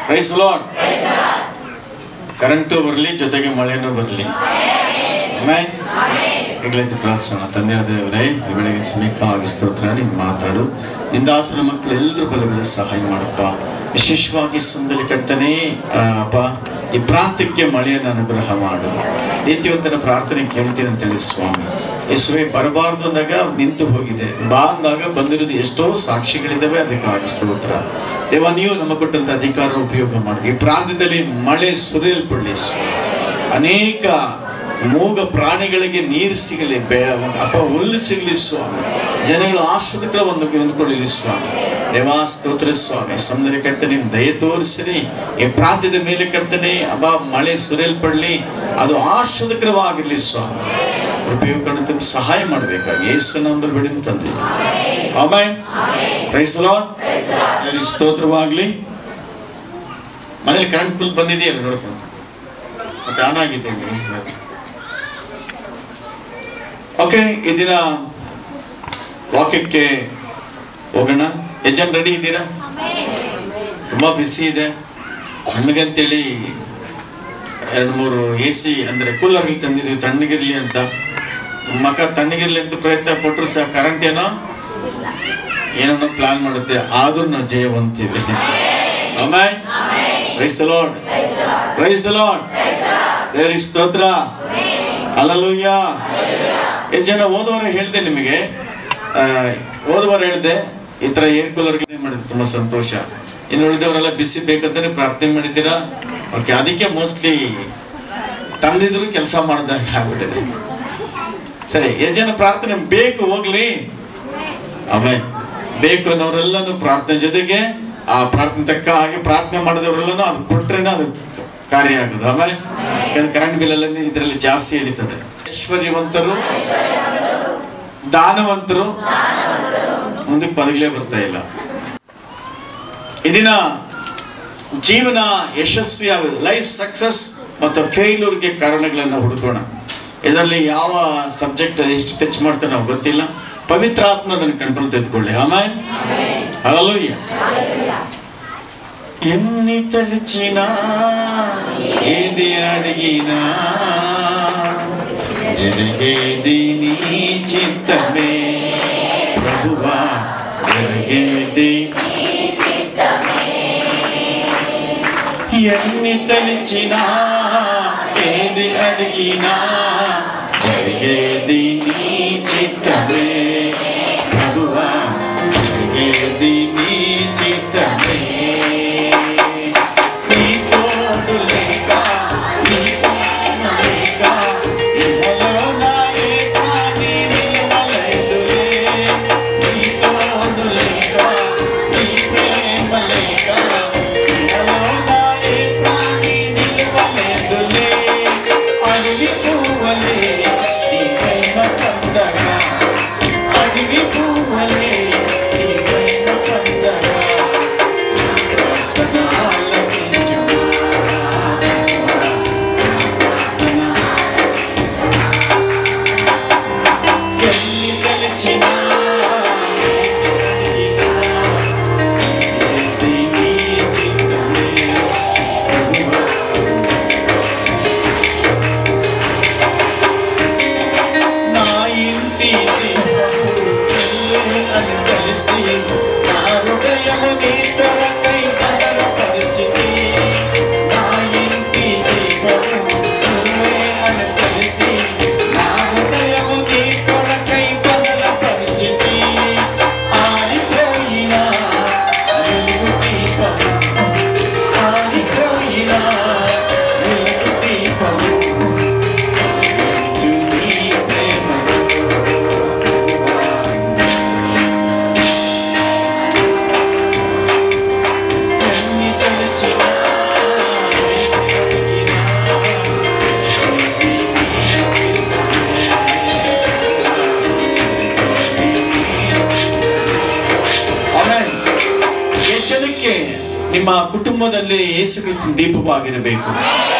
Price the lord. Current ಬರಲಿ, ಜೊತೆಗೆ ಮಳೆನೂ ಬರಲಿ. ಆಮೆನ್. ಈಗಲೇ ಪ್ರಾರ್ಥನೆ. ತಂದೆಯ ದೇವರೇ, ಈ ಬೆಳಗ್ಗೆ ಸಮೀಪವಾಗಿ ಸ್ತೋತ್ರ. ನೀವು ಮಾತಾಡು, ನಿಂದಾಸನ ಮಕ್ಕಳು ಎಲ್ಲರೂ ಬಲಗಳ ಸಹಾಯ ಮಾಡಪ್ಪ. ವಿಶೇಷವಾಗಿ ಸಂದಲ್ಲಿ ಕರ್ತನೇ ಅಪ್ಪ, ಈ ಪ್ರಾಂತ್ಯಕ್ಕೆ ಮಳೆಯನ್ನು ಅನುಗ್ರಹ ಮಾಡು. ನೀತಿವಂತನ ಪ್ರಾರ್ಥನೆ ಕೇಳ್ತೀನಿ ಅಂತೇಳಿ ಸ್ವಾಮಿ. ಯೇಸುವೆ, ಬರಬಾರ್ದು ಅಂದಾಗ ನಿಂತು ಹೋಗಿದೆ, ಬಾ ಅಂದಾಗ ಬಂದಿರೋದು ಎಷ್ಟೋ ಸಾಕ್ಷಿಗಳಿದ್ದಾವೆ. ಅದಕ್ಕಾಗಿ ಸ್ತೋತ್ರ ದೇವ. ನೀವು ನಮ್ಮ ಕೊಟ್ಟಂತ ಅಧಿಕಾರ ಉಪಯೋಗ ಮಾಡಿ ಈ ಪ್ರಾಂತ್ಯದಲ್ಲಿ ಮಳೆ ಸುರಿಯಲ್ಪಡಲಿ. ಅನೇಕ ಮೂಗ ಪ್ರಾಣಿಗಳಿಗೆ ನೀರು ಸಿಗಲಿ ಅಪ್ಪ, ಹುಲ್ಲು ಸಿಗಲಿ ಸ್ವಾಮಿ. ಜನಗಳು ಆಶ್ರದಗಳ ಹೊಂದ್ಕೊಳ್ಳಲಿ ಸ್ವಾಮಿ. ದೇವಾ ಸ್ತೋತ್ರ ಸ್ವಾಮಿ. ಸೌಂದರ್ಯ ಕರ್ತನೆ, ದಯ ತೋರಿಸಿರಿ. ಈ ಪ್ರಾಂತ್ಯದ ಮೇಲೆ ಕರ್ತನೆ ಅಬ್ಬಾ, ಮಳೆ ಸುರಿಯಲ್ಪಡಲಿ, ಅದು ಆಶ್ರದಕರವಾಗಿರ್ಲಿ ಸ್ವಾಮಿ. ಉಪಯೋಗ ತುಂಬ ಸಹಾಯ ಮಾಡಬೇಕಾಗಿ ಯೇಸು ನಾಮದಲ್ಲಿ ಬೇಡಿ ತಂದೆ. ಆಮೆನ್. Praise the Lord. ಸ್ತೋತ್ರವಾಗಲಿ. ಮನೇಲಿ ಕರೆಂಟ್ ಫುಲ್ ಬಂದಿದೆಯಲ್ಲ ನೋಡ್ಕೊಂಡು, ಮತ್ತೆ ಆನ್ ಆಗಿದೆ. ಓಕೆ, ಈ ದಿನ ವಾಕ್ಯಕ್ಕೆ ಹೋಗೋಣ. ಯಜನ್ ರೆಡಿ ಇದ್ದೀರಾ? ತುಂಬಾ ಬಿಸಿ ಇದೆ. ನಮಗಂತೇಳಿ 2-3 AC ಅಂದ್ರೆ ಕೂಲರ್ಗಳು ತಂದಿದ್ವಿ, ತಣ್ಣಗಿರ್ಲಿ ಅಂತ. ಮಕ್ಕ ತಣ್ಣಗಿರ್ಲಿ ಅಂತ ಪ್ರಯತ್ನ ಪಟ್ಟರು ಸಹ ಕರೆಂಟ್ ಏನೋ ಪ್ಲಾನ್ ಮಾಡುತ್ತೆ. ಆದ್ರೂ ನಾವು ಜಯವಂತೀವಿ. Amen. Praise the Lord. Praise the Lord. ದೇವರಿಗೆ ಸ್ತೋತ್ರ. ಹಲ್ಲೆಲೂಯಾ. ಎಷ್ಟು ಜನ ಹೋದವಾರ ಹೇಳಿದೆ ನಿಮಗೆ, ಹೋದವಾರ ಹೇಳಿದೆ ಈ ತರ ಏರ್ ಕೂಲರ್ ಮಾಡಿದ್ರೆ ತುಂಬಾ ಸಂತೋಷ. ಇನ್ನು ಉಳಿದವರೆಲ್ಲ ಬಿಸಿ ಬೇಕಂತಾನೆ ಪ್ರಾರ್ಥನೆ ಮಾಡಿದ್ದೀರಾ. ಓಕೆ, ಅದಕ್ಕೆ ಮೋಸ್ಟ್ಲಿ ತಂದಿದ್ರು ಕೆಲಸ ಮಾಡಿದಾಗ ಆಗ್ಬಿಟ್ಟಿದೆ. ಸರಿ, ಎಷ್ಟು ಜನ ಪ್ರಾರ್ಥನೆ ಬೇಕು ಹೋಗ್ಲಿ? ಆಮೆನ್. ಬೇಕು ಅನ್ನೋರೆಲ್ಲನೂ ಪ್ರಾರ್ಥನೆ ಜೊತೆಗೆ ಆ ಪ್ರಾರ್ಥನೆ ತಕ್ಕ ಹಾಗೆ ಪ್ರಾರ್ಥನೆ ಮಾಡಿದವರೆಲ್ಲನೂ ಅದು ಕೊಟ್ರೇನ ಅದು ಕಾರ್ಯ ಆಗುದು. ಆಮೇಲೆ ಕರೆಂಟ್ ಬಿಲ್ ಎಲ್ಲ ಇದರಲ್ಲಿ ಜಾಸ್ತಿ ಇಳಿತದೆ. ಐಶ್ವರ್ಯವಂತರು, ದಾನವಂತರು ಮುಂದಕ್ಕೆ ಬದಲೇ ಬರ್ತಾ ಇಲ್ಲ. ಇದನ್ನ ಜೀವನ ಯಶಸ್ವಿ ಲೈಫ್ ಸಕ್ಸಸ್ ಮತ್ತು ಫೇಲ್ಯೂರ್ಗೆ ಕಾರಣಗಳನ್ನು ಹುಡುಕೋಣ. ಇದರಲ್ಲಿ ಯಾವ ಸಬ್ಜೆಕ್ಟ್ ಎಷ್ಟು ಟಚ್ ಮಾಡ್ತಾರೆ ನಾವು ಗೊತ್ತಿಲ್ಲ. ಪವಿತ್ರ ಆತ್ಮ ಅದನ್ನು ಕಂಟ್ರೋಲ್ ತೆಗೆದುಕೊಳ್ಳಿ. ಆಮೆನ್. ಹಲ್ಲೆಲೂಯಾ. ఎన్ని తలిచినా ఏది అడిగినా జరిగేది నీ చిత్తమే ప్రభువా, జరిగేది నీ చిత్తమే. ఎన్ని తలిచినా ఏది అడిగినా జరిగేది నీ చిత్తమే ప్రభువా, జరిగేది నీ చిత్తమే. ನಿಮ್ಮ ಕುಟುಂಬದಲ್ಲಿ ಯೇಸು ಕ್ರಿಸ್ತನ ದೀಪವಾಗಿರಬೇಕು.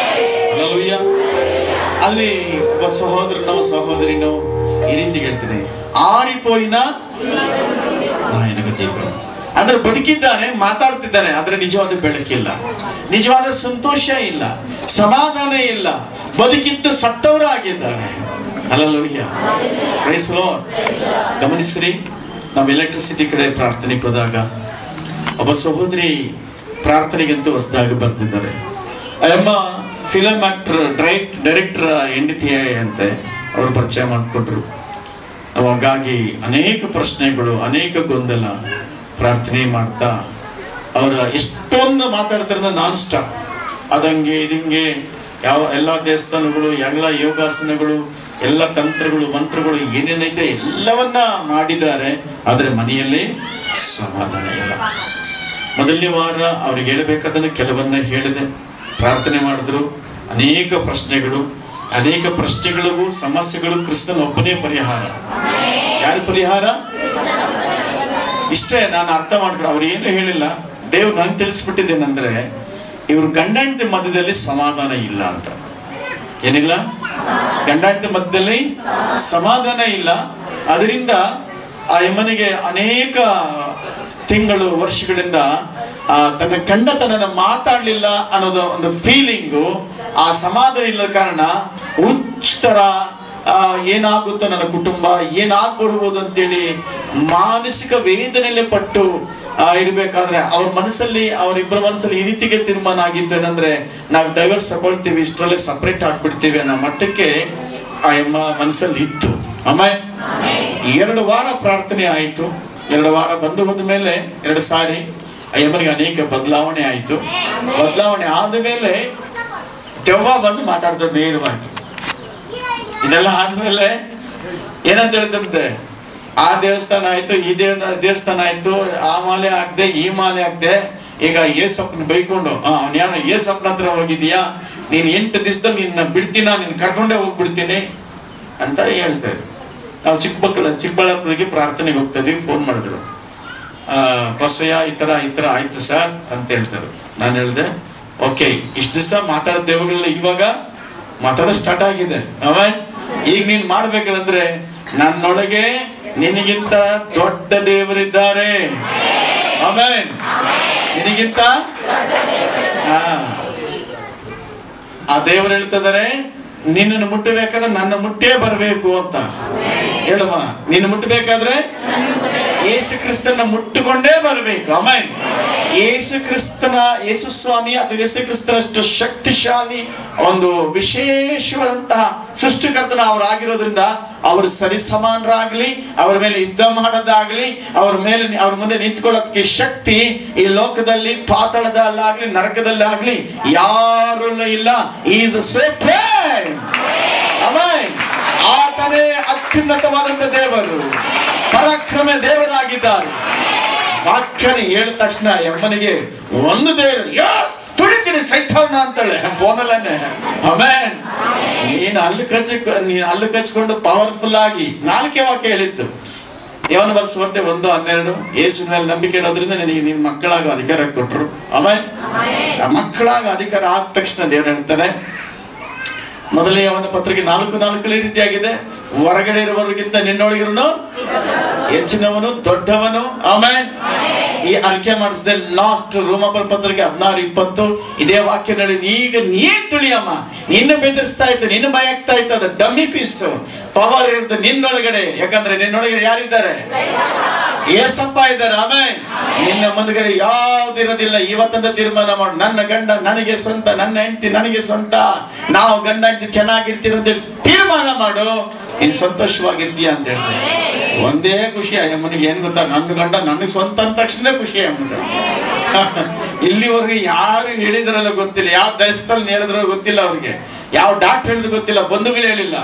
ಹಲ್ಲೆಲೂಯಾ. ಅಲ್ಲಿ ಒಬ್ಬ ಸಹೋದರನೋ ಸಹೋದರಿನೋ ಈ ರೀತಿ ಹೇಳ್ತೀನಿ, ಆರಿಪೋಯಿನ ನಾಯನಗ ದೀಪ. ಅಂದ್ರೆ ಬದುಕಿದ್ದಾನೆ, ಮಾತಾಡ್ತಿದ್ದಾನೆ, ಆದ್ರೆ ನಿಜವಾದ ಬೆಳಕಿಲ್ಲ, ನಿಜವಾದ ಸಂತೋಷ ಇಲ್ಲ, ಸಮಾಧಾನ ಇಲ್ಲ, ಬದುಕಿದ್ದು ಸತ್ತವರಾಗಿದ್ದಾರೆ. Hallelujah, praise Lord. ಗಮನಿಸ್ರಿ, ನಾವು ಎಲೆಕ್ಟ್ರಿಸಿಟಿ ಕಡೆ ಪ್ರಾರ್ಥನೆಗೆ ಹೋದಾಗ ಒಬ್ಬ ಸಹೋದರಿ ಪ್ರಾರ್ಥನೆಗಂತೂ ಹೊಸದಾಗಿ ಬರ್ತಿದ್ದಾರೆ. ಅಮ್ಮ ಫಿಲಮ್ ಆಕ್ಟರ್, ಡೈರೆಕ್ಟರ್ ಹೆಂಡತಿ ಅಂತೆ ಅವರು ಪರಿಚಯ ಮಾಡಿಕೊಟ್ರು. ಹಾಗಾಗಿ ಅನೇಕ ಪ್ರಶ್ನೆಗಳು, ಅನೇಕ ಗೊಂದಲ, ಪ್ರಾರ್ಥನೆ ಮಾಡ್ತಾ ಅವರ ಎಷ್ಟೊಂದು ಮಾತಾಡ್ತಾರೆ ನಾನ್ ಸ್ಟಾಪ್. ಅದಂಗೆ ಇದಂಗೆ ಎಲ್ಲ ದೇವಸ್ಥಾನಗಳು, ಎಲ್ಲ ಯೋಗಾಸನಗಳು, ಎಲ್ಲ ತಂತ್ರಗಳು, ಮಂತ್ರಗಳು ಏನೇನೈತೆ ಎಲ್ಲವನ್ನ ಮಾಡಿದ್ದಾರೆ, ಆದರೆ ಮನೆಯಲ್ಲಿ ಸಮಾಧಾನ ಇಲ್ಲ. ಮೊದಲನೇ ವಾರ ಅವ್ರಿಗೆ ಹೇಳಬೇಕಾದ್ರೆ ಕೆಲವನ್ನ ಹೇಳಿದೆ, ಪ್ರಾರ್ಥನೆ ಮಾಡಿದ್ರು. ಅನೇಕ ಪ್ರಶ್ನೆಗಳಿಗೂ ಸಮಸ್ಯೆಗಳು ಕ್ರಿಸ್ತನ ಒಬ್ಬನೇ ಪರಿಹಾರ. ಯಾರು ಪರಿಹಾರ? ಇಷ್ಟೇ ನಾನು ಅರ್ಥ ಮಾಡ್ಕೊಂಡು ಅವ್ರು ಏನು ಹೇಳಿಲ್ಲ. ದೇವ್ರು ನಂಗೆ ತಿಳಿಸ್ಬಿಟ್ಟಿದ್ದೇನೆಂದ್ರೆ, ಇವ್ರ ಗಂಡ ಹೆಂಡತಿ ಮಧ್ಯದಲ್ಲಿ ಸಮಾಧಾನ ಇಲ್ಲ ಅಂತ. ಏನಿಲ್ಲ? ಗಂಡ ಹೆಂಡತಿ ಮಧ್ಯದಲ್ಲಿ ಸಮಾಧಾನ ಇಲ್ಲ. ಅದರಿಂದ ಆ ಯಮ್ಮನಿಗೆ ಅನೇಕ ತಿಂಗಳು, ವರ್ಷಗಳಿಂದ ತನ್ನ ಗಂಡತನ ಮಾತಾಡ್ಲಿಲ್ಲ ಅನ್ನೋದು ಒಂದು ಫೀಲಿಂಗು, ಆ ಸಮಾಧಾನ ಇಲ್ಲದ ಕಾರಣ ಹುಚ್ಚರ ಏನಾಗುತ್ತೋ ನನ್ನ ಕುಟುಂಬ, ಏನಾಗ್ಬಿಡ್ಬೋದು ಅಂತೇಳಿ ಮಾನಸಿಕ ವೇದನೆಯಲ್ಲೇ ಪಟ್ಟು ಇರ್ಬೇಕಾದ್ರೆ ಅವರಿಬ್ಬರ ಮನಸ್ಸಲ್ಲಿ ಈ ರೀತಿಗೆ ತೀರ್ಮಾನ ಆಗಿತ್ತು ಏನಂದ್ರೆ, ನಾವು ಡೈವರ್ಸ್ ತಗೊಳ್ತೀವಿ, ಇಷ್ಟರಲ್ಲೇ ಸಪ್ರೇಟ್ ಆಗ್ಬಿಡ್ತೀವಿ ಅನ್ನೋ ಮಟ್ಟಕ್ಕೆ ಆ ಅಮ್ಮ ಮನಸ್ಸಲ್ಲಿ ಇತ್ತು. ಆಮೇಲೆ 2 ವಾರ ಪ್ರಾರ್ಥನೆ ಆಯಿತು. 2 ವಾರ ಬಂದು ಹೋದ ಮೇಲೆ 2 ಸಾರಿ ಆ ಅಮ್ಮನಿಗೆ ಅನೇಕ ಬದಲಾವಣೆ ಆಯಿತು. ಬದಲಾವಣೆ ಆದ ಮೇಲೆ ದೆವ್ವ ಬಂದು ಮಾತಾಡ್ತಾರೆ ನೇರವಾಗಿ. ಇದೆಲ್ಲ ಆದ್ಮೇಲೆ ಏನಂತ ಹೇಳ್ತಂತೆ, ಆ ದೇವಸ್ಥಾನ ಆಯ್ತು, ಈ ದೇವಸ್ಥಾನ ಆಯ್ತು, ಆ ಮಾಲೆ ಹಾಕ್ದೆ, ಈ ಮಾಲೆ ಹಾಕ್ದೆ, ಈಗ ಏಸಪ್ಪನ ಬೈಕೊಂಡು ಅವನ್ಯಾನ ಏಸಪ್ಪನ ಹತ್ರ ಹೋಗಿದೀಯಾ, ನೀನ್ 8 ದಿವಸದಲ್ಲಿ ನಿನ್ನ ಬಿಡ್ತೀನ, ನಿನ್ ಕರ್ಕೊಂಡೇ ಹೋಗ್ಬಿಡ್ತೀನಿ ಅಂತ ಹೇಳ್ತಾರೆ. ನಾವು ಚಿಕ್ಕಬಳ್ಳಾಪುರಕ್ಕೆ ಪ್ರಾರ್ಥನೆಗೆ ಹೋಗ್ತಾ ಇದೀವಿ. ಫೋನ್ ಮಾಡಿದ್ರು, ಬಸಯ್ಯ ಈ ತರ ಆಯ್ತು ಸರ್ ಅಂತ ಹೇಳ್ತಾರೆ. ನಾನು ಹೇಳಿದೆ, ಓಕೆ, ಇಷ್ಟು ದಿವಸ ಮಾತಾಡೋ ದೇವಗಳೆಲ್ಲ ಇವಾಗ ಮಾತಾಡೋ ಸ್ಟಾರ್ಟ್ ಆಗಿದೆ. ಆಮೇಲೆ ಈಗ ನೀನ್ ಮಾಡ್ಬೇಕಂದ್ರೆ, ನನ್ನೊಳಗೆ ನಿನಗಿಂತ ದೊಡ್ಡ ದೇವರಿದ್ದಾರೆ. ಆಮೇಲೆ ನಿನಗಿಂತ ಆ ದೇವರು ಹೇಳ್ತಿದ್ದಾರೆ, ನಿನ್ನನ್ನು ಮುಟ್ಟಬೇಕಾದ್ರೆ ನನ್ನ ಮುಟ್ಟೇ ಬರಬೇಕು ಅಂತ. ಹೇಳಮ್ಮ, ನಿನ್ನ ಮುಟ್ಟಬೇಕಾದ್ರೆ ಯೇಸು ಕ್ರಿಸ್ತನ ಮುಟ್ಟುಕೊಂಡೇ ಬರಬೇಕು. ಆಮೇಲೆ ಯೇಸು ಸ್ವಾಮಿ ಅಥವಾ ಯೇಸು ಕ್ರಿಸ್ತನಷ್ಟು ಶಕ್ತಿಶಾಲಿ ಒಂದು ವಿಶೇಷವಾದಂತಹ ಸೃಷ್ಟಿಕರ್ತನ ಅವರಾಗಿರೋದ್ರಿಂದ ಅವರು ಸರಿಸಮಾನರಾಗ್ಲಿ, ಅವರ ಮೇಲೆ ಯುದ್ಧ ಮಾಡೋದಾಗ್ಲಿ, ಅವ್ರ ಮುಂದೆ ನಿಂತ್ಕೊಳ್ಳೋದಕ್ಕೆ ಶಕ್ತಿ ಈ ಲೋಕದಲ್ಲಿ, ಪಾತಾಳದಲ್ಲಾಗ್ಲಿ, ನರಕದಲ್ಲಾಗ್ಲಿ ಯಾರೂ ಇಲ್ಲ. Is supreme. ಆಮೇಲೆ ಆತನೇ ಅತ್ಯುನ್ನತವಾದಂತ ದೇವರು, ಪರಾಕ್ರಮ ದೇವರಾಗಿದ್ದಾರೆ. ವಾಕ್ಯನ ಹೇಳಿದ ತಕ್ಷಣ ಅಮ್ಮನಿಗೆ ಒಂದು ದೇವರು, ಯಸ್ ತುಳಿತೀನಿ ಸೈತಾನ ಅಂತಾಳೆ ಫೋನಲ್ಲೇ. ಆಮೇನ್, ನೀನು ಹಲ್ಲು ಕಚ್ಕೊಂಡು ಪವರ್ಫುಲ್ ಆಗಿ 4 ವಾಕ್ಯ ಹೇಳಿದ್ದು. ಯೋಹನ ಬರೆಸುವಂತೆ 1:12, ಯೇಸುವಿನ ಮೇಲೆ ನಂಬಿಕೆ ಇಡೋದ್ರಿಂದ ನಿನಗೆ ನಿನ್ನ ಮಕ್ಕಳಾಗ ಅಧಿಕಾರ ಕೊಟ್ರು. ಆಮೇಲೆ ಮಕ್ಕಳಾಗ ಅಧಿಕಾರ ಆದ ತಕ್ಷಣ ದೇವರು ಹೇಳ್ತಾನೆ, ಮೊದಲನೇ ಯೋಹನ ಪತ್ರಿಕೆ 4:4 ಈ ರೀತಿಯಾಗಿದೆ, ಹೊರಗಡೆ ಇರುವವರಿಗಿಂತ ನಿನ್ನೊಳಗಿರೋನು ಹೆಚ್ಚಿನವನು, ದೊಡ್ಡವನು. ಆಮೇಲೆ ಈ ಅರಿಕೆ ಮಾಡಿಸಿದೆ. ಲಾಸ್ಟ್ ರೋಮಾಪುರ ಪತ್ರಿಕೆ 16:20 ಇದೇ ವಾಕ್ಯ ನಡಿ, ಈಗ ನೀನ್ ತುಳಿಯಮ್ಮ, ನಿನ್ನ ಬೆದರಿಸ್ತಾ ಇತ್ತು, ನಿನ್ನ ಭಯಸ್ತಾ ಇತ್ತು, ಅದು ಡಮ್ಮಿ ಪೀಸ್. ಪವರ್ ಇರುತ್ತೆ ನಿನ್ನೊಳಗಡೆ, ಯಾಕಂದ್ರೆ ನಿನ್ನೊಳಗಡೆ ಯಾರಿದ್ದಾರೆ? ಏಸಪ್ಪ ಇದ್ದಾರೆ. ಆಮೇಲೆ ನಿನ್ನ ಮುಂದ್ಗಡೆ ಯಾವ್ದಿರೋದಿಲ್ಲ. ಇವತ್ತಂತ ತೀರ್ಮಾನ ಮಾಡು, ನನ್ನ ಗಂಡ ನನಗೆ ಸ್ವಂತ, ನನ್ನ ಹೆಂಡತಿ ನನಗೆ ಸ್ವಂತ, ನಾವು ಗಂಡ ಹೆಂಡತಿ ಚೆನ್ನಾಗಿರ್ತಿರೋದ ತೀರ್ಮಾನ ಮಾಡು, ನೀನ್ ಸಂತೋಷವಾಗಿರ್ತೀಯ ಅಂತ ಹೇಳ್ತಾರೆ. ಒಂದೇ ಖುಷಿ ಅಮ್ಮನಿಗೆ. ಏನ್ ಗೊತ್ತಾ, ನನ್ನ ಗಂಡ ನನಗೆ ಸ್ವಂತ ಅಂದ ತಕ್ಷಣ ಖುಷಿ ಅಮ್ಮನಿಗೆ. ಇಲ್ಲಿವರೆಗೆ ಯಾರು ಹೇಳಿದ್ರಲ್ಲ ಗೊತ್ತಿಲ್ಲ, ಯಾವ ದೇಶದಲ್ಲಿ ಹೇಳಿದ್ರೋ ಗೊತ್ತಿಲ್ಲ, ಅವ್ರಿಗೆ ಯಾವ ಡಾಕ್ಟರ್ ಹೇಳಿದ್ರು ಗೊತ್ತಿಲ್ಲ, ಬಂಧುಗಳು ಹೇಳಿಲ್ಲ.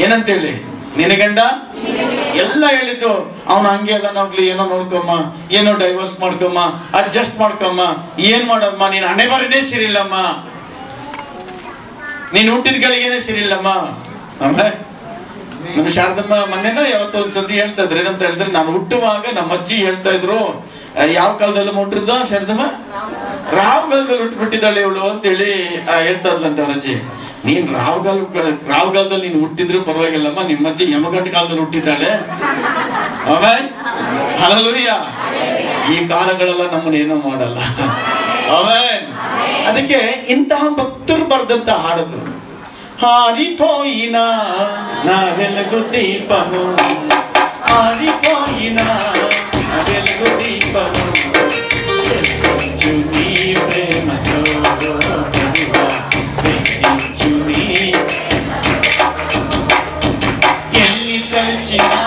ಏನಂತೇಳಿ, ನಿನ್ನ ಗಂಡ ಎಲ್ಲ ಹೇಳಿದ್ದು, ಅವನು ಹಂಗೆ ಎಲ್ಲ ನೋಡ್ಲಿ, ಏನೋ ನೋಡ್ಕೊಮ್ಮ, ಏನೋ ಡೈವರ್ಸ್ ಮಾಡ್ಕೊಮ್ಮ, ಅಡ್ಜಸ್ಟ್ ಮಾಡ್ಕೊಮ್ಮ, ಏನ್ ಮಾಡಮ್ಮ, ನೀನ್ ಹಣೆ ಬರನೇ ಸಿರಿಲ್ಲಮ್ಮ, ನೀನ್ ಹುಟ್ಟಿದ ಗಳಿಗೆನೆ ಸಿರಿಲ್ಲಮ್ಮ. ಆಮೇಲೆ ನಮ್ಮ ಶಾರದಮ್ಮ ಮೊನ್ನೆನೋ ಯಾವತ್ತೋ ಒಂದ್ಸತಿ ಹೇಳ್ತಾ ಇದ್ರು, ಏನಂತ ಹೇಳಿದ್ರೆ, ನಾನು ಹುಟ್ಟುವಾಗ ನಮ್ಮ ಅಜ್ಜಿ ಹೇಳ್ತಾ ಇದ್ರು, ಯಾವ ಕಾಲದಲ್ಲಿ ಮುಟ್ಟಿದ್ದ ಶಾರದಮ್ಮ, ರಾವ್ಗಾಲದಲ್ಲಿ ಹುಟ್ಟುಬಿಟ್ಟಿದ್ದಾಳೆ ಇವಳು ಅಂತೇಳಿ ಹೇಳ್ತಾ ಇದ್ಲಂತ ಅವ್ರ ಅಜ್ಜಿ. ನೀನ್ ರಾವ್ಗಾಲದಲ್ಲಿ ನೀನು ಹುಟ್ಟಿದ್ರು ಪರವಾಗಿಲ್ಲಮ್ಮ, ನಿಮ್ಮ ಅಜ್ಜಿ ಯಮಗಂಡ ಕಾಲದಲ್ಲಿ ಹುಟ್ಟಿದ್ದಾಳೆ. ಆಮೇಲೆ ಹಲ್ಲೆಲೂಯಾ, ಈ ಕಾಲಗಳೆಲ್ಲ ನಮ್ಮನ್ನೇನೋ ಮಾಡಲ್ಲ. ಆಮೆನ್. ಅದಕ್ಕೆ ಇಂತಹ ಭಕ್ತರು ಬರೆದಂತ ಹಾಡುದು, ಹಾರಿపోయిన నా వెలుగు దీపము, ಹಾರಿపోయిన నా వెలుగు దీపము, వెలిగించు నీ ప్రేమతో ప్రభువా, వెలిగించు నీ ఎన్ని తలచినా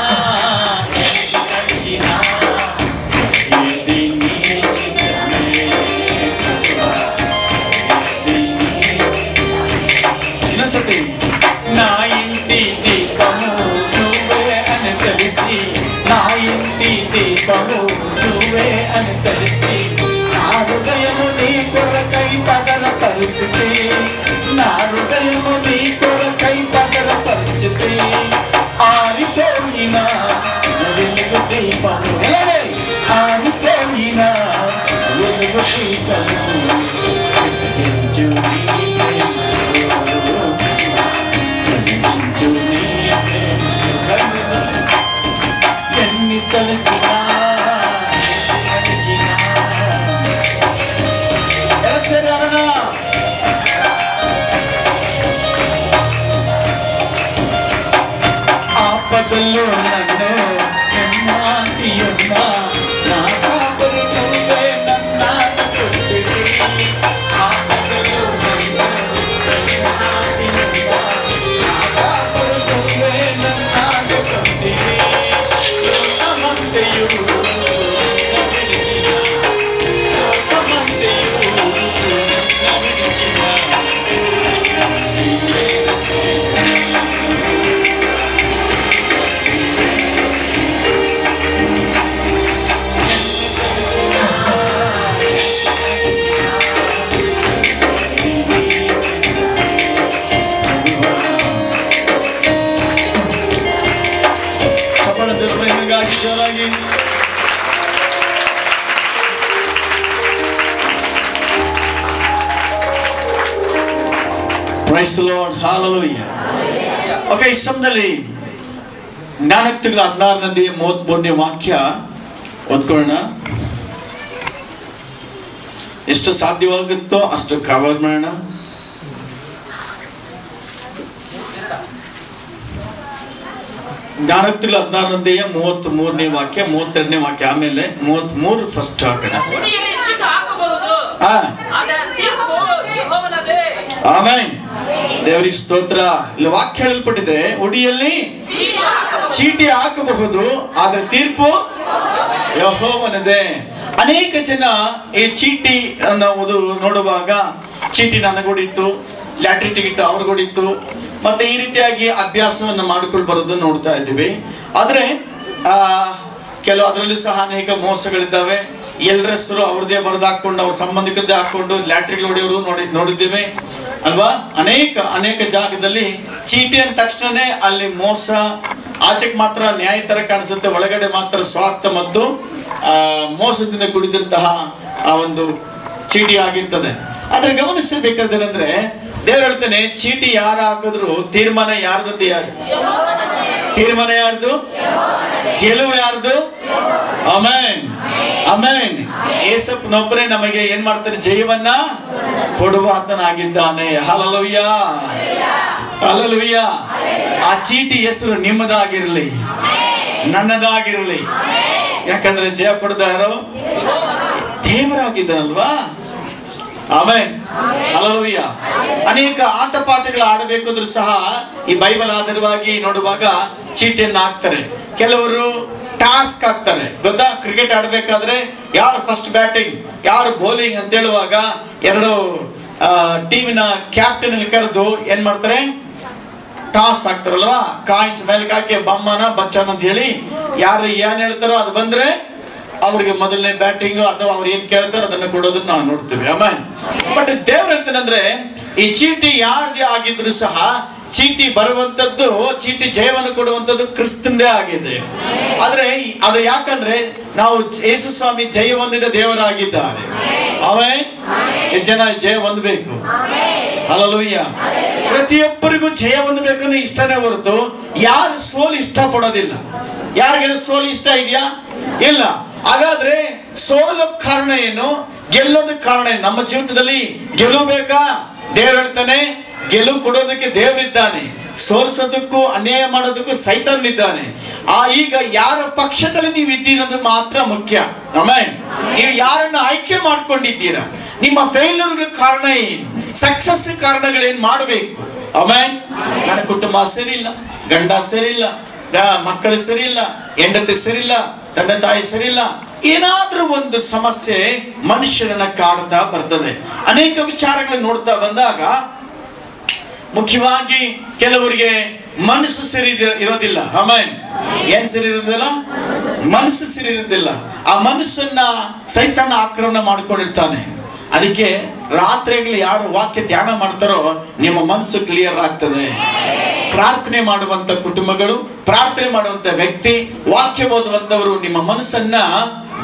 నా ఇంటి దీపము నువ్వే అని తెలిసి, నా ఇంటి దీపము నువ్వే అని తెలిసి, నా హృదయము నీ కొరకై పగరపరుచుతే, నా హృదయము నీ కొరకై పగరపరుచుతే, ఆరిపోయిన వెలుగు దీపము, ఆరిపోయిన వెలుగు దీపము, వెలిగించు నీ ఎన్ని తలచినా ఆపదల్లో నన్ను ఎన్నాటి ఉన్నా, నా కాపరి నువ్వే నన్నాడు కొట్టిది, ఆపదల్లో నన్ను ఎన్నాటి ఉన్నా, నా కాపరి నువ్వే నన్నాడు కొట్టిది, లోకమంతయు ಜೋರಾಗಿ praise the Lord, hallelujah. Okay, ಈ ಸಮಯದಲ್ಲಿ ಜ್ಞಾನೋಕ್ತಿಗಳ 16ನೇ 33ನೇ ವಾಕ್ಯ ಓದ್ಕೊಳ್ಳೋಣ. ಎಷ್ಟು ಸಾಧ್ಯವಾಗುತ್ತೋ ಅಷ್ಟು ಕವರ್ ಮಾಡೋಣ. ಜ್ಞಾನೋಕ್ತಿಗಳ 16ನೇ 33ನೇ ವಾಕ್ಯ, 32ನೇ ವಾಕ್ಯ, ಆಮೇಲೆ 33 ಫಸ್ಟ್ ಹಾಕೋಣ. ಆಮೆನ್. ದೇವರಿಗೆ ಸ್ತೋತ್ರ. ಇಲ್ಲಿ ವಾಕ್ಯ ಹೇಳಲ್ಪಟ್ಟಿದೆ, ಉಡಿಯಲ್ಲಿ ಚೀಟಿ ಹಾಕಬಹುದು, ಆದ್ರೆ ತೀರ್ಪು ಯೆಹೋವನದೇ. ಅನೇಕ ಜನ ಈ ಚೀಟಿ ನೋಡುವಾಗ, ಚೀಟಿ ನನಗೊಡಿತ್ತು, ಲಾಟ್ರಿ ಟಿಕೆಟ್ ಅವ್ರಿಗೊಡಿತ್ತು, ಮತ್ತೆ ಈ ರೀತಿಯಾಗಿ ಅಭ್ಯಾಸವನ್ನು ಮಾಡಿಕೊಂಡು ಬರೋದನ್ನು ನೋಡ್ತಾ ಇದ್ದೀವಿ. ಆದ್ರೆ ಕೆಲವು ಅದರಲ್ಲೂ ಸಹ ಅನೇಕ ಮೋಸಗಳಿದ್ದಾವೆ. ಎಲ್ಲರ ಹೆಸರು ಅವ್ರದೇ ಬರೆದಾಕೊಂಡು, ಅವ್ರ ಸಂಬಂಧಿಕರದೇ ಹಾಕೊಂಡು ಲ್ಯಾಟ್ರಿಗಳು ಹೊಡೆಯೋರು ನೋಡಿದ್ದೇವೆ ಅಲ್ವಾ. ಅನೇಕ ಜಾಗದಲ್ಲಿ ಚೀಟಿ ಅಂದ ತಕ್ಷಣನೇ ಅಲ್ಲಿ ಮೋಸ, ಆಚೆಗೆ ಮಾತ್ರ ನ್ಯಾಯ ತರ ಕಾಣಿಸುತ್ತೆ, ಒಳಗಡೆ ಮಾತ್ರ ಸ್ವಾರ್ಥ ಮತ್ತು ಮೋಸದಿಂದ ಕೂಡಿದಂತಹ ಆ ಒಂದು ಚೀಟಿ ಆಗಿರ್ತದೆ. ಆದ್ರೆ ಗಮನಿಸಬೇಕಾದ್ರೆ ದೇವ್ರು ಹೇಳ್ತಾನೆ, ಚೀಟಿ ಯಾರು ಹಾಕಿದ್ರು ತೀರ್ಮಾನ ಯಾರ್ದು? ತೀರ್ಮಾನ ಯಾರ್ದು? ಗೆಲುವು ಯಾರ್ದು? Amen, amen. ಯೇಸಪ್ಪನೊಬ್ಬರೇ ನಮಗೆ ಏನ್ ಮಾಡ್ತಾನೆ? ಜಯವನ್ನ ಕೊಡುವ ಆತನಾಗಿದ್ದಾನೆ. Hallelujah, hallelujah. ಆ ಚೀಟಿ ಹೆಸರು ನಿಮ್ಮದಾಗಿರ್ಲಿ, ನನ್ನದಾಗಿರ್ಲಿ. ಯಾಕಂದ್ರೆ ಜಯ ಕೊಡದ ಯಾರು? ದೇವರಾಗಿದ್ದಾನಲ್ವಾ. Amen, hallelujah. ಅನೇಕ ಆಟ ಪಾಠಗಳು ಆಡಬೇಕಾದ್ರೂ ಸಹ ಈ ಬೈಬಲ್ ಆಧಾರವಾಗಿ ನೋಡುವಾಗ ಚೀಟಿಯನ್ನು ಹಾಕ್ತಾರೆ. ಕೆಲವರು ಟಾಸ್ಕ್ ಹಾಕ್ತಾರೆ, ಗೊತ್ತಾ? ಕ್ರಿಕೆಟ್ ಆಡ್ಬೇಕಾದ್ರೆ ಯಾರು ಫಸ್ಟ್ ಬ್ಯಾಟಿಂಗ್, ಯಾರು ಬೌಲಿಂಗ್ ಅಂತ ಹೇಳುವಾಗ ಎರಡು ಟೀಮಿನ ಕ್ಯಾಪ್ಟನ್ ಕರೆದು ಏನ್ ಮಾಡ್ತಾರೆ? ಟಾಸ್ ಹಾಕ್ತಾರಲ್ವಾ, ಕಾಯಿನ್ಸ್ ಮೇಲೆ ಹಾಕಿ ಬಮ್ಮನ ಬಚ್ಚನ ಅಂತ ಹೇಳಿ ಯಾರು ಏನ್ ಹೇಳ್ತಾರೋ ಅದು ಬಂದ್ರೆ ಅವ್ರಿಗೆ ಮೊದಲನೇ ಬ್ಯಾಟಿಂಗ್ ಅಥವಾ ಅವ್ರು ಏನ್ ಕೇಳ್ತಾರೋ ಅದನ್ನ ಕೊಡೋದನ್ನ ನಾವು ನೋಡ್ತೀವಿ. ಆಮೇಲೆ ಬಟ್ ದೇವ್ರು ಹೇಳ್ತಾನಂದ್ರೆ, ಈ ಚೀಟಿ ಯಾರದೇ ಆಗಿದ್ರು ಸಹ ಚೀಟಿ ಬರುವಂತದ್ದು, ಚೀಟಿ ಜಯವನ್ನು ಕೊಡುವಂತದ್ದು ಕ್ರಿಸ್ತಂದೇ ಆಗಿದೆ. ಆದ್ರೆ ಅದು ಯಾಕಂದ್ರೆ ನಾವು ಯೇಸು ಸ್ವಾಮಿ ಜಯ ಹೊಂದಿದ ದೇವರಾಗಿದ್ದಾರೆ. ಆಮೆನ್. ಎಷ್ಟು ಜನ ಜಯ ಹೊಂದಬೇಕು? ಹಲ್ಲೆಲೂಯಾ. ಪ್ರತಿಯೊಬ್ಬರಿಗೂ ಜಯ ಹೊಂದಬೇಕನ್ನೋ ಇಷ್ಟನೇ ಹೊರತು ಯಾರು ಸೋಲು ಇಷ್ಟ ಪಡೋದಿಲ್ಲ. ಯಾರಿಗೇನು ಸೋಲು ಇಷ್ಟ ಇದೆಯಾ? ಇಲ್ಲ. ಹಾಗಾದ್ರೆ ಸೋಲೋಕ್ ಕಾರಣ ಏನು, ಗೆಲ್ಲೋದಕ್ಕೆ ಕಾರಣ ಏನು? ನಮ್ಮ ಜೀವಿತದಲ್ಲಿ ಗೆಲುವು ಬೇಕಾ? ದೇವ್ರು ಹೇಳ್ತಾನೆ, ಗೆಲುವು ಕೊಡೋದಕ್ಕೆ ದೇವರಿದ್ದಾನೆ, ಸೋಲಿಸೋದಕ್ಕೂ ಅನ್ಯಾಯ ಮಾಡೋದಕ್ಕೂ ಸೈತಾನನಿದ್ದಾನೆ. ಈಗ ಯಾರ ಪಕ್ಷದಲ್ಲಿ ನೀವು ಇದ್ದೀರದು ಮಾತ್ರ ಮುಖ್ಯ. ಆಮೆನ್. ನೀವು ಯಾರನ್ನು ಆಯ್ಕೆ ಮಾಡ್ಕೊಂಡಿದ್ದೀರಾ? ನಿಮ್ಮ ಫೇಲ್ಯೂರ್ಗಳ ಕಾರಣ ಏನು, ಸಕ್ಸಸ್ ಕಾರಣಗಳೇನು ಮಾಡಬೇಕು? ಆಮೆನ್. ನನ್ನ ಕುಟುಂಬ ಸರಿಯಿಲ್ಲ, ಗಂಡ ಸರಿಯಿಲ್ಲ, ಮಕ್ಕಳು ಸರಿಯಿಲ್ಲ, ಹೆಂಡತಿ ಸರಿಯಿಲ್ಲ, ತಂದೆ ತಾಯಿ ಸರಿಯಿಲ್ಲ, ಏನಾದ್ರೂ ಒಂದು ಸಮಸ್ಯೆ ಮನುಷ್ಯರನ್ನ ಕಾಡ್ತಾ ಬರ್ತದೆ. ಅನೇಕ ವಿಚಾರಗಳನ್ನು ನೋಡ್ತಾ ಬಂದಾಗ ಮುಖ್ಯವಾಗಿ ಕೆಲವರಿಗೆ ಮನಸ್ಸು ಸರಿ ಇರೋದಿಲ್ಲ. ಆಮೆನ್. ಏನ್ ಸರಿ ಇರೋದಿಲ್ಲ? ಮನಸ್ಸು ಸರಿ ಇರೋದಿಲ್ಲ. ಆ ಮನಸ್ಸನ್ನ ಸೈತಾನ ಆಕ್ರಮಣ ಮಾಡ್ಕೊಂಡಿರ್ತಾನೆ. ಅದಕ್ಕೆ ರಾತ್ರಿಗಳು ಯಾರು ವಾಕ್ಯ ಧ್ಯಾನ ಮಾಡ್ತಾರೋ ನಿಮ್ಮ ಮನಸ್ಸು ಕ್ಲಿಯರ್ ಆಗ್ತದೆ. ಪ್ರಾರ್ಥನೆ ಮಾಡುವಂತ ಕುಟುಂಬಗಳು, ಪ್ರಾರ್ಥನೆ ಮಾಡುವಂತ ವ್ಯಕ್ತಿ, ವಾಕ್ಯ ಓದುವಂತವರು, ನಿಮ್ಮ ಮನಸ್ಸನ್ನ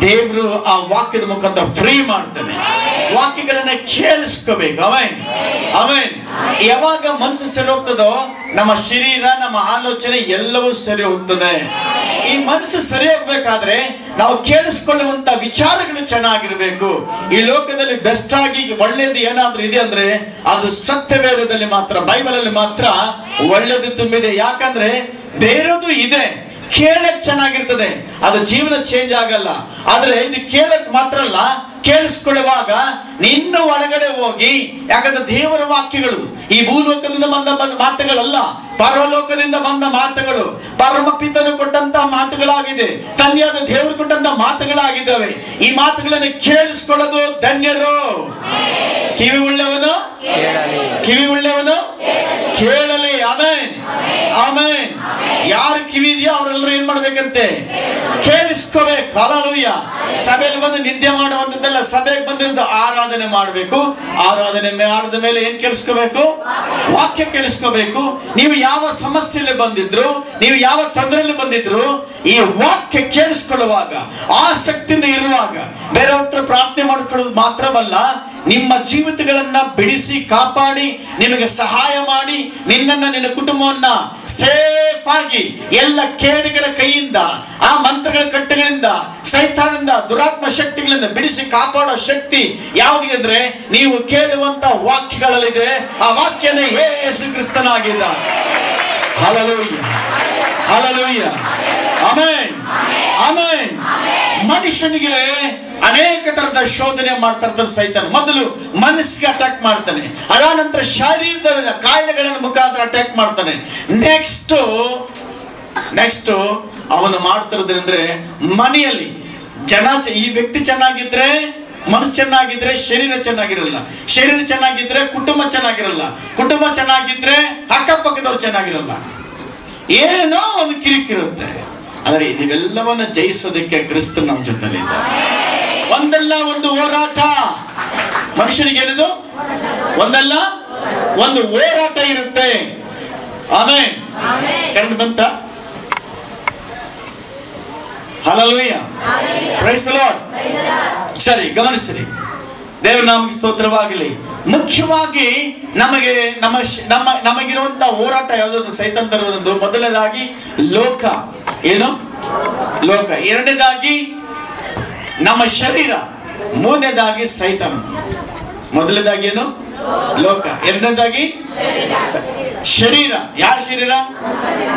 ದೇವರು ಆ ವಾಕ್ಯದ ಮುಖಾಂತರ ಫ್ರೀ ಮಾಡ್ತಾನೆ. ವಾಕ್ಯಗಳನ್ನ ಕೇಳಿಸ್ಕೋಬೇಕು. ಆಮೆನ್. ಆಮೆನ್. ಯಾವಾಗ ಮನಸ್ಸು ಸರಿ ಹೋಗ್ತದೋ ನಮ್ಮ ಶರೀರ, ನಮ್ಮ ಆಲೋಚನೆ ಎಲ್ಲವೂ ಸರಿ ಹೋಗ್ತದೆ. ಈ ಮನಸ್ಸು ಸರಿ ಹೋಗ್ಬೇಕಾದ್ರೆ ನಾವು ಕೇಳಿಸ್ಕೊಳ್ಳುವಂತ ವಿಚಾರಗಳು ಚೆನ್ನಾಗಿರ್ಬೇಕು. ಈ ಲೋಕದಲ್ಲಿ ಬೆಸ್ಟ್ ಆಗಿ ಒಳ್ಳೇದು ಏನಾದ್ರೂ ಇದೆ ಅಂದ್ರೆ ಅದು ಸತ್ಯವೇದದಲ್ಲಿ ಮಾತ್ರ, ಬೈಬಲ್ ಅಲ್ಲಿ ಮಾತ್ರ ಒಳ್ಳೇದು ತುಂಬಿದೆ. ಯಾಕಂದ್ರೆ ಬೇರೆದು ಇದೆ, ಕೇಳಕ್ ಚೆನ್ನಾಗಿರ್ತದೆ, ಅದು ಜೀವನ ಚೇಂಜ್ ಆಗಲ್ಲ. ಆದ್ರೆ ಇದು ಕೇಳಕ್ ಮಾತ್ರ ಅಲ್ಲ, ಕೇಳಿಸ್ಕೊಳ್ಳುವಾಗ ನಿನ್ನ ಒಳಗಡೆ ಹೋಗಿ, ಯಾಕಂದ್ರೆ ದೇವರ ವಾಕ್ಯಗಳು ಈ ಭೂಲೋಕದಿಂದ ಬಂದ ಮಾತುಗಳಲ್ಲ, ಪರಲೋಕದಿಂದ ಬಂದ ಮಾತುಗಳು, ಪರಮಪಿತನು ಕೊಟ್ಟಂತ ಮಾತುಗಳಾಗಿದೆ, ತಂದೆಯಾದ ದೇವರು ಕೊಟ್ಟಂತ ಮಾತುಗಳಾಗಿದ್ದಾವೆ. ಈ ಮಾತುಗಳನ್ನು ಕೇಳಿಸ್ಕೊಳ್ಳೋದು ಧನ್ಯರು. ಕಿವಿ ಉಳ್ಳವನು ಕೇಳಲಿ. ಆಮೆನ್. ಆಮೆನ್. ಯಾರು ಕಿವಿ ಇದೆಯೋ ಅವರೆಲ್ಲರೂ ಏನ್ ಮಾಡ್ಬೇಕಂತೆ? ಕೇಳಿಸ್ಕೋಬೇಕು. ಹಲ್ಲೆಲೂಯಾ. ಸಭೆಯಲ್ಲಿ ಬಂದು ನಿದ್ದೆ ಮಾಡುವಂತದ್ದೆಲ್ಲ, ಸಭೆಗೆ ಬಂದಿರೋದು ಆರಾಧನೆ ಮಾಡಬೇಕು. ಆರಾಧನೆ ಮಾಡಿದ ಮೇಲೆ ಏನ್ ಕೇಳಿಸ್ಕೋಬೇಕು? ವಾಕ್ಯ ಕೇಳಿಸ್ಕೋಬೇಕು. ನೀವು ಯಾವ ಸಮಸ್ಯೆಯಲ್ಲಿ ಬಂದಿದ್ರು, ನೀವು ಯಾವ ತೊಂದರೆಯಲ್ಲಿ ಬಂದಿದ್ರು, ಈ ವಾಕ್ಯ ಕೇಳಿಸ್ಕೊಳ್ಳುವಾಗ, ಆಸಕ್ತಿಯಿಂದ ಇರುವಾಗ, ಬೇರೆಯವ್ರ ಪ್ರಾರ್ಥನೆ ಮಾಡಿಕೊಳ್ಳೋದು ಮಾತ್ರವಲ್ಲ, ನಿಮ್ಮ ಜೀವಿತಗಳನ್ನ ಬಿಡಿಸಿ ಕಾಪಾಡಿ, ನಿಮಗೆ ಸಹಾಯ ಮಾಡಿ, ನಿನ್ನನ್ನ, ನಿನ್ನ ಕುಟುಂಬವನ್ನ ಸೇಫ್ ಆಗಿ ಎಲ್ಲ ಕೇಡಿಗಳ ಕೈಯಿಂದ, ಆ ಮಂತ್ರಗಳ ಕಟ್ಟೆಗಳಿಂದ, ಸೈತಾನದಿಂದ, ದುರಾತ್ಮ ಶಕ್ತಿಗಳಿಂದ ಬಿಡಿಸಿ ಕಾಪಾಡೋ ಶಕ್ತಿ ಯಾವುದಿದೆ ಅಂದ್ರೆ ನೀವು ಕೇಳುವಂತ ವಾಕ್ಯಗಳಲ್ಲಿದೆ. ಆ ವಾಕ್ಯನೇ ಯೇಸು ಕ್ರಿಸ್ತನಾಗಿದ್ದಾನೆ. ಹಲ್ಲೆಲೂಯಾ. ಹಲ್ಲೆಲೂಯಾ. ಆಮೆನ್. ಆಮೆನ್. ಮನುಷ್ಯನಿಗೆ ಅನೇಕ ತರದ ಶೋಧನೆ ಮಾಡ್ತಾ ಇರ್ತಾನೆ ಸೈತಾನ. ಮೊದಲು ಮನಸ್ಸಿಗೆ ಅಟ್ಯಾಕ್ ಮಾಡ್ತಾನೆ, ಅದಾನಂತರ ಶರೀರದ ಕಾಯಿಲೆಗಳನ್ನು ಮುಖಾಂತರ ಅಟ್ಯಾಕ್ ಮಾಡ್ತಾನೆ. ನೆಕ್ಸ್ಟ್ ಅವನು ಮಾಡ್ತಿರೋದ್ರಂದ್ರೆ ಮನೆಯಲ್ಲಿ ಈ ವ್ಯಕ್ತಿ ಚೆನ್ನಾಗಿದ್ರೆ, ಮನಸ್ಸು ಚೆನ್ನಾಗಿದ್ರೆ ಶರೀರ ಚೆನ್ನಾಗಿರಲ್ಲ, ಶರೀರ ಚೆನ್ನಾಗಿದ್ರೆ ಕುಟುಂಬ ಚೆನ್ನಾಗಿರಲ್ಲ, ಕುಟುಂಬ ಚೆನ್ನಾಗಿದ್ರೆ ಅಕ್ಕಪಕ್ಕದವ್ರು ಚೆನ್ನಾಗಿರಲ್ಲ, ಏನೋ ಒಂದು ಕಿರಿಕಿರುತ್ತೆ. ಆದರೆ ಇದೆಲ್ಲವನ್ನ ಜಯಿಸೋದಕ್ಕೆ ಕ್ರಿಸ್ತ ನಮ್ಮ ಜೊತೆಲಿ ಇದ್ದಾರೆ. ಒಂದಲ್ಲ ಒಂದು ಹೋರಾಟ ಮನುಷ್ಯನಿಗೆ ಏನಿದು, ಒಂದಲ್ಲ ಒಂದು ಹೋರಾಟ ಇರುತ್ತೆ. ಆಮೆನ್. ಕರೆಂಟ್ ಬಂತ? ಹಲ್ಲೆಲೂಯಾ. Praise the Lord. ಸರಿ, ಗಮನಿಸಿರಿ. ದೇವರ ನಾಮಕ್ಕೆ ಸ್ತೋತ್ರವಾಗಲಿ. ಮುಖ್ಯವಾಗಿ ನಮಗಿರುವಂತ ಹೋರಾಟ ಯಾವುದಾದ್ರು ಸೈತಾನ ತರುವುದೊಂದು. ಮೊದಲನೇದಾಗಿ ಲೋಕ. ಏನು? ಲೋಕ. ಎರಡನೇದಾಗಿ ನಮ್ಮ ಶರೀರ. ಮೂರನೇದಾಗಿ ಸೈತಾನ. ಮೊದಲನೇದಾಗಿ ಏನು? ಲೋಕ. ಎರಡನೇದಾಗಿ ಶರೀರ. ಯಾರ ಶರೀರ?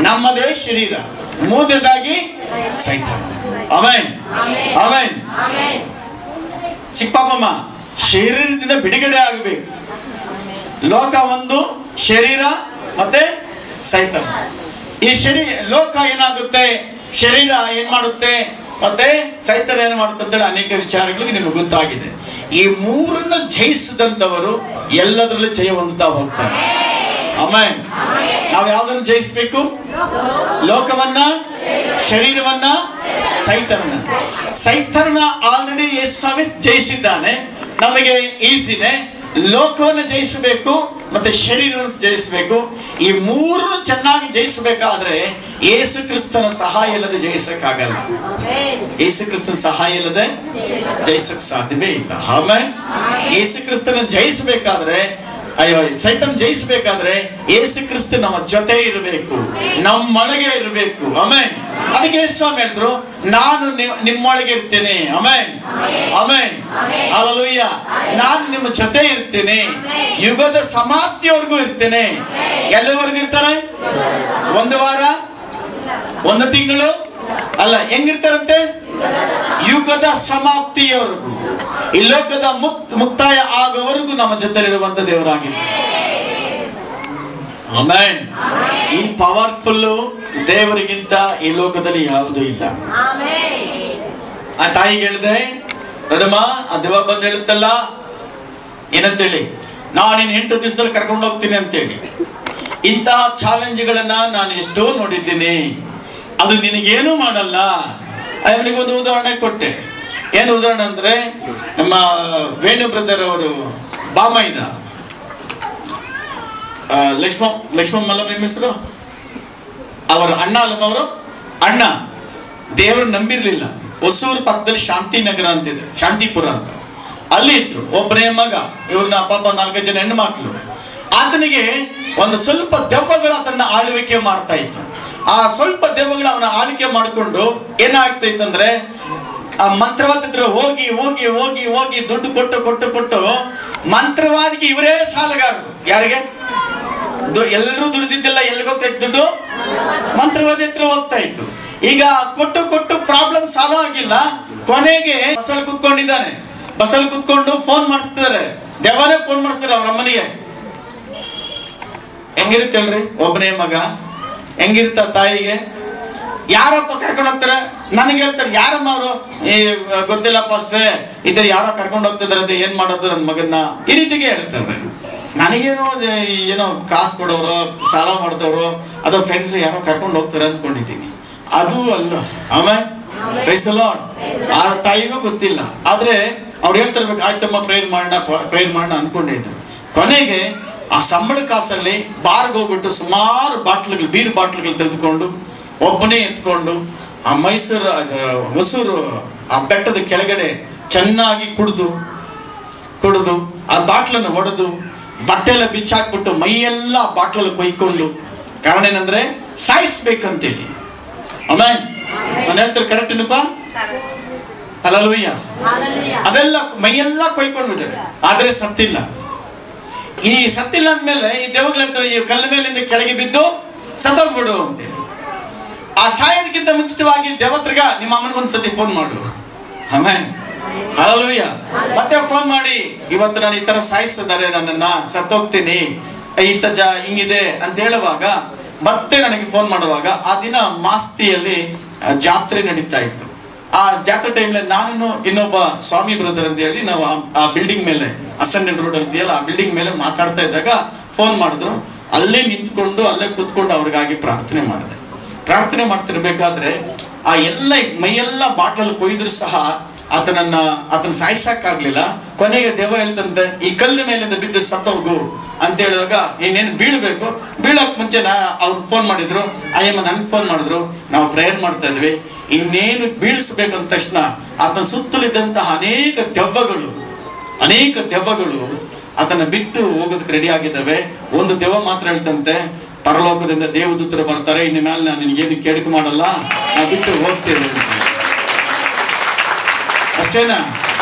ನಮ್ಮದೇ ಶರೀರ. ಮೂರನೇದಾಗಿ ಸೈತಾನ. ಆಮೆನ್. ಆಮೆನ್. ಚಿಕ್ಕಪ್ಪಮ್ಮ, ಶರೀರದಿಂದ ಬಿಡುಗಡೆ ಆಗಬೇಕು. ಲೋಕ ಒಂದು, ಶರೀರ ಮತ್ತೆ ಸೈತಾನ. ಈ ಲೋಕ ಏನಾಗುತ್ತೆ, ಶರೀರ ಏನ್ ಮಾಡುತ್ತೆ, ಮತ್ತೆ ಸೈತಾನ ಏನ್ ಮಾಡುತ್ತೆ ಅಂತ ಅನೇಕ ವಿಚಾರಗಳಿಗೆ ನಿಮಗೆ ಗೊತ್ತಾಗಿದೆ. ಈ ಮೂರನ್ನು ಜಯಿಸಿದಂತವರು ಎಲ್ಲದರಲ್ಲೂ ಜಯ ಹೊಂದುತ್ತಾ ಹೋಗ್ತಾರೆ. ಆಮೆನ್. ನಾವು ಯಾವ್ದನ್ನು ಜಯಿಸಬೇಕು? ಲೋಕವನ್ನ, ಶರೀರವನ್ನ, ಸೈತಾನನ. ಸೈತಾನ ಆಲ್ರೆಡಿ ಯೇಸು ಸ್ವಾಮಿ ಜಯಿಸಿದ್ದಾನೆ, ನಮಗೆ ಈಸಿದೆ. ಲೋಕವನ್ನು ಜಯಿಸಬೇಕು ಮತ್ತೆ ಶರೀರವನ್ನು ಜಯಿಸಬೇಕು. ಈ ಮೂರನ್ನು ಚೆನ್ನಾಗಿ ಜಯಿಸಬೇಕಾದ್ರೆ ಯೇಸು ಕ್ರಿಸ್ತನ ಸಹಾಯ ಇಲ್ಲದೆ ಜಯಿಸಕ್ಕಾಗಲ್ಲ. ಯೇಸು ಕ್ರಿಸ್ತನ ಸಹಾಯ ಇಲ್ಲದೆ ಜಯಿಸಕ್ ಸಾಧ್ಯವೇ ಇಲ್ಲ. ಆಮೆನ್. ಯೇಸು ಕ್ರಿಸ್ತನ ಜಯಿಸಬೇಕಾದ್ರೆ, ಸೈತಾನ ಜಯಿಸಬೇಕಾದ್ರೆ ಯೇಸು ಕ್ರಿಸ್ತ ನಮ್ಮ ಜೊತೆ ಇರಬೇಕು, ನಮ್ಮೊಳಗೆ ಇರಬೇಕು. ಆಮೆನ್. ಅದಕ್ಕೆ ಸ್ವಾಮಿ ಹೇಳಿದ್ರು, ನಾನು ನಿಮ್ಮೊಳಗೆ ಇರ್ತೇನೆ. Amen, amen, hallelujah. ನಾನು ನಿಮ್ಮ ಜೊತೆ ಇರ್ತೇನೆ, ಯುಗದ ಸಮಾಪ್ತಿಯವರೆಗೂ ಇರ್ತೇನೆ. ಎಲ್ಲಿವರೆಗೂ ಇರ್ತಾರೆ? ಒಂದು ವಾರ, ಒಂದು ತಿಂಗಳು ಅಲ್ಲ, ಹೆಂಗಿರ್ತಾರಂತೆ? ಯುಗದ ಸಮಾಪ್ತಿಯವರೆಗೂ, ಈ ಲೋಕದ ಮುಕ್ತಾಯ ಆಗುವವರೆಗೂ ನಮ್ಮ ಜೊತೆ ಇರುವಂತ ದೇವರಾಗಿದ್ದಾರೆ. ಆಮೆನ್. ಈ ಪವರ್ಫುಲ್ ದೇವರಿಗಿಂತ ಈ ಲೋಕದಲ್ಲಿ ಯಾವುದೂ ಇಲ್ಲ. ಆ ತಾಯಿಗೆ ಹೇಳಿದೆ, ನೋಡಮ್ಮ, ಆ ದೇವ ಬಂದು ಹೇಳುತ್ತಲ್ಲ ಏನಂತೇಳಿ, ನಾನು ನಿನ್ನ 8 ದಿವಸದಲ್ಲಿ ಕರ್ಕೊಂಡು ಹೋಗ್ತೀನಿ ಅಂತೇಳಿ. ಇಂತಹ ಚಾಲೆಂಜ್ಗಳನ್ನ ನಾನು ಎಷ್ಟೋ ನೋಡಿದ್ದೀನಿ. ಅದು ನಿನಗೇನು ಮಾಡಲ್ಲ. ಅವನಿಗೊಂದು ಉದಾಹರಣೆ ಕೊಟ್ಟೆ. ಏನು ಉದಾಹರಣೆ ಅಂದ್ರೆ, ನಮ್ಮ ವೇಣು ಬ್ರದರ್ ಅವರು ಬಾಮೈದ ಲಕ್ಷ್ಮಣ್ ಮಲ್ಲಮ್ಮ ನಿಮ್ಮ ಹೆಸರು, ಅವರ ಅಣ್ಣ ಅಲ್ಲಮ್ಮ, ಅವರು ಅಣ್ಣ ದೇವರು ನಂಬಿರ್ಲಿಲ್ಲ. ಹೊಸೂರು ಪಕ್ಕದಲ್ಲಿ ಶಾಂತಿನಗರ ಅಂತಿದೆ, ಶಾಂತಿಪುರ ಅಂತ, ಅಲ್ಲಿ ಇದ್ರು. ಒಬ್ಬನೇ ಮಗ, ಇವ್ರನ್ನ ಪಾಪ 4 ಜನ ಹೆಣ್ಣು ಮಕ್ಕಳು. ಆತನಿಗೆ ಒಂದು ಸ್ವಲ್ಪ ದೆವ್ವಗಳು ಆತನ ಆಳ್ವಿಕೆ ಮಾಡ್ತಾ ಇತ್ತು. ಆ ಸ್ವಲ್ಪ ದೆವ್ವಗಳು ಅವನ ಆಳ್ವಿಕೆ ಮಾಡಿಕೊಂಡು ಏನಾಗ್ತಾ ಇತ್ತಂದ್ರೆ, ಆ ಮಂತ್ರವಾದಿದ್ರು ಹೋಗಿ ಹೋಗಿ ಹೋಗಿ ಹೋಗಿ ದುಡ್ಡು ಕೊಟ್ಟು ಕೊಟ್ಟು ಕೊಟ್ಟು ಮಂತ್ರವಾದಿಗೆ ಇವರೇ ಸಾಲಗಾರರು. ಯಾರಿಗೆ? ಎಲ್ಲರೂ ದುಡಿದಿದ್ದೆಲ್ಲ ಎಲ್ಲಿಗೆ ಹೋಗ್ತಾ ಇತ್ತು? ದುಡ್ಡು ಮಂತ್ರವಾದಿ ಹತ್ರ ಹೋಗ್ತಾ ಇತ್ತು. ಈಗ ಕೊಟ್ಟು ಕೊಟ್ಟು ಪ್ರಾಬ್ಲಮ್ ಸಾಲ್ವ್ ಆಗಿಲ್ಲ. ಕೊನೆಗೆ ಬಸ್ಸಲ್ಲಿ ಕುತ್ಕೊಂಡಿದ್ದಾನೆ. ಬಸ್ಸಲ್ಲಿ ಕುತ್ಕೊಂಡು ಫೋನ್ ಮಾಡಿಸ್ತಿದ್ದಾರೆ, ದೆವ್ವನೇ ಫೋನ್ ಮಾಡಿಸ್ತಾರೆ ಅವ್ರ ಅಮ್ಮನಿಗೆ. ಹೆಂಗಿರುತ್ತೆ ಹೇಳ್ರಿ, ಒಬ್ಬನೇ ಮಗ, ಹೆಂಗಿರ್ತ ತಾಯಿಗೆ? ಯಾರಪ್ಪ ಕರ್ಕೊಂಡು ಹೋಗ್ತಾರೆ? ನನಗೆ ಹೇಳ್ತಾರೆ, ಯಾರಮ್ಮ ಅವರು? ಗೊತ್ತಿಲ್ಲಪ್ಪ ಅಷ್ಟೇ, ಇದ್ರ ಯಾರೋ ಕರ್ಕೊಂಡು ಹೋಗ್ತಿದಾರೆ, ಏನ್ ಮಾಡೋದು ನನ್ನ ಮಗನ್ನ? ಈ ರೀತಿಗೆ ಹೇಳ್ತಾರೆ. ನನಗೇನೋ ಏನೋ ಕಾಸು ಕೊಡೋರು, ಸಾಲ ಮಾಡಿದವರು, ಅದೋ ಫ್ರೆಂಡ್ಸ್ ಯಾರೋ ಕರ್ಕೊಂಡು ಹೋಗ್ತಾರೆ ಅಂದ್ಕೊಂಡಿದ್ದೀನಿ. ಅದು ಅಲ್ಲ. ಆಮೇಲೆ ಆ ತಾಯಿಗೂ ಗೊತ್ತಿಲ್ಲ. ಆದ್ರೆ ಅವ್ರು ಹೇಳ್ತಿರ್ಬೇಕು, ಆಯ್ತಮ್ಮ ಪ್ರೇಯರ್ ಮಾಡೋಣ ಅನ್ಕೊಂಡಿದ್ರು. ಕೊನೆಗೆ ಆ ಸಂಬಳ ಕಾಸಲ್ಲಿ ಬಾರ್ಗೆ ಹೋಗ್ಬಿಟ್ಟು ಸುಮಾರು ಬಾಟ್ಲುಗಳು, ಬೀರ್ ಬಾಟ್ಲುಗಳು ತೆಗೆದುಕೊಂಡು ಒಬ್ಬನೇ ಎತ್ಕೊಂಡು ಆ ಹೊಸೂರು ಆ ಬೆಟ್ಟದ ಕೆಳಗಡೆ ಚೆನ್ನಾಗಿ ಕುಡಿದು ಆ ಬಾಟ್ಲನ್ನು ಒಡೆದು ಬಟ್ಟೆ ಎಲ್ಲ ಬಿಚ್ಚಾಕ್ಬಿಟ್ಟು ಮೈಯೆಲ್ಲ ಬಾಟ್ಲಲ್ಲಿ ಕೊಯ್ಕೊಂಡು, ಕಾರಣ ಏನಂದ್ರೆ ಸಾಯಿಸ್ಬೇಕಂತೇಳಿ. ಆಮೇಲೆ ನಾನು ಹೇಳ್ತಾರೆ, ಕರೆಕ್ಟ್ ಏನಪ್ಪ? ಹಲ್ಲೆಲೂಯಾ. ಅದೆಲ್ಲ ಮೈಯೆಲ್ಲ ಕೊಯ್ಕೊಂಡಿದ್ದಾರೆ, ಆದ್ರೆ ಸತ್ತಿಲ್ಲ. ಈ ಸತ್ತಿಲ್ಲ ಅಂದ್ಮೇಲೆ ಈ ದೇವಗಳಂತ ಈ ಕಲ್ಲ ಮೇಲಿಂದ ಕೆಳಗೆ ಬಿದ್ದು ಸತ್ತೋಗ್ಬಿಡು ಅಂತೇಳಿ. ಆ ಸಾಯೋದಕ್ಕಿಂತ ಮುಂಚಿತವಾಗಿ ದೇವತ್ರಿಗ ನಿಮ್ಮ ಅಮ್ಮನಿಗೊಂದ್ಸತಿ ಫೋನ್ ಮಾಡು. ಆಮೇಲೆ ಹಲ್ಲೆಲೂಯಾ. ಮತ್ತೆ ಫೋನ್ ಮಾಡಿ, ಇವತ್ತು ನಾನು ಈ ತರ ಸಾಯಿಸ್ತಿದ್ದಾರೆ, ನನ್ನನ್ನ ಸತ್ತೋಗ್ತೀನಿ, ಹಿಂಗಿದೆ ಅಂತ ಹೇಳುವಾಗ ಮತ್ತೆ ನನಗೆ ಫೋನ್ ಮಾಡುವಾಗ, ಆ ದಿನ ಮಾಸ್ತಿಯಲ್ಲಿ ಜಾತ್ರೆ ನಡೀತಾ ಇತ್ತು. ಆ ಜಾತ್ರೆ ಟೈಮ್ನಲ್ಲಿ ನಾನು ಇನ್ನೊಬ್ಬ ಸ್ವಾಮಿ ಬ್ರದರ್ ಅಂತ ಹೇಳಿ ನಾವು ಆ ಬಿಲ್ಡಿಂಗ್ ಮೇಲೆ, ಅಸೆಂಡೆಂಟ್ ರೋಡ್ ಇದೆಯಲ್ಲ, ಆ ಬಿಲ್ಡಿಂಗ್ ಮೇಲೆ ಮಾತಾಡ್ತಾ ಇದ್ದಾಗ ಫೋನ್ ಮಾಡಿದ್ರು. ಅಲ್ಲೇ ನಿಂತ್ಕೊಂಡು ಅಲ್ಲೇ ಕೂತ್ಕೊಂಡು ಅವ್ರಿಗಾಗಿ ಪ್ರಾರ್ಥನೆ ಮಾಡಿದೆ. ಪ್ರಾರ್ಥನೆ ಮಾಡ್ತಿರ್ಬೇಕಾದ್ರೆ ಆ ಎಲ್ಲ ಮೈಯೆಲ್ಲ ಬಾಟಲ್ ಕೊಯ್ದ್ರು ಸಹ ಆತನ ಸಾಯಿಸಕ್ಕಾಗ್ಲಿಲ್ಲ. ಕೊನೆಗೆ ದೇವ ಹೇಳ್ತಂತೆ, ಈ ಕಲ್ಲು ಮೇಲಿಂದ ಬಿದ್ದು ಸತ್ತೋಗು ಅಂತ ಹೇಳಿದಾಗ, ಇನ್ನೇನು ಬೀಳ್ಬೇಕು, ಬೀಳಕ್ ಮುಂಚೆ ಅವ್ರು ಫೋನ್ ಮಾಡಿದ್ರು, ಅಯ್ಯಮ್ಮ ನನ್ಗೆ ಫೋನ್ ಮಾಡಿದ್ರು, ನಾವು ಪ್ರೇಯರ್ ಮಾಡ್ತಾ ಇದ್ವಿ, ಇನ್ನೇನು ಬೀಳಿಸ್ಬೇಕು ಅಂದ ತಕ್ಷಣ ಆತನ ಸುತ್ತಲಿದ್ದಂತಹ ಅನೇಕ ದೆವ್ವಗಳು ಆತನ ಬಿಟ್ಟು ಹೋಗೋದಕ್ಕೆ ರೆಡಿ ಆಗಿದ್ದಾವೆ. ಒಂದು ದೆವ್ವ ಮಾತ್ರ ಹೇಳ್ತಂತೆ, ಪರಲೋಕದಿಂದ ದೇವದೂತರು ಬರ್ತಾರೆ, ಇನ್ನು ಮೇಲೆ ನಾನು ನಿನಗೇನು ಕೆಡುಕು ಮಾಡಲ್ಲ, ನಾವು ಬಿಟ್ಟು ಹೋಗ್ತೇವೆ. ಅಷ್ಟೇನಾ?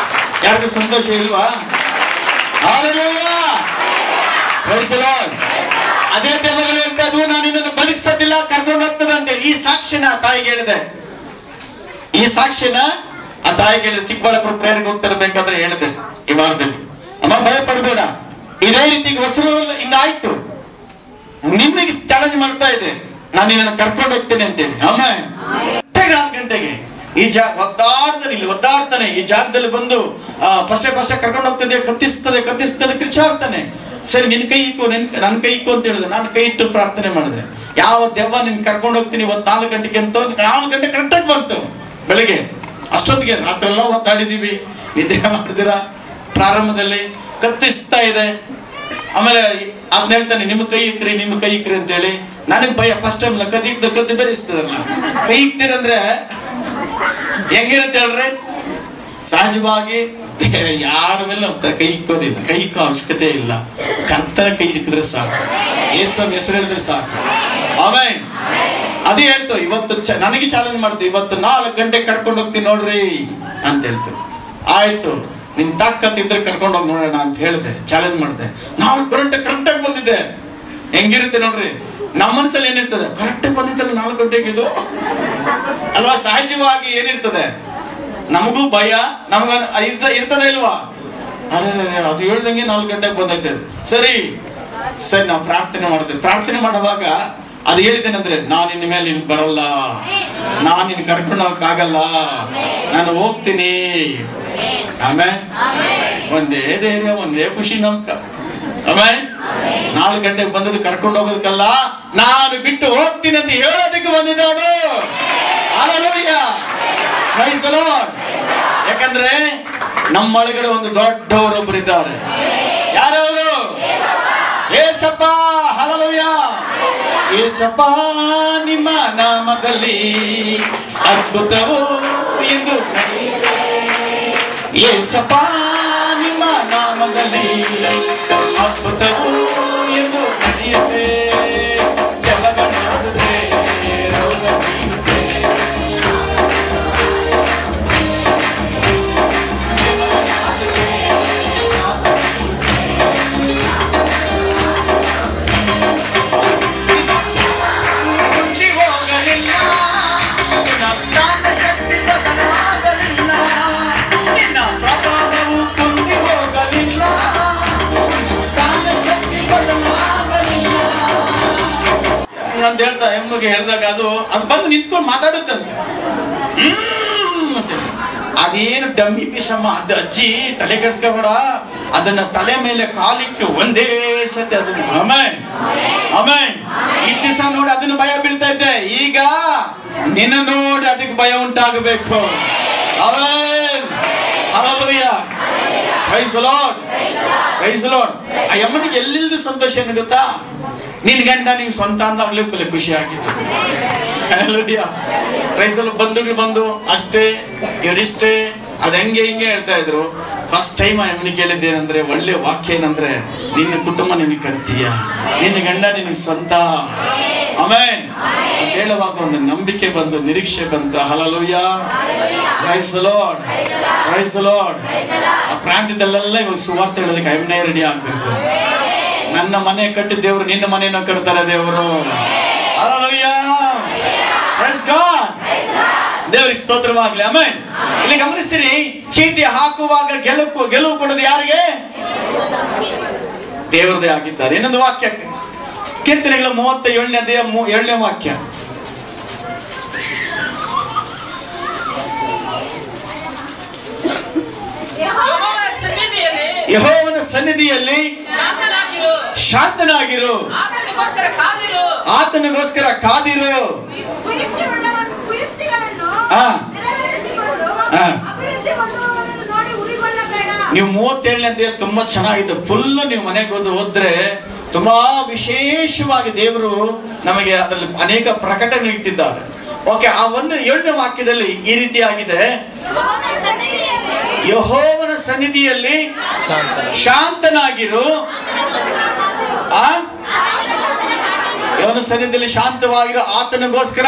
ಯಾರಿಗೂ ಸಂತೋಷ ಇಲ್ವಾ? ಅದೇ ದೆವ್ವಗಳು ಹೇಳ್ತದ್ದು, ನಾನು ಇನ್ನೊಂದು ಬದುಕಿಸೋದಿಲ್ಲ, ಕರ್ಕೊಂಡು ಹೋಗ್ತದೆ ಅಂತೇಳಿ. ಈ ಸಾಕ್ಷಿನ ತಾಯಿಗೆ ಹೇಳಿದೆ. ಆ ತಾಯಿಗೆ ಹೇಳಿದೆ, ಚಿಕ್ಕಬಳ್ಳಾಪುರ ಪ್ರೇಯರ್ಗೆ ಹೋಗ್ತಿರ್ಬೇಕಾದ್ರೆ ಹೇಳಿದೆ ಈ ವಾರದಲ್ಲಿ, ಅಮ್ಮ ಭಯ ಪಡಬೇಡ, ಇದೇ ರೀತಿ ಹೊಸರು ಹಿಂಗಾಯ್ತು, ನಿಮಗೆ ಚಾಲೆಂಜ್ ಮಾಡ್ತಾ ಇದೆ, ನಾನು ನಿನ್ನನ್ನು ಕರ್ಕೊಂಡು ಹೋಗ್ತೇನೆ ಅಂತೇಳಿ. ಆಮೇಲೆ 4 ಗಂಟೆಗೆ ಈ ಒದ್ದಾಡ್ತಾನೆ. ಈ ಜಾಗದಲ್ಲಿ ಬಂದು ಫಸ್ಟ್ ಕರ್ಕೊಂಡು ಹೋಗ್ತದೆ, ಕತ್ತಿಸ್ತದೆ, ಕಿರ್ಚಾಡ್ತಾನೆ. ಸರಿ, ನಿನ್ ಕೈ ಇಕ್ಕು, ನನ್ನ ಕೈ ಇಕ್ಕು ಅಂತ ಹೇಳಿದೆ. ನಾನು ಕೈ ಇಟ್ಟು ಪ್ರಾರ್ಥನೆ ಮಾಡಿದೆ. ಯಾವ ದೆವ್ವ ನಿನ್ ಕರ್ಕೊಂಡು ಹೋಗ್ತೀನಿ 4 ಗಂಟೆಗೆ ಅಂತ. 4 ಗಂಟೆ ಕರೆಕ್ಟಾಗಿ ಬಂತು ಬೆಳಿಗ್ಗೆ. ಅಷ್ಟೊತ್ತಿಗೆ ರಾತ್ರೆಲ್ಲ ಒದ್ದಾಡಿದೀವಿ, ನಿದ್ದೆ ಮಾಡಿದಿರ. ಪ್ರಾರಂಭದಲ್ಲಿ ಕತ್ತಿಸ್ತಾ ಇದೆ. ಆಮೇಲೆ ಅದ್ನ ಹೇಳ್ತಾನೆ, ನಿಮ್ಮ ಕೈ ಇಕ್ರಿ ಅಂತ ಹೇಳಿ. ನನಗೆ ಭಯ. ಫಸ್ಟ್ ಟೈಮ್ ಕತ್ತಿ ಬೆರೆಸ್ತದಲ್ಲ, ಕೈ ಇಕ್ತೀರಂದ್ರೆ ಹೆಂಗಿರುತ್ತೆ ಹೇಳ್ರಿ? ಸಹಜವಾಗಿ ಯಾರ ಮೇಲೆ ಕೈ ಇಕ್ಕೋದಿಲ್ಲ, ಕೈ ಇಕ್ಕೋ ಅವಶ್ಯಕತೆ ಇಲ್ಲ. ಕರ್ತನ ಕೈ ಇಕ್ಕಿದ್ರೆ ಸಾಕು, ಯೇಸುವಿನ ಹೆಸರು ಹೇಳಿದ್ರೆ ಸಾಕು. ಆಮೆನ್. ಅದೇ ಹೇಳ್ತು, ಇವತ್ತು ನನಗೆ ಚಾಲೆಂಜ್ ಮಾಡ್ತು, ಇವತ್ತು 4 ಗಂಟೆಗೆ ಕರ್ಕೊಂಡು ಹೋಗ್ತೀನಿ ನೋಡ್ರಿ ಅಂತ ಹೇಳ್ತು. ಆಯ್ತು, ನಿಮ್ ತಾಕತ್ತಿದ್ರೆ ಕರ್ಕೊಂಡು ಹೋಗಿ ನೋಡೋಣ ಅಂತ ಹೇಳಿದೆ, ಚಾಲೆಂಜ್ ಮಾಡಿದೆ. 4 ಗಂಟೆ ಕರೆಕ್ಟಾಗಿ ಬಂದಿದ್ದೆ. ಹೆಂಗಿರುತ್ತೆ ನೋಡ್ರಿ, ನಮ್ಮ ಮನಸ್ಸಲ್ಲಿ ಏನಿರ್ತದೆ, ಕರೆಕ್ಟಾಗಿ ಬಂದಿದ್ದಲ್ಲ 4 ಗಂಟೆಗೆ ಇದು ಅಲ್ವಾ. ಸಹಜವಾಗಿ ಏನಿರ್ತದೆ, ನಮಗೂ ಭಯ, ನಮಗ ಇರ್ತದೆ ಇಲ್ವಾ? ಅದೇ ಅದು ಹೇಳ್ದಂಗೆ 4 ಗಂಟೆಗೆ ಬಂದೈತೆ. ಸರಿ ಸರಿ, ನಾವು ಪ್ರಾರ್ಥನೆ ಮಾಡ್ತೇವೆ. ಪ್ರಾರ್ಥನೆ ಮಾಡುವಾಗ ಅದು ಹೇಳಿದ್ದೇನೆಂದ್ರೆ, ನಾನು ಇನ್ನ ಮೇಲೆ ಇಲ್ಲಿ ಬರಲ್ಲ, ನಾನು ನಿನ್ನ ಕರ್ಕೊಂಡು ಹೋಗಕ್ಕಾಗಲ್ಲ, ನಾನು ಹೋಗ್ತೀನಿ. ಆಮೇಲೆ ಒಂದೇ ಧೈರ್ಯ, ಒಂದೇ ಖುಷಿ ನಮ್ಕ. ಆಮೇಲೆ 4 ಗಂಟೆಗೆ ಬಂದದ್ದು ಕರ್ಕೊಂಡು ಹೋಗೋದಕ್ಕಲ್ಲ, ನಾನು ಬಿಟ್ಟು ಹೋಗ್ತೀನಿ ಅಂತ ಹೇಳೋದಕ್ಕೆ ಬಂದಿದ್ದಾನು. Hallelujah, praise the Lord. ಯಾಕಂದ್ರೆ ನಮ್ಮ ಒಳಗಡೆ ಒಂದು ದೊಡ್ಡವರೊಬ್ಬರು ಇದ್ದಾರೆ. ಯಾರವರು? ಯೇಸಪ್ಪ. ಹಲ್ಲೆಲೂಯಾ. ಯೇಸಪ್ಪ ನಿಮ್ಮ ನಾಮದಲ್ಲಿ ಅದ್ಭುತವು ಎಂದು, ಯೇಸಪ್ಪ ನಿಮ್ಮ ನಾಮದಲ್ಲಿ ಅದ್ಭುತವು ಎಂದು ನಡೆಯುತ್ತೆ. ಅಂತ ಹೇಳ್ತಾ ಎಮ್ಮಗೆ ಹೇಳಿದಾಗ ಅದು ಬಂದು ನಿಂತ್ಕೊಂಡು ಮಾತಾಡುತ್ತಂತೆ. ಅದೇನು ಡಮ್ಮಿ ಪಿಸಮ್ಮ, ಅದು ಅಜ್ಜಿ ತಲೆ ಕೆಡ್ಸ್ಕೊಬೇಡ, ಅದನ್ನ ತಲೆ ಮೇಲೆ ಕಾಲಿಟ್ಟು ಒಂದೇ ಸತಿ ಅದನ್ನ ಆಮೇನ್ ಆಮೇನ್ ಇಷ್ಟು ದಿವಸ ನೋಡಿ ಅದನ್ನ ಭಯ ಬೀಳ್ತಾ ಇದ್ದೆ, ಈಗ ನಿನ್ನ ನೋಡಿ ಅದಕ್ಕೆ ಭಯ ಉಂಟಾಗಬೇಕು. Amen. Hallelujah. Praise the Lord. Praise the Lord. ಆ ಯಮ್ಮನಿಗೆ ಎಲ್ಲಿಲ್ದ ಸಂತೋಷ ಏನು ಗೊತ್ತಾ? ನಿನ್ ಗಂಡ ನೀವು ಸ್ವಂತ ಅಂದಾಗ್ಲೇ ಖುಷಿ ಆಗಿತ್ತು. ಹಲ್ಲೆಲೂಯಾ. Praise the Lord. ಬಂಧುಗಳು ಬಂದು ಅಷ್ಟೇ ಇವರಿಷ್ಟೇ ಅದ್ ಹೆಂಗೆ ಹಿಂಗೆ ಹೇಳ್ತಾ ಇದ್ರು. ಫಸ್ಟ್ ಟೈಮ್ ಆ ಯಮ್ಮನಿಗೆ ಕೇಳಿದ್ದೇನೆಂದ್ರೆ, ಒಳ್ಳೆ ವಾಕ್ಯ ಏನಂದ್ರೆ, ನಿನ್ನ ಕುಟುಂಬ ನಿನಗೆ ಕಟ್ತೀಯ, ನಿನ್ನ ಗಂಡ ನಿನಗೆ ಸ್ವಂತ. ಆಮೆನ್ ಅಂತ ಹೇಳುವಾಗ ಒಂದು ನಂಬಿಕೆ ಬಂದು, ನಿರೀಕ್ಷೆ ಬಂತು. Hallelujah. Praise the Lord. Praise the Lord. ಆ ಪ್ರಾಂತ್ಯದಲ್ಲೆಲ್ಲ ಇವಾಗ ಸುವಾರ್ತೆ ಹೇಳೋದಕ್ಕೆ ಐಮನೆ ರೆಡಿ ಆಗ್ಬೇಕು. ನನ್ನ ಮನೆ ಕಟ್ಟಿದ ದೇವರು ನಿನ್ನ ಮನೆಯನ್ನು ಕಟ್ತಾರೆ ದೇವರು. ಹಲ್ಲೆಲೂಯಾ. Praise God. ದೇವರಿಗೆ ಸ್ತೋತ್ರವಾಗಲಿ. ಆಮೆನ್. ಇಲ್ಲಿ ಗಮನಿಸಿರಿ, ಚೀಟಿ ಹಾಕುವಾಗ ಗೆಲುವು ಕೊಡೋದು ಯಾರಿಗೆ? ದೇವರದೇ ಆಗಿದ್ದಾರೆ. ಇನ್ನೊಂದು ವಾಕ್ಯ, ಕೀರ್ತನೆಗಳ 37ನೇ ಅಧ್ಯಾಯ 7ನೇ ವಾಕ್ಯ. ಯೆಹೋವನ ಸನ್ನಿಧಿಯಲ್ಲಿ ಶಾಂತನಾಗಿರು, ಆತನಿಗೋಸ್ಕರ ಕಾದಿರು. ನೀವು 37ನೇ ಅಧ್ಯಾಯ ತುಂಬಾ ಚೆನ್ನಾಗಿದೆ. ಫುಲ್ ನೀವು ಮನೆಗೆ ಓದ್ರೆ ತುಂಬಾ ವಿಶೇಷವಾಗಿ ದೇವರು ನಮಗೆ ಅದರಲ್ಲಿ ಅನೇಕ ಪ್ರಕಟಣೆ ಇಟ್ಟಿದ್ದಾರೆ. ಓಕೆ, ಆ 7ನೇ ವಾಕ್ಯದಲ್ಲಿ ಈ ರೀತಿಯಾಗಿದೆ, ಯೆಹೋವನ ಸನ್ನಿಧಿಯಲ್ಲಿ ಶಾಂತನಾಗಿರು. ಯೆಹೋವನ ಸನ್ನಿಧಿಯಲ್ಲಿ ಶಾಂತವಾಗಿರು, ಆತನಿಗೋಸ್ಕರ.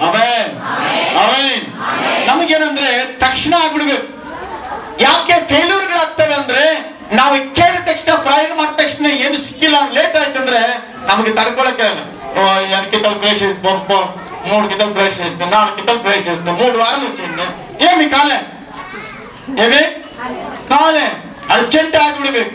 Amen amen. ನಮಗೇನಂದ್ರೆ ತಕ್ಷಣ ಆಗ್ಬಿಡ್ಬೇಕು. ಯಾಕೆ ಫೇಲ್ಯೂರ್ಗಳಾಗ್ತವೆ ಅಂದ್ರೆ, ನಾವು ಕೇಳಿದ ತಕ್ಷಣ ಪ್ರಾರಂಭ ಮಾಡಿದ ತಕ್ಷಣ ಏನು ಸಿಕ್ಕಿಲ್ಲ, ಲೇಟ್ ಆಯ್ತಂದ್ರೆ ನಮಗೆ ತಡ್ಕೊಳಕ್ಕೆ 2 కింటాలు ప్లేస్ పప్పు 3 కింటాలు ప్లేస్ చేస్తుంది 4 కింటాలు ప్లేస్ చేస్తుంది 3 వారాలు వచ్చింది ఏమి ಕಾಲೆ ಏವಿ ಕಾಲೆ ಅರ್ಜೆಂಟ್ ಆಗಿಬಿಡ್ಬೇಕು.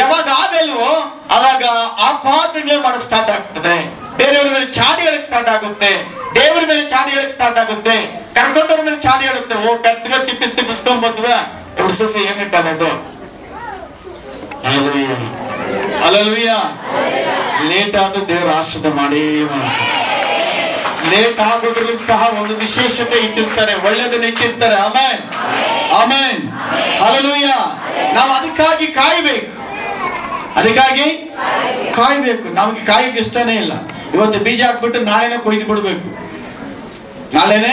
ಯಾವಾಗ ಆಗಲ್ವೋ ಅವಾಗ ಆ ಪಾತ್ರಗಳೇ ಮಾಡಕ್ ಸ್ಟಾರ್ಟ್ ಆಗ್ತದೆ. ಬೇರೆಯವ್ರ ಮೇಲೆ ಚಾಡಿ ಹೇಳಕ್ ಸ್ಟಾರ್ಟ್ ಆಗುತ್ತೆ, ದೇವರ ಮೇಲೆ ಚಾಡಿ ಹೇಳಕ್ ಸ್ಟಾರ್ಟ್ ಆಗುತ್ತೆ, ಕರ್ಕೊಂಡವ್ರ ಮೇಲೆ ಚಾಡಿ ಹೇಳುತ್ತೆ. ಓ ಪೆದ್ದగా ಚಿಪ್ಪಿಸ್ಕೊಂಡ್ ಬಂದ್ವಾ ಇವ್ರು ಸೊಸೆ ಏನಿಟ್ಟಾನೆ ಅದು. Hallelujah hallelujah. ಲೇಟ್ ಆದ ದೇವರ ಆಶ್ರಯ ಮಾಡಿ ಲೇಟ್ ಆಗೋದ್ರಲ್ಲಿ ಸಹ ಒಂದು ವಿಶೇಷತೆ ಇಟ್ಟಿರ್ತಾರೆ, ಒಳ್ಳೆದನ್ನ ಇಟ್ಟಿರ್ತಾರೆ. Amen amen hallelujah. ನಾವು ಅದಕ್ಕಾಗಿ ಕಾಯ್ಬೇಕು, ಅದಕ್ಕಾಗಿ ಕಾಯ್ಬೇಕು. ನಮ್ಗೆ ಕಾಯಿಗೆ ಇಷ್ಟನೇ ಇಲ್ಲ. ಇವತ್ತು ಬೀಜ ಹಾಕ್ಬಿಟ್ಟು ನಾಳೆನೆ ಕೊಯ್ದು ಬಿಡ್ಬೇಕು, ನಾಳೆನೆ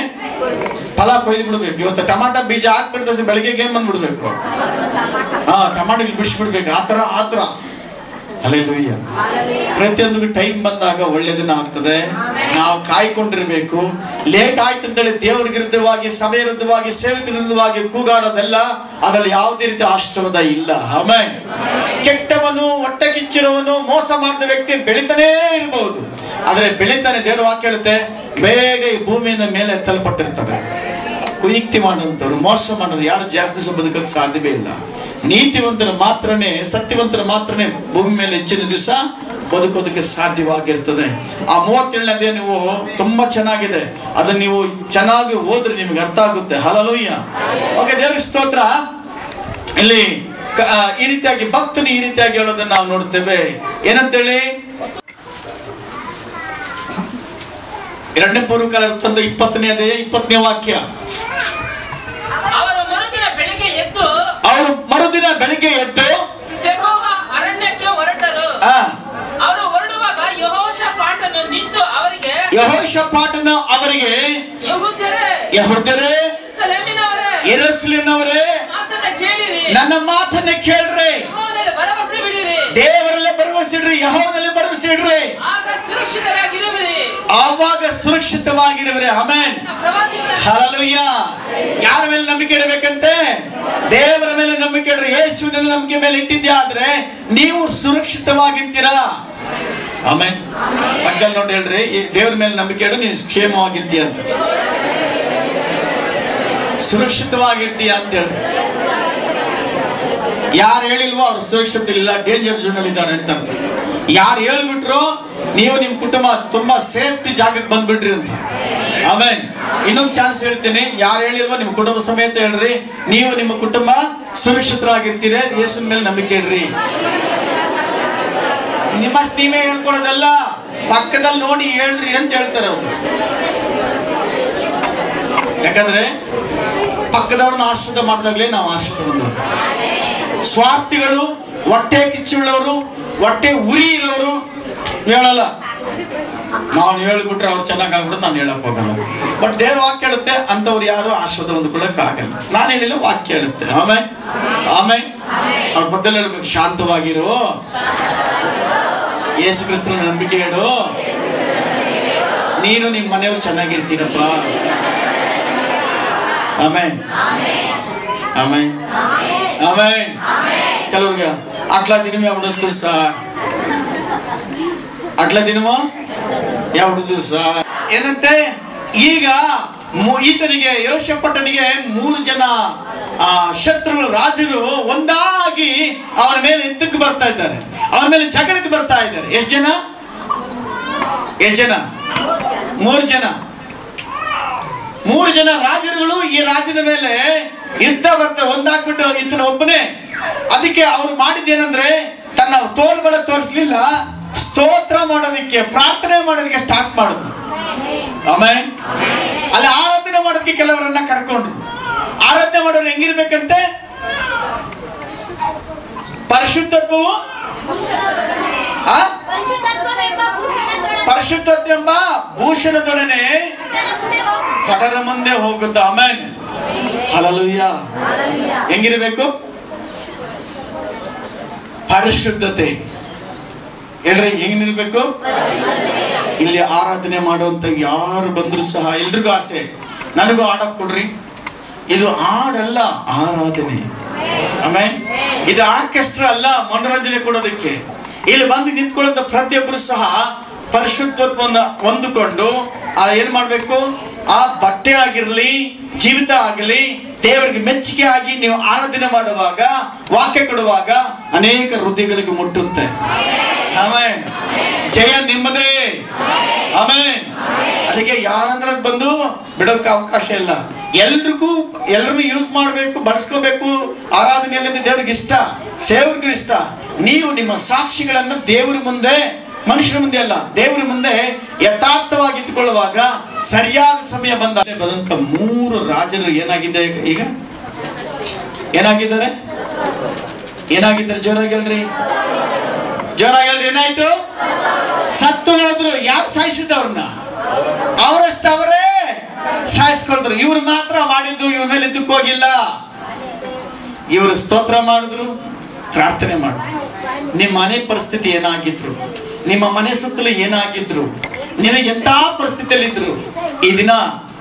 ಫಲ ಕೊಯ್ದು ಬಿಡ್ಬೇಕು. ಇವತ್ತು ಟಮಾಟ ಬೀಜ ಹಾಕ್ಬಿಡ್ತ ಬೆಳಗ್ಗೆ ಏನ್ ಬಂದ್ಬಿಡ್ಬೇಕು, ಟಮಾಟೋ ಬಿಡಿಸ್ಬಿಡ್ಬೇಕು. ಆತರ ಹಲ್ಲೆಲೂಯಾ. ಪ್ರತಿಯೊಂದು ಟೈಮ್ ಬಂದಾಗ ಒಳ್ಳೆಯದನ್ನ ಆಗ್ತದೆ. ನಾವು ಕಾಯ್ಕೊಂಡಿರ್ಬೇಕು. ಲೇಟ್ ಆಯ್ತು ಅಂತೇಳಿ ದೇವರ ವಿರುದ್ಧವಾಗಿ, ಸಭೆ ವಿರುದ್ಧವಾಗಿ, ಸೇವಕರ ವಿರುದ್ಧವಾಗಿ ಕೂಗಾಡೋದೆಲ್ಲ ಅದರಲ್ಲಿ ಯಾವುದೇ ರೀತಿ ಆಶೀರ್ವಾದ ಇಲ್ಲ. ಆಮೆನ್. ಕೆಟ್ಟವನು, ಹೊಟ್ಟೆ ಕಿಚ್ಚಿರುವವನು, ಮೋಸ ಮಾಡಿದ ವ್ಯಕ್ತಿ ಬೆಳಿತಾನೇ ಇರಬಹುದು, ಆದ್ರೆ ಬೆಳಿತಾನೆ. ದೇವರ ವಾಕ್ಯ ಹೇಳುತ್ತೆ, ಬೇಗ ಈ ಭೂಮಿಯ ಮೇಲೆ ಎತ್ತಲ್ಪಟ್ಟಿರ್ತಾರೆ. ಕುಯುಕ್ತಿ ಮಾಡುವಂಥವ್ರು, ಮೋಸ ಮಾಡೋರು ಯಾರು ಜಾಸ್ತಿ ದಿವಸ ಬದುಕಕ್ಕೆ ಸಾಧ್ಯವೇ ಇಲ್ಲ. ನೀತಿವಂತರು ಮಾತ್ರನೇ, ಸತ್ಯವಂತರು ಮಾತ್ರನೇ ಭೂಮಿ ಮೇಲೆ ಹೆಚ್ಚಿನ ದಿವಸ ಬದುಕೋದಕ್ಕೆ ಸಾಧ್ಯವಾಗಿರ್ತದೆ. ಆ 37ನೇ ನೀವು ತುಂಬಾ ಚೆನ್ನಾಗಿದೆ, ಅದನ್ನ ನೀವು ಚೆನ್ನಾಗಿ ಓದ್ರಿ, ನಿಮ್ಗೆ ಅರ್ಥ ಆಗುತ್ತೆ. ಹಲ್ಲೆಲೂಯಾ. ಓಕೆ, ದೇವರ ಸ್ತೋತ್ರ. ಇಲ್ಲಿ ಈ ರೀತಿಯಾಗಿ ಭಕ್ತನು ಈ ರೀತಿಯಾಗಿ ಹೇಳೋದನ್ನ ನಾವು ನೋಡ್ತೇವೆ. ಏನಂತೇಳಿ 2ನೇ ಪೂರ್ವಕಾಲ 20ನೇ ಅಧ್ಯಾಯ 20ನೇ ವಾಕ್ಯ. ಅವರು ಮರುದಿನ ಬೆಳಿಗ್ಗೆ ಎದ್ದು ಅರಣ್ಯಕ್ಕೆ ಹೊರಟರು. ಅವರು ಹೊರಡುವಾಗ ಯೆಹೋಷಾಫಾಟನು ನಿಂತು ಅವರಿಗೆ, ಯೆಹೂದ್ಯರೇ, ಯೆರೂಸಲೇಮಿನವರೇ, ನನ್ನ ಮಾತನ್ನ ಕೇಳ್ರಿ, ದೇವರಲ್ಲೇ ಭರವಸೆ ಇಡ್ರಿ, ಯೆಹೋವನಲ್ಲಿ ಭರವಸೆ ಇಡ್ರಿ, ಆವಾಗ ಸುರಕ್ಷಿತವಾಗಿರುವಿರಿ. ಆಮೆನ್. ಹಲ್ಲೆಲೂಯಾ. ಯಾರ ಮೇಲೆ ನಂಬಿಕೆ ಇಡಬೇಕಂತೆ? ದೇವರ ಮೇಲೆ ನಂಬಿಕೆ ಇಡ್ರಿ. ಯೇಸುವಿನ ನಂಬಿಕೆ ಮೇಲೆ ಇಟ್ಟಿದ್ಯಾ ಆದ್ರೆ ನೀವು ಸುರಕ್ಷಿತವಾಗಿರ್ತೀರಾ. ಆಮೆನ್. ಪಕ್ಕದಲ್ಲಿ ನೋಡಿ ಹೇಳ್ರಿ, ದೇವರ ಮೇಲೆ ನಂಬಿಕೆ ಇಡು, ನೀನು ಕ್ಷೇಮವಾಗಿರ್ತೀಯ ಅಂತ, ಸುರಕ್ಷಿತವಾಗಿರ್ತೀಯ ಅಂತ ಹೇಳ್ರಿ. ಯಾರು ಹೇಳಿಲ್ವೋ ಅವ್ರು ಸುರಕ್ಷತೆ ಇಲ್ಲ, ಡೇಂಜರ್ ಝೋನ್ ಅಲ್ಲಿ ಇದ್ದಾರೆ ಅಂತ. ಯಾರು ಹೇಳ್ಬಿಟ್ರು ನೀವು ನಿಮ್ ಕುಟುಂಬ ತುಂಬಾ ಸೇಫ್ಟಿ ಜಾಗಕ್ಕೆ ಬಂದ್ಬಿಟ್ರಿ ಅಂತ. ಆಮೆನ್. ಇನ್ನೊಂದು ಚಾನ್ಸ್ ಹೇಳ್ತೀನಿ, ಯಾರು ಹೇಳಿಲ್ವೋ ನಿಮ್ಮ ಕುಟುಂಬ ಸಮೇತ ಹೇಳ್ರಿ, ನೀವು ನಿಮ್ಮ ಕುಟುಂಬ ಸುರಕ್ಷಿತರಾಗಿರ್ತೀರ. ಯೇಸುವಿನ ಮೇಲೆ ನಂಬಿಕೆ ಇಡ್ರಿ. ನಿಮ್ಮಷ್ಟು ನೀವೇ ಹೇಳ್ಕೊಳ್ಳೋದಲ್ಲ, ಪಕ್ಕದಲ್ಲಿ ನೋಡಿ ಹೇಳ್ರಿ ಅಂತ ಹೇಳ್ತಾರೆ ಅವರು. ಯಾಕಂದ್ರೆ ಪಕ್ಕದವ್ರನ್ನ ಆಶ್ರಯ ಮಾಡಿದಾಗಲೇ ನಾವು ಆಶ್ರಯ ಬಂದವರು. ಸ್ವಾರ್ಥಿಗಳು, ಹೊಟ್ಟೆ ಕಿಚ್ಚುಳ್ಳವರು, ಹೊಟ್ಟೆ ಉರಿ ಇರೋರು ಹೇಳಲ್ಲ. ನಾನು ಹೇಳ್ಬಿಟ್ರೆ ಅವ್ರು ಚೆನ್ನಾಗಿ ಆಗ್ಬಿಟ್ಟು ನಾನು ಹೇಳಕ್ ಹೋಗಲ್ಲ. ಬಟ್ ದೇವ್ರ ವಾಕ್ಯ ಹೇಳುತ್ತೆ, ಅಂತವ್ರು ಯಾರು ಆಶ್ರದ ಹೊಂದ್ಕೊಳ್ಳಕ್ ಆಗಲ್ಲ. ನಾನು ಹೇಳಿಲ್ಲ, ವಾಕ್ಯ ಹೇಳುತ್ತೆ. ಆಮೇಲೆ ಅವ್ರ ಬದಲು ಹೇಳ್ಬೇಕು, ಶಾಂತವಾಗಿರು, ಯೇಸು ಕ್ರಿಸ್ತನ ನಂಬಿಕೆ ಇಡು, ನೀನು ನಿಮ್ಮ ಮನೆಯವ್ರು ಚೆನ್ನಾಗಿರ್ತೀರಪ್ಪ. ಆಮೆನ್. ಆಮೆನ್. ಆಮೆನ್. ಕೆಲವ್ರಿಗೆ ಅಟ್ಲ ದಿನವೇ ಯಾವ್ದು ಸರ್, ಅಟ್ಲ ದಿನವೋ ಯಾವ್ದು ಸರ್ ಏನಂತೆ. ಈಗ ಈತನಿಗೆ, ಯೆಹೋಷಾಫಾಟನಿಗೆ 3 ಜನ ಶತ್ರುಗಳು, ರಾಜರು ಒಂದಾಗಿ ಅವನ ಮೇಲೆ ಯುದ್ಧಕ್ಕೆ ಬರ್ತಾ ಇದ್ದಾರೆ, ಅವನ ಮೇಲೆ ಜಗಳಕ್ಕೆ ಬರ್ತಾ ಇದ್ದಾರೆ. ಎಷ್ಟು ಜನ? 3 ಜನ. 3 ಜನ ರಾಜರುಗಳು ಈ ರಾಜನ ಮೇಲೆ ಯುದ್ಧ ಬರ್ತಾರೆ, ಒಂದಾಗ್ಬಿಟ್ಟು ಇತನ ಒಬ್ಬನೇ. ಅದಕ್ಕೆ ಅವ್ರು ಮಾಡಿದ್ದೇನಂದ್ರೆ, ತನ್ನ ತೋಳ್ಬಲ ತೋರಿಸ್ಲಿಲ್ಲ, ಸ್ತೋತ್ರ ಮಾಡೋದಕ್ಕೆ, ಪ್ರಾರ್ಥನೆ ಮಾಡೋದಕ್ಕೆ ಸ್ಟಾರ್ಟ್ ಮಾಡಿದ್ರು. ಆಮೆನ್. ಅಲ್ಲಿ ಆರಾಧನೆ ಮಾಡೋದಕ್ಕೆ ಕೆಲವರನ್ನ ಕರ್ಕೊಂಡ್ರು. ಆರಾಧನೆ ಮಾಡೋರು ಹೆಂಗಿರ್ಬೇಕಂತೆ? ಪರಿಶುದ್ಧತ್ವವು, ಪರಿಶುದ್ಧತೆ ಎಂಬ ಭೂಷಣದೊಡನೆ ಪಟರ ಮುಂದೆ ಹೋಗುತ್ತ. ಆಮೆನ್. ಹಲ್ಲೆಲೂಯಾ. ಹೆಂಗಿರ್ಬೇಕು? ಪರಿಶುದ್ಧತೆ. ಹೇಳ್ರಿ, ಹೆಂಗಿರ್ಬೇಕು? ಇಲ್ಲಿ ಆರಾಧನೆ ಮಾಡುವಂತ ಯಾರು ಬಂದ್ರು ಸಹ ಎಲ್ರಿಗೂ ಆಸೆ, ನನಗೂ ಆಡಕ್ ಕೊಡ್ರಿ. ಇದು ಹಾಡಲ್ಲ, ಆರಾಧನೆ. ಆಮೇಲೆ ಇದು ಆರ್ಕೆಸ್ಟ್ರಾ ಅಲ್ಲ, ಮನೋರಂಜನೆ ಕೊಡೋದಕ್ಕೆ. ಇಲ್ಲಿ ಬಂದು ನಿಂತ್ಕೊಳ್ಳುವಂತ ಪ್ರತಿಯೊಬ್ಬರು ಸಹ ಪರಿಶುದ್ಧತ್ವವನ್ನು ಹೊಂದಿಕೊಂಡು ಏನ್ ಮಾಡ್ಬೇಕು? ಆ ಬಟ್ಟೆ ಆಗಿರ್ಲಿ, ಜೀವಿತ ಆಗಲಿ, ದೇವರಿಗೆ ಮೆಚ್ಚುಗೆ ಆಗಿ ನೀವು ಆರಾಧನೆ ಮಾಡುವಾಗ, ವಾಕ್ಯ ಕೊಡುವಾಗ ಅನೇಕ ಹೃದಯಗಳಿಗೆ ಮುಟ್ಟುತ್ತೆ. ಆಮೆನ್. ಜಯ ನಿಮ್ಮದೇ. ಆಮೆನ್. ಅದಕ್ಕೆ ಯಾರಂದ್ರೆ ಬಂದು ಬಿಡೋಕೆ ಅವಕಾಶ ಇಲ್ಲ. ಎಲ್ಲರೂ ಯೂಸ್ ಮಾಡಬೇಕು, ಬಳಸ್ಕೋಬೇಕು. ಆರಾಧನೆಯಲ್ಲಿ ದೇವರಿಗೆ ಇಷ್ಟ, ಸೇವಕರಿಗೆ ಇಷ್ಟ. ನೀವು ನಿಮ್ಮ ಸಾಕ್ಷಿಗಳನ್ನು ದೇವರ ಮುಂದೆ, ಮನುಷ್ಯರ ಮುಂದೆ ಅಲ್ಲ, ದೇವರ ಮುಂದೆ ಯಥಾರ್ಥವಾಗಿ ಇಟ್ಟುಕೊಳ್ಳುವಾಗ ಸರಿಯಾದ ಸಮಯ ಬಂದಂತ 3 ರಾಜರು ಏನಾಗಿದೆ? ಈಗ ಏನಾಗಿದ್ದಾರೆ? ಜೋರಾಗಿ ಹೇಳ್ರಿ, ಏನಾಯ್ತು? ಸತ್ತು ಹೋದ್ರು. ಯಾರು ಸಾಯಿಸಿದವ್ರನ್ನ? ಅವರಷ್ಟು ಅವರೇ ಸಾಯಿಸ್ಕೊಳ್ತಾರೆ. ಇವ್ರು ಮಾತ್ರ ಮಾಡಿದ್ದು, ಇವ್ರ ಮೇಲೆ ದುಃಖ ಹೋಗಿಲ್ಲ. ಇವರು ಸ್ತೋತ್ರ ಮಾಡಿದ್ರು, ಪ್ರಾರ್ಥನೆ ಮಾಡಿದ್ರು. ನಿಮ್ಮ ಮನೆ ಪರಿಸ್ಥಿತಿ ಏನಾಗಿದ್ರು, ನಿಮ್ಮ ಮನೆ ಸುತ್ತಲೂ ಏನಾಗಿದ್ರು, ನಿಮಗೆ ಎಂತ ಪರಿಸ್ಥಿತಿಯಲ್ಲಿ ಇದ್ರು, ಈ ದಿನ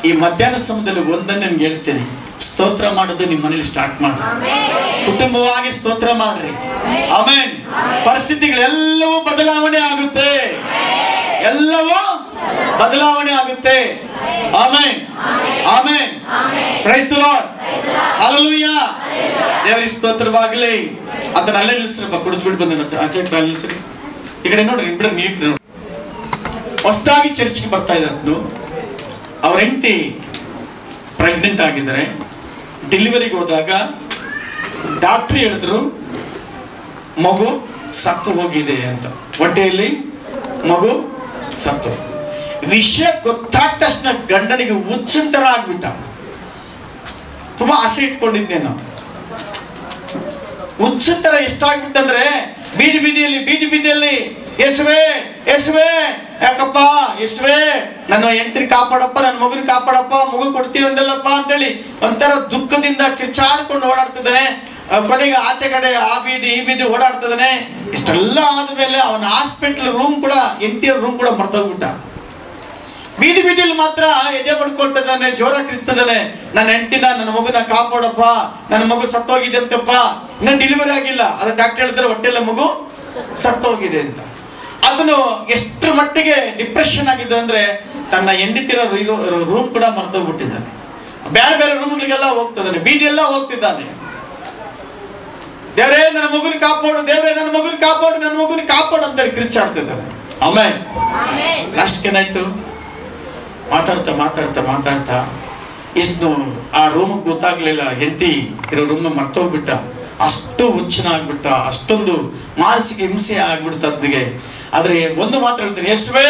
ಈ ಮಧ್ಯಾಹ್ನ ಸಮಯದಲ್ಲಿ ಒಂದನ್ನು ನಿಮ್ಗೆ ಹೇಳ್ತೇನೆ, ಸ್ತೋತ್ರ ಮಾಡೋದು ನಿಮ್ಮ ಮನೇಲಿ ಸ್ಟಾರ್ಟ್ ಮಾಡ್ರಿ. ಕುಟುಂಬವಾಗಿ ಸ್ತೋತ್ರ ಮಾಡ್ರಿ. ಆಮೆನ್. ಪರಿಸ್ಥಿತಿಗಳೆಲ್ಲವೂ ಬದಲಾವಣೆ ಆಗುತ್ತೆ, ಎಲ್ಲವೂ ಬದಲಾವಣೆ ಆಗುತ್ತೆ. Amen, amen. Praise the Lord. Hallelujah. ದೇವರಿಗೆ ಸ್ತೋತ್ರವಾಗಲಿ. ಅದನ್ನ ಅಲ್ಲೇ ನಿಲ್ಲಿಸ್ರಿ, ಕುಡಿದು ಬಿಟ್ಟು ಬಂದ ಆಚೆ ನಿಲ್ಲಿಸ್ರಿ. ಈ ಕಡೆ ನೋಡ್ರಿ, ಇಬ್ಬರು ನೀವು ಹೊಸದಾಗಿ ಚರ್ಚ್ಗೆ ಬರ್ತಾ ಇದ್ದು, ಅವ್ರ ಹೆಂಡತಿ ಪ್ರೆಗ್ನೆಂಟ್ ಆಗಿದ್ದಾರೆ. ಡೆಲಿವರಿಗೆ ಹೋದಾಗ ಡಾಕ್ಟ್ರ್ ಹೇಳಿದ್ರು ಮಗು ಸತ್ತು ಹೋಗಿದೆ ಅಂತ. ಹೊಟ್ಟೆಯಲ್ಲಿ ಮಗು ಸತ್ತು. ವಿಷಯ ಗೊತ್ತಾದ ತಕ್ಷಣ ಗಂಡನಿಗೆ ಹುಚ್ಚಂತರ ಆಗ್ಬಿಟ್ಟ. ತುಂಬಾ ಆಸೆ ಇಟ್ಕೊಂಡಿದ್ದೆ ನಾವು. ಹುಚ್ಚಂತರ ಎಷ್ಟಾಗ್ಬಿಟ್ಟಂದ್ರೆ ಬೀದಿ ಬೀದಿಯಲ್ಲಿ ಯೇಸುವೆ ಯೇಸುವೆ, ಯಾಕಪ್ಪ ಯೇಸುವೆ, ನನ್ನ ಹೆಂಡತಿ ಕಾಪಾಡಪ್ಪ, ನನ್ನ ಮಗುನ ಕಾಪಾಡಪ್ಪ, ಮಗು ಕೊಡ್ತೀವಿ ಅಂದಲ್ಲಪ್ಪ ಅಂತೇಳಿ ಒಂಥರ ದುಃಖದಿಂದ ಕಿರ್ಚಾಡ್ಕೊಂಡು ಓಡಾಡ್ತಿದ್ದಾನೆ. ಕೊನೆಗೆ ಆಚೆ ಕಡೆ ಆ ಬೀದಿ ಈ ಬೀದಿ ಓಡಾಡ್ತಿದ್ದಾನೆ. ಇಷ್ಟೆಲ್ಲ ಆದ್ಮೇಲೆ ಅವನ ಹಾಸ್ಪಿಟಲ್ ರೂಮ್ ಕೂಡ, ಹೆಂಡತಿಯ ರೂಮ್ ಕೂಡ ಮರ್ತೋಗ್ಬಿಟ್ಟ. ಬೀದಿಯಲ್ಲಿ ಮಾತ್ರ ಎದೆ ಬಡ್ಕೊಳ್ತಿದ್ದಾನೆ, ಜೋರ ಕಿರ್ತಿದ್ದಾನೆ, ನನ್ನ ಹೆಂಡತಿನ, ನನ್ನ ಮಗುನ ಕಾಪಾಡಪ್ಪ, ನನ್ನ ಮಗು ಸತ್ತೋಗಿದೆ ಅಂತಪ್ಪ. ಇನ್ನ ಡೆಲಿವರಿ ಆಗಿಲ್ಲ, ಅದ್ರ ಡಾಕ್ಟರ್ ಹೇಳಿದ್ರೆ ಹೊಟ್ಟೆಲ್ಲ ಮಗು ಸತ್ತೋಗಿದೆ ಅಂತ. ಅದನ್ನು ಎಷ್ಟರ ಮಟ್ಟಿಗೆ ಡಿಪ್ರೆಷನ್ ಆಗಿದೆ ಅಂದ್ರೆ ತನ್ನ ಹೆಂಡತಿರೋ ರೂಮ್ ಕೂಡ ಮರ್ತೋಗ್ಬಿಟ್ಟಿದ್ದಾನೆ. ಬೇರೆ ರೂಮ್ಗಳಿಗೆಲ್ಲ ಹೋಗ್ತಿದ್ದಾನೆ, ಬೀದಿಯೆಲ್ಲ ಹೋಗ್ತಿದ್ದಾನೆ. ದೇವರೇ ನನ್ನ ಮಗುನ ಕಾಪಾಡು, ದೇವರೇ ನನ್ನ ಮಗುನ ಕಾಪಾಡು, ನನ್ನ ಮಗುನ ಕಾಪಾಡು ಅಂತೇಳಿ ಕಿರ್ಚಾಡ್ತಿದ್ದಾನೆ. ಆಮೇಲೆ ಲಾಸ್ಟ್ ಏನಾಯ್ತು, ಮಾತಾಡ್ತಾ ಇಷ್ಟು ಆ ರೂಮಿಗೆ ಗೊತ್ತಾಗ್ಲಿಲ್ಲ, ಹೆಂಡತಿ ಇರೋ ರೂಮ್ ಮರ್ತೋಗ್ಬಿಟ್ಟ. ಅಷ್ಟು ಹುಚ್ಚನ ಆಗ್ಬಿಟ್ಟ, ಅಷ್ಟೊಂದು ಮಾನಸಿಕ ಹಿಂಸೆ ಆಗ್ಬಿಡ್ತ ಅದ್ನಿಗೆ. ಆದ್ರೆ ಒಂದು ಮಾತು ಹೇಳ್ತೀನಿ, ಯೇಸುವೆ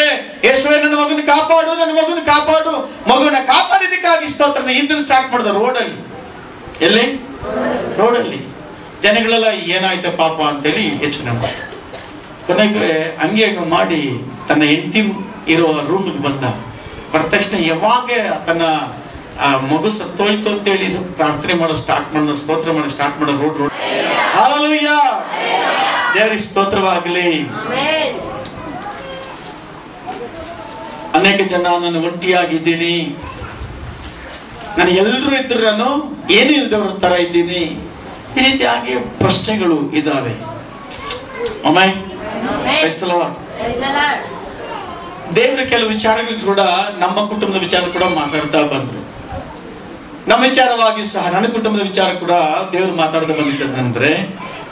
ಯೇಸುವೆ, ನನ್ನ ಮಗುನ ಕಾಪಾಡು, ನನ್ನ ಮಗುನ ಕಾಪಾಡು. ಮಗುನ ಕಾಪಾಡಿದಕ್ಕಾಗಿ ಸ್ತೋತ್ರ. ಇಂದು ಸ್ಟಾರ್ಟ್ ಮಾಡಿದ ರೋಡಲ್ಲಿ, ಎಲ್ಲಿ ರೋಡಲ್ಲಿ ಜನಗಳೆಲ್ಲ ಏನಾಯ್ತ ಪಾಪ ಅಂತೇಳಿ ಯೋಚನೆ ಮಾಡಿ, ಕೊನೆಗೆ ಹಂಗೆ ಮಾಡಿ ತನ್ನ ಹೆಂಡತಿ ಇರೋ ರೂಮಿಗೆ ಬಂದ ತಕ್ಷಣ ಯಾವಾಗ ತನ್ನ ಮಗು ಸತ್ತೋಯ್ತು ಅಂತೇಳಿ ಪ್ರಾರ್ಥನೆ ಮಾಡೋ ಸ್ಟಾರ್ಟ್ ಮಾಡೋ, ಸ್ತೋತ್ರ ಮಾಡೋ ಸ್ಟಾರ್ಟ್ ಮಾಡೋ ರೋಡ್ ಹಲ್ಲೆಲೂಯಾ. ದೇವರಿಗೆ ಸ್ತೋತ್ರವಾಗಲಿ. ಅನೇಕ ಜನ ನಾನು ಒಂಟಿಯಾಗಿದ್ದೀನಿ, ನಾನು ಎಲ್ಲರೂ ಇದ್ರು, ನಾನು ಏನು ಇಲ್ದವ್ರ ತರ ಇದ್ದೀನಿ, ಈ ರೀತಿಯಾಗಿ ಪ್ರಶ್ನೆಗಳು ಇದ್ದಾವೆ. ಆಮೆನ್. Praise the Lord. ದೇವರ ಕೆಲವು ವಿಚಾರಗಳು ಕೂಡ ನಮ್ಮ ಕುಟುಂಬದ ವಿಚಾರ ಕೂಡ ಮಾತಾಡ್ತಾ ಬಂದ್ರು. ನಮ್ಮ ವಿಚಾರವಾಗಿ ಸಹ ನನ್ನ ಕುಟುಂಬದ ವಿಚಾರ ಕೂಡ ದೇವರು ಮಾತಾಡ್ತಾ ಬಂದಿದ್ದಂದ್ರೆ,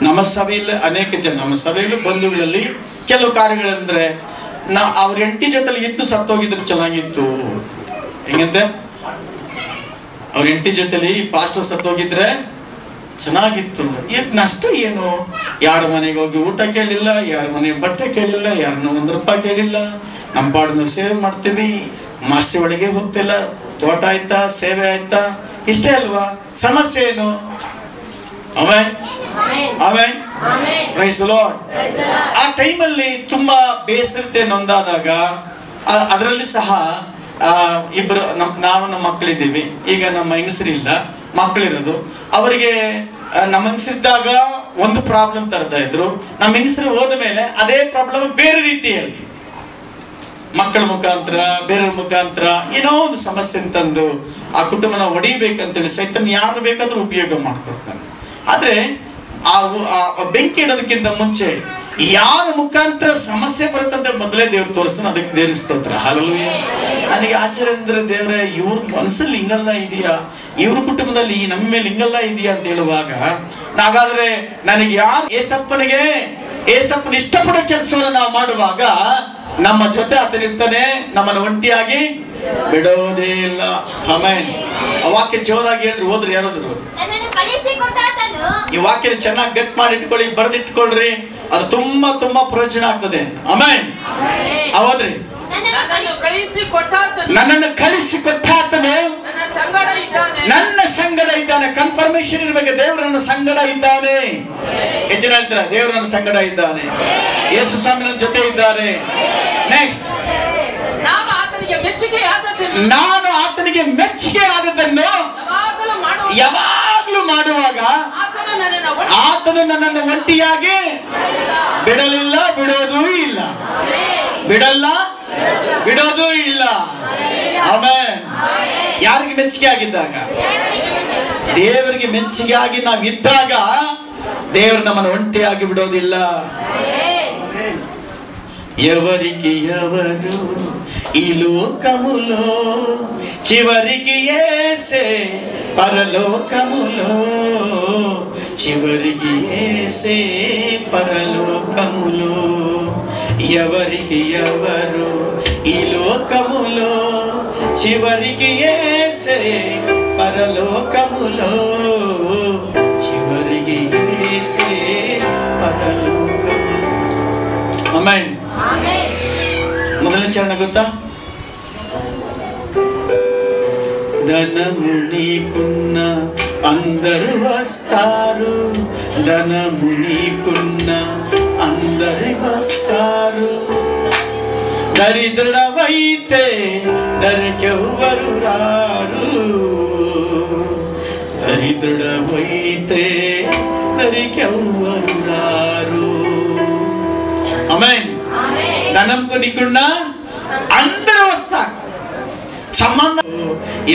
ನಮ್ಮ ಸಭೆಯಲ್ಲಿ ಅನೇಕ ಜನ, ನಮ್ಮ ಸಭೆಯಲ್ಲಿ ಬಂಧುಗಳಲ್ಲಿ ಕೆಲವು ಕಾರ್ಯಗಳಂದ್ರೆ, ಅವ್ರ ಹೆಂಡತಿ ಜೊತೆಲಿ ಇದ್ದು ಸತ್ತೋಗಿದ್ರೆ ಚೆನ್ನಾಗಿತ್ತು. ಹೆಂಗಂತೆ, ಅವ್ರ ಹೆಂಡತಿ ಜೊತೆಲಿ ಪಾಸ್ಟರ್ ಸತ್ತೋಗಿದ್ರೆ ಚೆನ್ನಾಗಿತ್ತು. ಈಗ ನಷ್ಟ ಏನು, ಯಾರ ಮನೆಗೆ ಹೋಗಿ ಊಟ ಕೇಳಿಲ್ಲ, ಯಾರ ಮನೆ ಬಟ್ಟೆ ಕೇಳಿಲ್ಲ, ಯಾರನ್ನ ₹1 ಕೇಳಿಲ್ಲ, ನಮ್ಮ ಪಾಡನ್ನು ಸೇವೆ ಮಾಡ್ತೀವಿ, ಮಾಸ್ತಿ ಒಳಗೆ ಹೋಗ್ತಿಲ್ಲ, ತೋಟ ಆಯ್ತಾ, ಸೇವೆ ಆಯ್ತಾ, ಇಷ್ಟೇ ಅಲ್ವಾ, ಸಮಸ್ಯೆ ಏನು? Amen, amen. Praise the Lord. ಆ ಟೈಮಲ್ಲಿ ತುಂಬಾ ಬೇಸರತೆ ನೊಂದಾದಾಗ, ಅದರಲ್ಲಿ ಸಹ ಇಬ್ಬರು ನಾವು ನಮ್ಮ ಮಕ್ಕಳಿದ್ದೀವಿ. ಈಗ ನಮ್ಮ ಹೆಂಗಸರಿಲ್ಲ, ಮಕ್ಕಳಿರೋದು. ಅವರಿಗೆ ನಮ್ಮ ಹೆಂಗಸರಿದ್ದಾಗ ಒಂದು ಪ್ರಾಬ್ಲಮ್ ತರ್ತಾ ಇದ್ರು, ನಮ್ಮ ಹೆಂಗಸರು ಹೋದ ಮೇಲೆ ಅದೇ ಪ್ರಾಬ್ಲಮ್ ಬೇರೆ ರೀತಿಯಲ್ಲಿ, ಮಕ್ಕಳ ಮುಖಾಂತರ, ಬೇರೆಯವ್ರ ಮುಖಾಂತರ ಏನೋ ಒಂದು ಸಮಸ್ಯೆ ತಂದು ಆ ಕುಟುಂಬನ ಹೊಡಿಬೇಕಂತೇಳಿ ಸೈತನ್ ಯಾರು ಬೇಕಾದ್ರೂ ಉಪಯೋಗ ಮಾಡ್ಕೊಡ್ತಾನೆ. ಆದ್ರೆ ಆ ಬೆಂಕಿ ಇಡೋದಕ್ಕಿಂತ ಮುಂಚೆ ಯಾರ ಮುಖಾಂತರ ಸಮಸ್ಯೆ ಬರುತ್ತಂತ ಮೊದಲೇ ದೇವ್ರು ತೋರಿಸ್ತಾನೆ. ಅದಕ್ಕೆ ದೇವ್ರಿಗೆ ಸ್ತೋತ್ರ. ಹಲ್ಲೆಲೂಯಾ. ನನಗೆ ಆಶ್ಚರ್ಯ ಅಂದ್ರೆ, ದೇವ್ರೆ ಇವ್ರ ಮನಸ್ಸಲ್ಲಿ ಹಿಂಗೆಲ್ಲ ಇದೆಯಾ, ಇವ್ರ ಕುಟುಂಬದಲ್ಲಿ ನಮ್ಮ ಮೇಲೆ ಹಿಂಗೆಲ್ಲ ಇದೆಯಾ ಅಂತ ಹೇಳುವಾಗ, ಹಾಗಾದ್ರೆ ನನಗೆ ಯಾರು ಏಸಪ್ಪನ ಇಷ್ಟಪಡೋ ಕೆಲಸವನ್ನ ನಾವು ಮಾಡುವಾಗ ನಮ್ಮ ಜೊತೆ ಆತನಿರ್ತಾನೆ, ನಮ್ಮನ್ನು ಒಂಟಿಯಾಗಿ ಬಿಡೋದೇ ಇಲ್ಲ. ಆಮೆನ್. ಆ ವಾಕ್ಯ ಜೋರಾಗಿ ಹೇಳ್ರಿ, ಹೋದ್ರಿ ಯಾರಾದ್ರು ಈ ವಾಕ್ಯ ಚೆನ್ನಾಗಿ ಗಟ್ ಮಾಡಿ ಇಟ್ಕೊಳ್ಳಿ, ಬರೆದಿಟ್ಕೊಳ್ರಿ, ಅದು ತುಂಬಾ ತುಂಬಾ ಪ್ರಯೋಜನ ಆಗ್ತದೆ. ಆಮೆನ್. ಹೌದ್ರಿ. ನನ್ನನ್ನು ಕಳಿಸಿ ಕೊಟ್ಟಾತನು ನನ್ನ ಸಂಗಡ ಇದ್ದಾನೆ. ಕನ್ಫರ್ಮೇಶನ್ ಇರ್ಬೇಕು, ದೇವರು ನನ್ನ ಸಂಗಡ ಇದ್ದಾನೆ. ಹೆಚ್ಚು ಜನ ಹೇಳ್ತಾರೆ, ದೇವರು ನನ್ನ ಸಂಗಡ ಇದ್ದಾನೆ, ಯೇಸು ಸ್ವಾಮಿ ನನ್ನ ಜೊತೆ ಇದ್ದಾರೆ. ನೆಕ್ಸ್ಟ್, ನಾನು ಆತನಿಗೆ ಮೆಚ್ಚುಗೆ ಆದದ್ದನ್ನು ಯಾವಾಗಲೂ ಮಾಡುವಾಗ ಆತನು ನನ್ನನ್ನು ಒಂಟಿಯಾಗಿ ಬಿಡಲಿಲ್ಲ, ಬಿಡೋದೂ ಇಲ್ಲ. ಬಿಡಲ್ಲ, ಬಿಡೋದೂ ಇಲ್ಲ. ಆಮೆನ್. ಯಾರಿಗೆ ಮೆಚ್ಚುಗೆ ಆಗಿದ್ದಾಗ? ದೇವರಿಗೆ ಮೆಚ್ಚುಗೆ ಆಗಿ ನಾವು ಇದ್ದಾಗ ದೇವರು ನಮ್ಮನ್ನು ಒಂಟಿಯಾಗಿ ಬಿಡೋದಿಲ್ಲ. ఎవరికి ఎవరు ఈ లోకములో, చివరికి యేసే పరలోకములో, చివరికి యేసే పరలోకములో. ఎవరికి ఎవరు ఈ లోకములో, చివరికి యేసే పరలోకములో, చివరికి యేసే పరలోకములో. ఆమేన్. మొదలైన చరణ గుర్తా? ధనము నీకున్న అందరూ వస్తారు, ధనము నీకున్న అందరు వస్తారు. దరిద్రుడవైతే దరికెవ్వరు రారు, దరిద్రుడవైతే దరికెవ్వరు రారు. ఆమేన్. ధనంకు నీకున్నా అందరూ వస్తారు, సంబంధం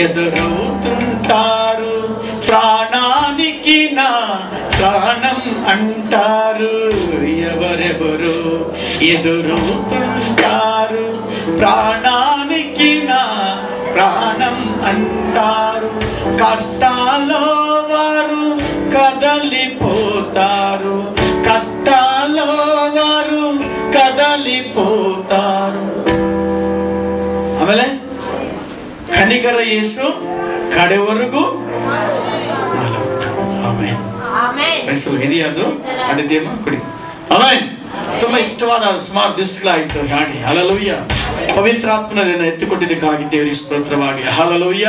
ఎదురవుతుంటారు. ప్రాణానికి నా ప్రాణం అంటారు. ఎవరెవరు ఎదురవుతుంటారు, ప్రాణానికి నా ప్రాణం అంటారు. కష్టాల్లో వారు కదలిపోతారు, కష్టాల్లో వారు కదలిపోతారు. ಆಮೇಲೆ ಕನಿಕರ ಯೇಸು ಕಡೆವರೆಗೂ ಇದೆಯಾ? ಅದು ಅಡಿದ್ಯಮ್ಮ ಕೊಡಿ. ಆಮೆನ್. ತುಂಬಾ ಇಷ್ಟವಾದ ಸುಮಾರು ದಿವಸಗಳಾಯ್ತು ಹಾಡಿ. ಹಲ್ಲೆಲೂಯ. ಪವಿತ್ರಾತ್ಮನನ್ನು ಎತ್ತಿಕೊಟ್ಟಿದ್ದಕ್ಕಾಗಿ ದೇವರಿಗೆ ಸ್ತೋತ್ರವಾಗಲಿ. ಹಲ್ಲೆಲೂಯ.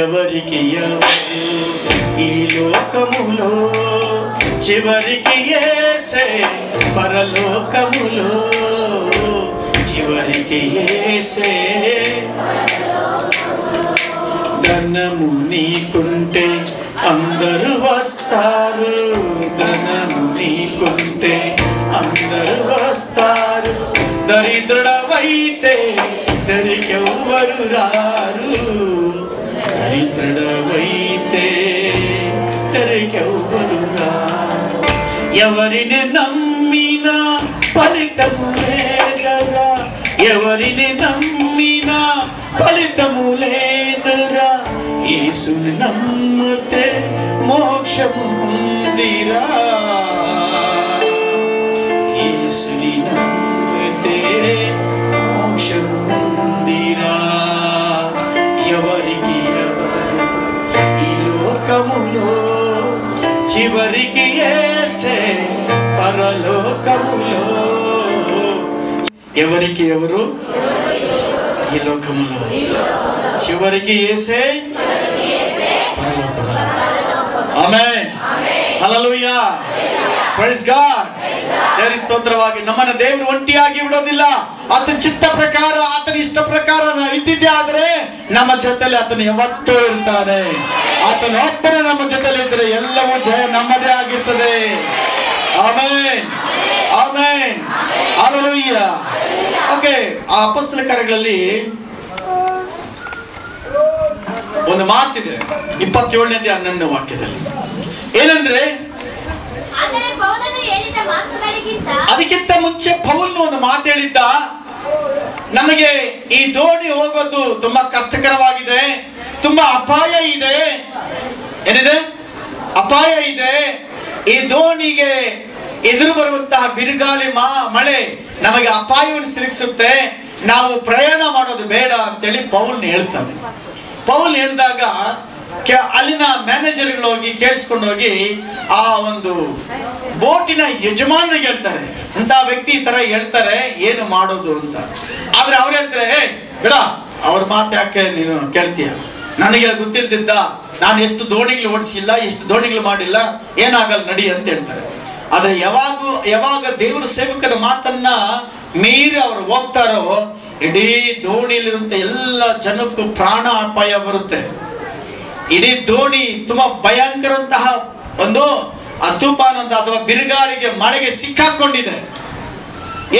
ఎవరికి ఎవరు ఈ లోకములో, చివరికి యేసే పరలోకములో, చివరికి యేసే. ధనము నీకుంటే అందరూ వస్తారు, ధనము నీకుంటే అందరూ వస్తారు. దరిద్రుడవైతే దరికెవ్వరు రారు, దరిద్రుడవైతే దరికెవ్వరు రారు. ఎవరిని నమ్మినా ఫలితము లేదురా, ఎవరిని నమ్మినా ఫలితము లేదురా. యేసుని నమ్మితే మోక్షము ఉందిరా, యేసుని నమ్మితే మోక్షము ఉందిరా. ఎవరికి ఎవరు ఈ లోకములో, చివరికి యేసే పరలోకములో. ఎవరికి ఎవరు ఈ లోకములో, చివరికి యేసే పరలోకములో. ಆಮೆನ್. ಹಲ್ಲೆಲೂಯಾ. Praise God. ದೇವರಿಗೆ ಸ್ತೋತ್ರವಾಗಿ. ನಮ್ಮನ್ನ ದೇವರು ಒಂಟಿಯಾಗಿ ಬಿಡೋದಿಲ್ಲ. ಆತನ ಚಿತ್ತ ಪ್ರಕಾರ, ಆತನ ಇಷ್ಟ ಪ್ರಕಾರ ನಾವು ಇದ್ದಿದ್ದೇ ಆದ್ರೆ ನಮ್ಮ ಜೊತೆಲಿ ಆತನು ಯಾವತ್ತೂ ಇರ್ತಾನೆ. ಆತನ ಒಬ್ಬನೇ ನಮ್ಮ ಜೊತೆಲಿ ಇದ್ರೆ ಎಲ್ಲವೂ ಜಯ ನಮ್ಮದೇ ಆಗಿರ್ತದೆ. ಆಮೆನ್. ಆಮೆನ್. ಹಲ್ಲೆಲೂಯಾ. ಓಕೆ. ಆ ಅಪೊಸ್ತಲ ಕಾರ್ಯಗಳಲ್ಲಿ ಒಂದು ಮಾತಿದೆ 27ನೇ 11ನೇ ವಾಕ್ಯದಲ್ಲಿ. ಏನಂದ್ರೆ, ಅದಕ್ಕಿಂತ ಮುಂಚೆ ಪೌಲನು ಒಂದು ಮಾತು ಹೇಳಿದ್ದ. ನಮಗೆ ಈ ದೋಣಿ ಹೋಗೋದು ತುಂಬಾ ಕಷ್ಟಕರವಾಗಿದೆ, ತುಂಬಾ ಅಪಾಯ ಇದೆ. ಏನಿದೆ? ಅಪಾಯ ಇದೆ. ಈ ದೋಣಿಗೆ ಎದುರು ಬರುವಂತಹ ಬಿರುಗಾಳಿ ಮಳೆ ನಮಗೆ ಅಪಾಯವನ್ನು ಸಿಲುಕಿಸುತ್ತೆ, ನಾವು ಪ್ರಯಾಣ ಮಾಡೋದು ಬೇಡ ಅಂತೇಳಿ ಪೌಲನು ಹೇಳ್ತಾನೆ. ಪೌಲ್ ಹೇಳಿದಾಗ ಅಲ್ಲಿನ ಮ್ಯಾನೇಜರ್ಗಳು ಹೋಗಿ ಕೇಳಿಸ್ಕೊಂಡು ಹೋಗಿ ಆ ಒಂದು ಬೋಟಿನ ಯಜಮಾನಿಗೆ ಹೇಳ್ತಾರೆ, ಅಂತ ವ್ಯಕ್ತಿ ಈ ತರ ಹೇಳ್ತಾರೆ, ಏನು ಮಾಡೋದು ಅಂತ. ಆದ್ರೆ ಅವ್ರು ಹೇಳ್ತಾರೆ, ಬೇಡ, ಅವ್ರ ಮಾತು ಯಾಕೆ ನೀನು ಕೇಳ್ತೀಯ? ನನಗೆ ಗೊತ್ತಿಲ್ದಿದ್ದ, ನಾನು ಎಷ್ಟು ದೋಣಿಗಳು ಓಡಿಸಿಲ್ಲ, ಎಷ್ಟು ದೋಣಿಗಳು ಮಾಡಿಲ್ಲ, ಏನಾಗಲ್ಲ ನಡಿ ಅಂತ ಹೇಳ್ತಾರೆ. ಆದ್ರೆ ಯಾವಾಗ ದೇವರ ಸೇವಕರ ಮಾತನ್ನ ಮೀರಿ ಅವರು ಹೋಗ್ತಾರೋ ಇಡೀ ದೋಣಿಯಲ್ಲಿರುವಂತ ಎಲ್ಲ ಜನಕ್ಕೂ ಪ್ರಾಣ ಅಪಾಯ ಬರುತ್ತೆ. ಇಡೀ ದೋಣಿ ತುಂಬಾ ಭಯಂಕರಂತಹ ಒಂದು ತೂಫಾನ್ ಅಂತ ಅಥವಾ ಬಿರುಗಾಳಿಗೆ ಮಳೆಗೆ ಸಿಕ್ಕಾಕೊಂಡಿದೆ.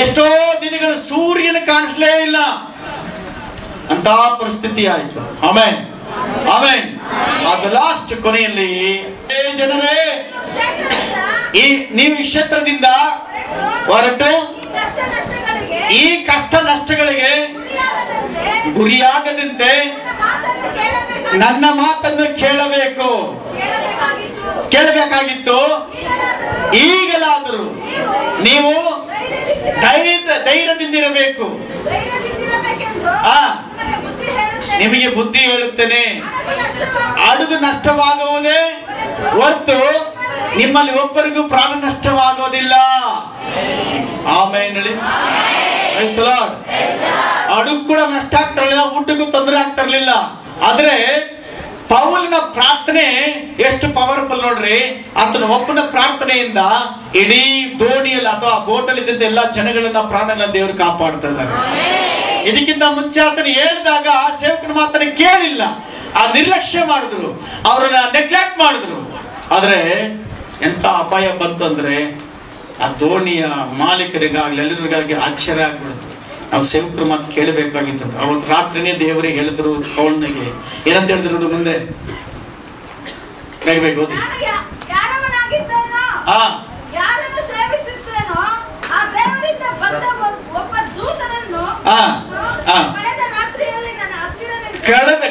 ಎಷ್ಟೋ ದಿನಗಳು ಸೂರ್ಯನ ಕಾಣಿಸ್ಲೇ ಇಲ್ಲ ಅಂತ ಪರಿಸ್ಥಿತಿ ಆಯ್ತು. Amen amen. ಅದು ಲಾಸ್ಟ್ ಕೊನೆಯಲ್ಲಿ ಜನರೇ, ನೀವು ಈ ಕ್ಷೇತ್ರದಿಂದ ಹೊರಟು ಈ ಕಷ್ಟ ನಷ್ಟಗಳಿಗೆ ಗುರಿಯಾಗದಂತೆ ನನ್ನ ಮಾತನ್ನು ಕೇಳಬೇಕಾಗಿತ್ತು. ಈಗಲಾದರೂ ನೀವು ಧೈರ್ಯದಿಂದಿರಬೇಕು. ನಿಮಗೆ ಬುದ್ಧಿ ಹೇಳುತ್ತೇನೆ, ಅಡುಗು ನಷ್ಟವಾಗುವುದೇ ಹೊರತು ನಿಮ್ಮಲ್ಲಿ ಒಬ್ಬರಿಗೂ ಪ್ರಾಣ ನಷ್ಟವಾಗುವುದಿಲ್ಲ. ಆಮೇಲೆ ಅಡುಗು ಕೂಡ ನಷ್ಟ ಆಗ್ತಿರ್ಲಿಲ್ಲ, ಊಟಕ್ಕೂ ತೊಂದರೆ ಆಗ್ತಿರ್ಲಿಲ್ಲ. ಆದ್ರೆ ಪೌಲನ ಪ್ರಾರ್ಥನೆ ಎಷ್ಟು ಪವರ್ಫುಲ್ ನೋಡ್ರಿ. ಆತನ ಒಬ್ಬನ ಪ್ರಾರ್ಥನೆಯಿಂದ ಇಡೀ ದೋಣಿಯಲ್ಲಿ ಅಥವಾ ಬೋಟಲ್ಲಿ ಇದ್ದಂತ ಎಲ್ಲ ಜನಗಳನ್ನ ಪ್ರಾಣನ ದೇವರು ಕಾಪಾಡ್ತಾ ಇದ್ದಾರೆ. ಇದಕ್ಕಿಂತ ಮುಂಚೆ ಆತನ ಹೇಳಿದಾಗ ಸೇವಕನ ಮಾತನ್ನ ಕೇಳಿಲ್ಲ, ಆ ನಿರ್ಲಕ್ಷ್ಯ ಮಾಡಿದ್ರು, ಅವರನ್ನ ನೆಗ್ಲೆಕ್ಟ್ ಮಾಡಿದ್ರು. ಆದ್ರೆ ಎಂತ ಅಪಾಯ ಬಂತು ಅಂದ್ರೆ ಆ ದೋಣಿಯ ಮಾಲೀಕರಿಗಾಗ್ಲಿ ಎಲ್ಲರಿಗಾಗಿ ಆಶ್ಚರ್ಯ ಆಗ್ಬಿಡ್ತು. ನಾವು ಸೇವಕರ ಮಾತು ಕೇಳಬೇಕಾಗಿತ್ತು. ಅವತ್ತು ರಾತ್ರಿನೇ ದೇವರೇ ಹೇಳಿದ್ರು ಪೌಲನಿಗೆ. ಏನಂತ ಹೇಳಿದ್ರು ಮುಂದೆ ಬೇಗ ಓದಿ.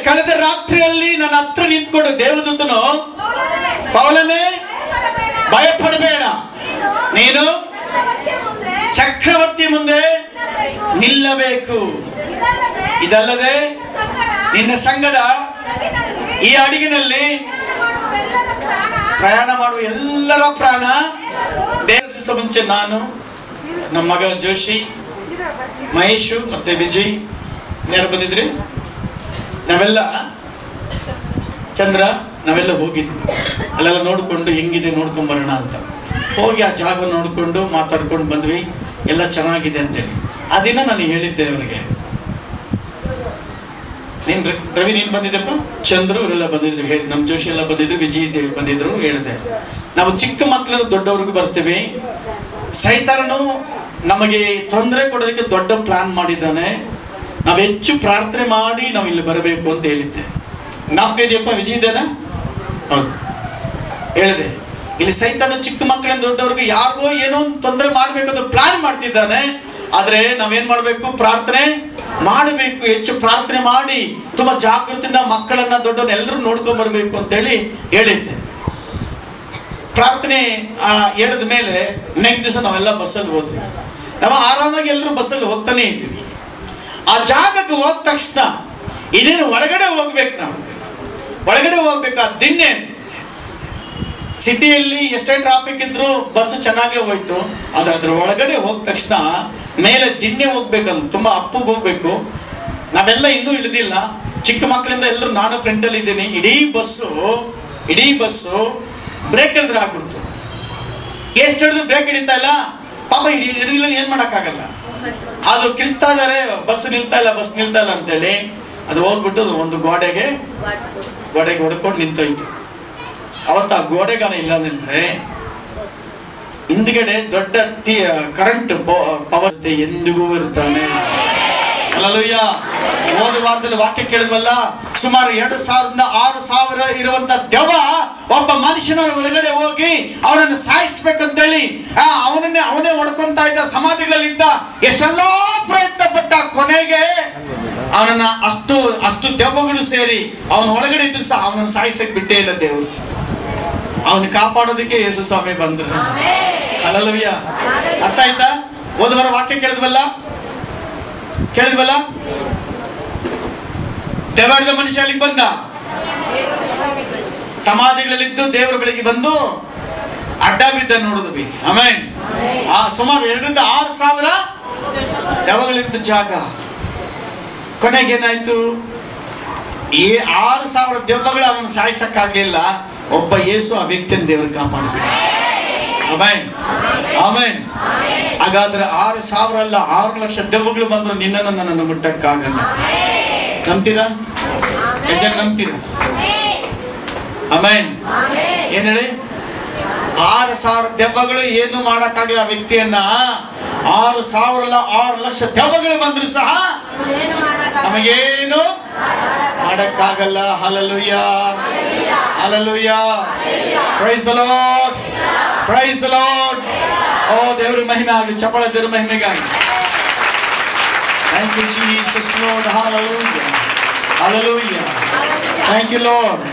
ಕಳೆದ ರಾತ್ರಿಯಲ್ಲಿ ನನ್ನ ಹತ್ರ ನಿಂತ್ಕೊಂಡು ದೇವದೂತನು, ಪೌಲನೇ ಭಯಪಡಬೇಡ, ನೀನು ಚಕ್ರವರ್ತಿ ಮುಂದೆ ನಿಲ್ಲಬೇಕು. ಇದಲ್ಲದೆ ನಿನ್ನ ಸಂಗಡ ಈ ಹಡಗಿನಲ್ಲಿ ಪ್ರಯಾಣ ಮಾಡುವ ಎಲ್ಲರ ಪ್ರಾಣ. ದೇವರ ದಿವಸ ಮುಂಚೆ ನಾನು, ನಮ್ಮ ಮಗ ಜೋಶಿ, ಮಹೇಶು ಮತ್ತೆ ವಿಜಯ್ ಯಾರು ಬಂದಿದ್ರಿ, ನಾವೆಲ್ಲ ಚಂದ್ರ ನಾವೆಲ್ಲ ಹೋಗಿದ್ವಿ. ಅಲ್ಲೆಲ್ಲ ನೋಡ್ಕೊಂಡು ಹೆಂಗಿದೆ ನೋಡ್ಕೊಂಡ್ ಬರೋಣ ಅಂತ ಹೋಗಿ ಆ ಜಾಗ ನೋಡ್ಕೊಂಡು ಮಾತಾಡ್ಕೊಂಡು ಬಂದ್ವಿ. ಎಲ್ಲ ಚೆನ್ನಾಗಿದೆ ಅಂತೇಳಿ ಆ ದಿನ ನಾನು ಹೇಳಿದ್ದೆ ಅವರಿಗೆ. ರವಿ ನೀನ್ ಬಂದಿದ್ದಪ್ಪ, ಚಂದ್ರು ಇವರೆಲ್ಲ ಬಂದಿದ್ರು, ನಮ್ ಜೋಶಿ ಎಲ್ಲ ಬಂದಿದ್ರು, ವಿಜಯ್ ದೇವ್ ಬಂದಿದ್ರು. ಹೇಳಿದೆ ನಾವು ಚಿಕ್ಕ ಮಕ್ಕಳಿಂದ ದೊಡ್ಡವ್ರಿಗೂ ಬರ್ತೀವಿ. ಸೈತಾನನು ನಮಗೆ ತೊಂದರೆ ಕೊಡೋದಕ್ಕೆ ದೊಡ್ಡ ಪ್ಲಾನ್ ಮಾಡಿದ್ದಾನೆ. ನಾವು ಹೆಚ್ಚು ಪ್ರಾರ್ಥನೆ ಮಾಡಿ ನಾವು ಇಲ್ಲಿ ಬರಬೇಕು ಅಂತ ಹೇಳಿದ್ದೆ. ಜ್ಞಾಪಕ ಇದೆಯಪ್ಪ ವಿಜಯ್ ದೇನ? ಹೌದು ಹೇಳಿದೆ. ಇಲ್ಲಿ ಸೈತಾನ ಚಿಕ್ಕ ಮಕ್ಕಳಿಂದ ದೊಡ್ಡವ್ರಿಗೆ ಯಾರಿಗೋ ಏನೋ ತೊಂದರೆ ಮಾಡ್ಬೇಕಂತ ಪ್ಲಾನ್ ಮಾಡ್ತಿದ್ದಾನೆ. ಆದ್ರೆ ನಾವೇನ್ ಮಾಡ್ಬೇಕು? ಪ್ರಾರ್ಥನೆ ಮಾಡಬೇಕು. ಹೆಚ್ಚು ಪ್ರಾರ್ಥನೆ ಮಾಡಿ ತುಂಬಾ ಜಾಗೃತಿಯಿಂದ ಮಕ್ಕಳನ್ನ ದೊಡ್ಡವ್ರನ್ನ ಎಲ್ಲರೂ ನೋಡ್ಕೊಂಡ್ ಬರ್ಬೇಕು ಅಂತ ಹೇಳಿ ಹೇಳಿದ್ದೆ. ಪ್ರಾರ್ಥನೆ ಹೇಳಿದ ಮೇಲೆ ನೆಕ್ಸ್ಟ್ ದಿವಸ ನಾವೆಲ್ಲ ಬಸ್ಸಲ್ಲಿ ಹೋದ್ವಿ. ನಾವು ಆರಾಮಾಗಿ ಎಲ್ಲರೂ ಬಸ್ಸಲ್ಲಿ ಹೋಗ್ತಾನೆ ಇದ್ದೀವಿ. ಆ ಜಾಗಕ್ಕೆ ಹೋದ ತಕ್ಷಣ ಇನ್ನೇನು ಒಳಗಡೆ ಹೋಗ್ಬೇಕು. ನಾವು ಒಳಗಡೆ ಹೋಗ್ಬೇಕು. ದಿನ್ನೆ ಸಿಟಿಯಲ್ಲಿ ಎಷ್ಟೇ ಟ್ರಾಫಿಕ್ ಇದ್ರು ಬಸ್ ಚೆನ್ನಾಗೇ ಹೋಯ್ತು. ಆದ್ರೆ ಅದ್ರ ಒಳಗಡೆ ಹೋದ ತಕ್ಷಣ ಮೇಲೆ ದಿನ್ನೆ ಹೋಗ್ಬೇಕಲ್ಲ, ತುಂಬಾ ಅಪ್ಪಗೆ ಹೋಗ್ಬೇಕು. ನಾವೆಲ್ಲ ಇನ್ನೂ ಇಳಿದಿಲ್ಲ. ಚಿಕ್ಕ ಮಕ್ಕಳಿಂದ ಎಲ್ಲರೂ, ನಾನು ಫ್ರಂಟ್ ಅಲ್ಲಿ ಇದ್ದೀನಿ. ಇಡೀ ಬಸ್ಸು ಬ್ರೇಕ್ ಎಲ್ದ್ರೆ ಆಗ್ಬಿಡ್ತು. ಎಷ್ಟು ಹಿಡಿದು ಬ್ರೇಕ್ ಹಿಡಿತಾ ಇಲ್ಲ. ಪಾಪ ಹಿಡಿದಿಲ್ಲ, ಏನ್ ಮಾಡಕ್ಕಾಗಲ್ಲ. ಅದು ಕಿಲ್ತಾ ಇದಾರೆ, ಬಸ್ ನಿಲ್ತಾ ಇಲ್ಲ ಅಂತೇಳಿ ಅದು ಹೋಗ್ಬಿಟ್ಟು ಒಂದು ಗೋಡೆಗೆ ಹೊಡ್ಕೊಂಡು ನಿಂತೋಯ್ತು. ಅವತ್ತ ಆ ಗೋಡೆಗಾನ ಇಲ್ಲ ಅಂದ್ರೆ ಹಿಂದ್ಗಡೆ ದೊಡ್ಡ ಕರೆಂಟ್ ಪವರ್ ಎಂದಿಗೂ ಇರ್ತಾನೆ. ಹಲ್ಲೆಲೂಯಾ. ಹೋದ ವಾರದಲ್ಲಿ ವಾಕ್ಯ ಕೇಳಿದ್ವಲ್ಲ, ಸುಮಾರು 2,000 6,000 ಇರುವಂತ ದೆವ್ವ ಒಬ್ಬ ಮನುಷ್ಯನ ಒಳಗಡೆ ಹೋಗಿ ಅವನನ್ನು ಸಾಯಿಸ್ಬೇಕಂತೇಳಿ ಅವನೇ ಹೊಡ್ಕೊಂತ ಇದ್ದ. ಸಮಾಧಿಗಳಲ್ಲಿದ್ದ, ಎಷ್ಟೆಲ್ಲಾ ಪ್ರಯತ್ನ ಪಟ್ಟ. ಕೊನೆಗೆ ಅವನನ್ನ ಅಷ್ಟು ದೆವ್ವಗಳು ಸೇರಿ ಅವನ ಒಳಗಡೆ ಇದ್ರು ಸಹ ಅವನನ್ನು ಸಾಯಿಸಕ್ ಬಿಟ್ಟೇ ಇಲ್ಲ ದೇವರು. ಅವನು ಕಾಪಾಡೋದಕ್ಕೆ ಯೇಸು ಸ್ವಾಮಿ ಬಂದ್ರು. ಹಲ್ಲೆಲೂಯಾ. ಅರ್ಥ ಆಯ್ತಾ? ಹೋದವರ ವಾಕ್ಯ ಕೇಳಿದ್ವಲ್ಲ, ದೆವ್ವದ ಮನುಷ್ಯ ಅಲ್ಲಿಗೆ ಬಂದ. ಸಮಾಧಿಗಳಲ್ಲಿದ್ದು ದೇವರ ಬಳಿಗೆ ಬಂದು ಅಡ್ಡ ಬಿದ್ದ ನೋಡಿದ್ವಿ. ಆಮೇನ್. ಸುಮಾರು 2,000 ದೆವ್ವಗಳಿದ್ದ ಜಾಗ. ಕೊನೆಗೇನಾಯ್ತು? ಈ 6,000 ದೆವ್ವಗಳು ಅವನು ಸಾಯಿಸಕ್ಕಾಗ್ಲಿಲ್ಲ. ಒಬ್ಬ ಯೇಸು ಆ ವ್ಯಕ್ತಿಯನ್ನು ದೇವರು ಕಾಪಾಡಬೇಕು. Amen amen. ಹಾಗಾದ್ರೆ 6,000 ಅಲ್ಲ, 6 ಲಕ್ಷ ದೆವ್ವಗಳು ಬಂದ್ರು ನಿನ್ನನ್ನು ನನ್ನನ್ನು ಮುಟ್ಟಕ್ಕಾಗಲ್ಲ. ನಂಬ್ತೀರಾ? ಎಷ್ಟು ಜನ ನಂಬ್ತೀರಾ? ಆಮೆನ್. ಏನ್ ಹೇಳಿ? 6,000 ದೆವ್ವಗಳು ಏನು ಮಾಡಕ್ಕಾಗಲ್ಲ ಆ ವ್ಯಕ್ತಿಯನ್ನ. 6,000 ಅಲ್ಲ 6 ಲಕ್ಷ ದೆವ್ವಗಳು ಬಂದ್ರು ಸಹ ನಮಗೇನು ಮಾಡಕ್ಕಾಗಲ್ಲ. Hallelujah, hallelujah, praise the Lord, praise the Lord. ಓ ದೇವರ ಮಹಿಮೆ ಆಗಲಿ, ಚಪ್ಪಾಳೆ ದೇವರ ಮಹಿಮೆಗಾಗಿ. Thank you Jesus Lord, hallelujah, hallelujah, thank you Lord.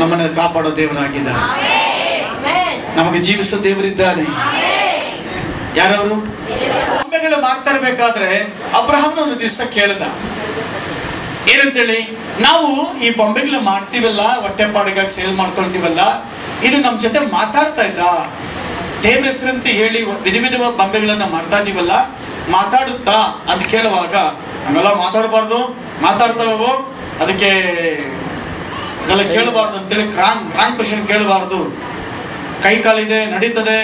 ನಮ್ಮನ್ನು ಕಾಪಾಡೋ ದೇವರಾಗಿದ್ದಾನೆ, ನಮಗೆ ಜೀವಿಸೋ ದೇವರಿದ್ದಾನೆ. ಯಾರವರು? ಬೊಂಬೆಗಳು ಮಾಡ್ತಾ ಇರಬೇಕಾದ್ರೆ ಅಬ್ರಹಾಮನ ಒಂದು ದಿವಸ ಕೇಳ್ದ, ಏನಂತೇಳಿ, ನಾವು ಈ ಬೊಂಬೆಗಳು ಮಾಡ್ತೀವಲ್ಲ, ಹೊಟ್ಟೆಪಾಡಿಗಾಗಿ ಸೇಲ್ ಮಾಡ್ಕೊಳ್ತೀವಲ್ಲ, ಇದು ನಮ್ಮ ಜೊತೆ ಮಾತಾಡ್ತಾ ಇದ್ದ? ದೇವ್ರ ಹೆಸರಂತ ಹೇಳಿ ವಿಧ ವಿಧವಾದ ಬೊಂಬೆಗಳನ್ನ ಮಾಡ್ತಾ ಇದೀವಲ್ಲ, ಮಾತಾಡುತ್ತಾ ಅಂತ ಕೇಳುವಾಗ, ಹಂಗೆಲ್ಲ ಮಾತಾಡಬಾರ್ದು, ಮಾತಾಡ್ತಾವೋ ಅದಕ್ಕೆ ಅದೆಲ್ಲ ಕೇಳಬಾರ್ದು ಅಂತೇಳಿ ರಾಂಗ್ ಕ್ವಶನ್ ಕೇಳಬಾರ್ದು. ಕೈ ಕಾಲಿದೆ, ನಡೀತದೆ,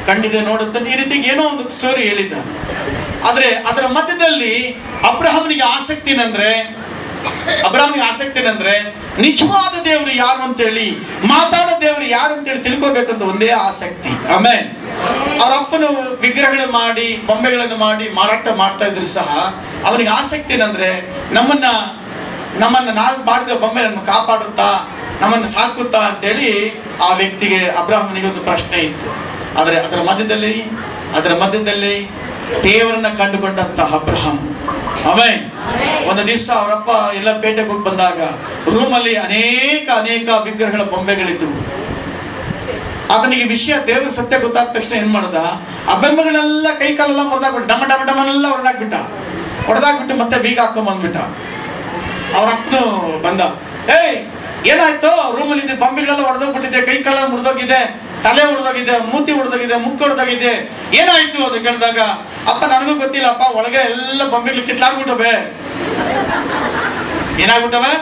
ಕಣ್ಣಿದೆ, ನೋಡುತ್ತೆ, ಈ ರೀತಿ ಏನೋ ಒಂದು ಸ್ಟೋರಿ ಹೇಳಿದ್ದ. ಆದ್ರೆ ಅದರ ಮಧ್ಯದಲ್ಲಿ ಅಬ್ರಹಾಮನಿಗೆ ಆಸಕ್ತಿ ಏನಂದ್ರೆ ನಿಜವಾದ ದೇವರು ಯಾರು ಅಂತೇಳಿ, ಮಾತಾಡೋ ದೇವರು ಯಾರು ಅಂತೇಳಿ ತಿಳ್ಕೋಬೇಕಂತ ಒಂದೇ ಆಸಕ್ತಿ. ಆಮೇಲೆ ಅವ್ರ ಅಪ್ಪನು ವಿಗ್ರಹಗಳು ಮಾಡಿ ಬೊಂಬೆಗಳನ್ನು ಮಾಡಿ ಮಾರಾಟ ಮಾಡ್ತಾ ಇದ್ರು ಸಹ ಅವನಿಗೆ ಆಸಕ್ತಿ ಏನಂದ್ರೆ ನಮ್ಮನ್ನ ನಾವು ಮಾಡಿದ ಬೊಂಬೆ ನಮ್ಮ ಕಾಪಾಡುತ್ತಾ, ನಮ್ಮನ್ನು ಸಾಕುತ್ತಾ ಅಂತೇಳಿ ಆ ವ್ಯಕ್ತಿಗೆ, ಅಬ್ರಹಾಮನಿಗೆ ಒಂದು ಪ್ರಶ್ನೆ ಇತ್ತು. ಆದರೆ ಅದರ ಮಧ್ಯದಲ್ಲಿ ದೇವರನ್ನ ಕಂಡುಕೊಂಡಂತ ಅಬ್ರಹಾಂ, ಆಮೇಲೆ ಒಂದು ದಿವಸ ಅವರಪ್ಪ ಎಲ್ಲ ಪೇಟೆಗೆ ಹೋಗಿ ಬಂದಾಗ ರೂಮಲ್ಲಿ ಅನೇಕ ವಿಗ್ರಹಗಳ ಬೊಂಬೆಗಳಿದ್ದವು. ಆತನಿಗೆ ವಿಷಯ, ದೇವರ ಸತ್ಯ ಗೊತ್ತಾದ ತಕ್ಷಣ ಏನ್ ಮಾಡ್ದ, ಆ ಬೊಂಬೆಗಳೆಲ್ಲ ಕೈ ಕಾಲೆಲ್ಲ ಮುರಿದಾಕ್ಬಿಟ್ಟು ಡಮನೆಲ್ಲ ಹೊಡೆದಾಕ್ಬಿಟ್ಟು ಮತ್ತೆ ಬೀಗ ಹಾಕೊಂಡ್ ಬಂದ್ಬಿಟ್ಟ. ಅವ್ರ ಅಪ್ಪನು ಬಂದ, ಏನಾಯ್ತು? ರೂಮಲ್ಲಿ ಇದ್ದ ಬೊಂಬೆಗಳೆಲ್ಲ ಹೊಡೆದೋಗ್ಬಿಟ್ಟಿದೆ, ಕೈ ಕಾಲ ಮುರಿದೋಗಿದೆ, ತಲೆ ಹೊಡೆದೋಗಿದೆ, ಮೂತಿ ಹೊಡೆದೋಗಿದೆ, ಮುಕ್ಕು ಹೊಡೆದೋಗಿದೆ, ಏನಾಯ್ತು ಅಂತ ಕೇಳಿದಾಗ, ಅಪ್ಪ ನನಗೂ ಗೊತ್ತಿಲ್ಲಪ್ಪ, ಒಳಗೆ ಎಲ್ಲ ಬೊಂಬೆಗಳು ಕಿತ್ಲಾಡ್ಬಿಟ್ಟವೆ. ಏನಾಗ್ಬಿಟ್ಟವೆ?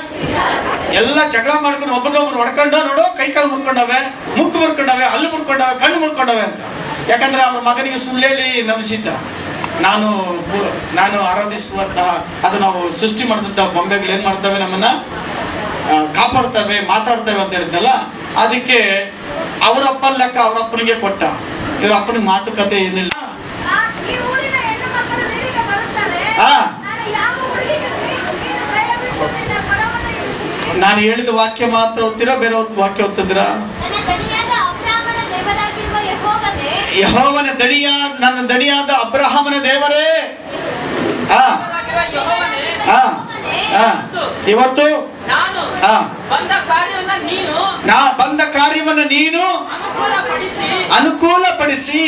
ಎಲ್ಲ ಜಗಳ ಮಾಡ್ಕೊಂಡು ಒಬ್ಬರೊಬ್ರು ಹೊಡ್ಕೊಂಡು, ನೋಡು ಕೈ ಕಾಲು ಮುರ್ಕೊಂಡವೆ, ಮುಕ್ಕು ಮುರ್ಕೊಂಡವೆ, ಹಲ್ಲು ಮುರ್ಕೊಂಡವೆ, ಕಣ್ಣು ಮುರ್ಕೊಂಡವೆ ಅಂತ. ಯಾಕಂದ್ರೆ ಅವ್ರ ಮಗನಿಗೆ ಸುಳ್ಳೇಲಿ ನಂಬಿಸಿದ್ದ, ನಾನು ಆರಾಧಿಸುವಂತಹ, ಅದು ನಾವು ಸೃಷ್ಟಿ ಮಾಡಿದಂತಹ ಬೊಂಬೆಗಳು ಏನ್ ಮಾಡ್ತವೆ, ನಮ್ಮನ್ನ ಕಾಪಾಡ್ತವೆ, ಮಾತಾಡ್ತವೆ ಅಂತ ಹೇಳಿದ್ನಲ್ಲ. ಅದಕ್ಕೆ ಅವರಪ್ಪ ಲೆಕ್ಕ ಅವರಪ್ಪನಿಗೆ ಕೊಟ್ಟ. ಇವ್ರ ಅಪ್ಪನಿಗೆ ಮಾತುಕತೆ ಏನಿಲ್ಲ. ನಾನು ಹೇಳಿದ ವಾಕ್ಯ ಮಾತ್ರ ಓದ್ತೀರಾ, ಬೇರೆ ವಾಕ್ಯ ಓದ್ತಿದ್ದೀರಾ? ಯೆಹೋವನ ದಣಿಯಾದ, ನನ್ನ ದಣಿಯಾದ ಅಬ್ರಹಾಮನ ದೇವರೇ, ಇವತ್ತು ಬಂದ ಕಾರ್ಯವನ್ನು ನೀನು ಅನುಕೂಲಪಡಿಸಿ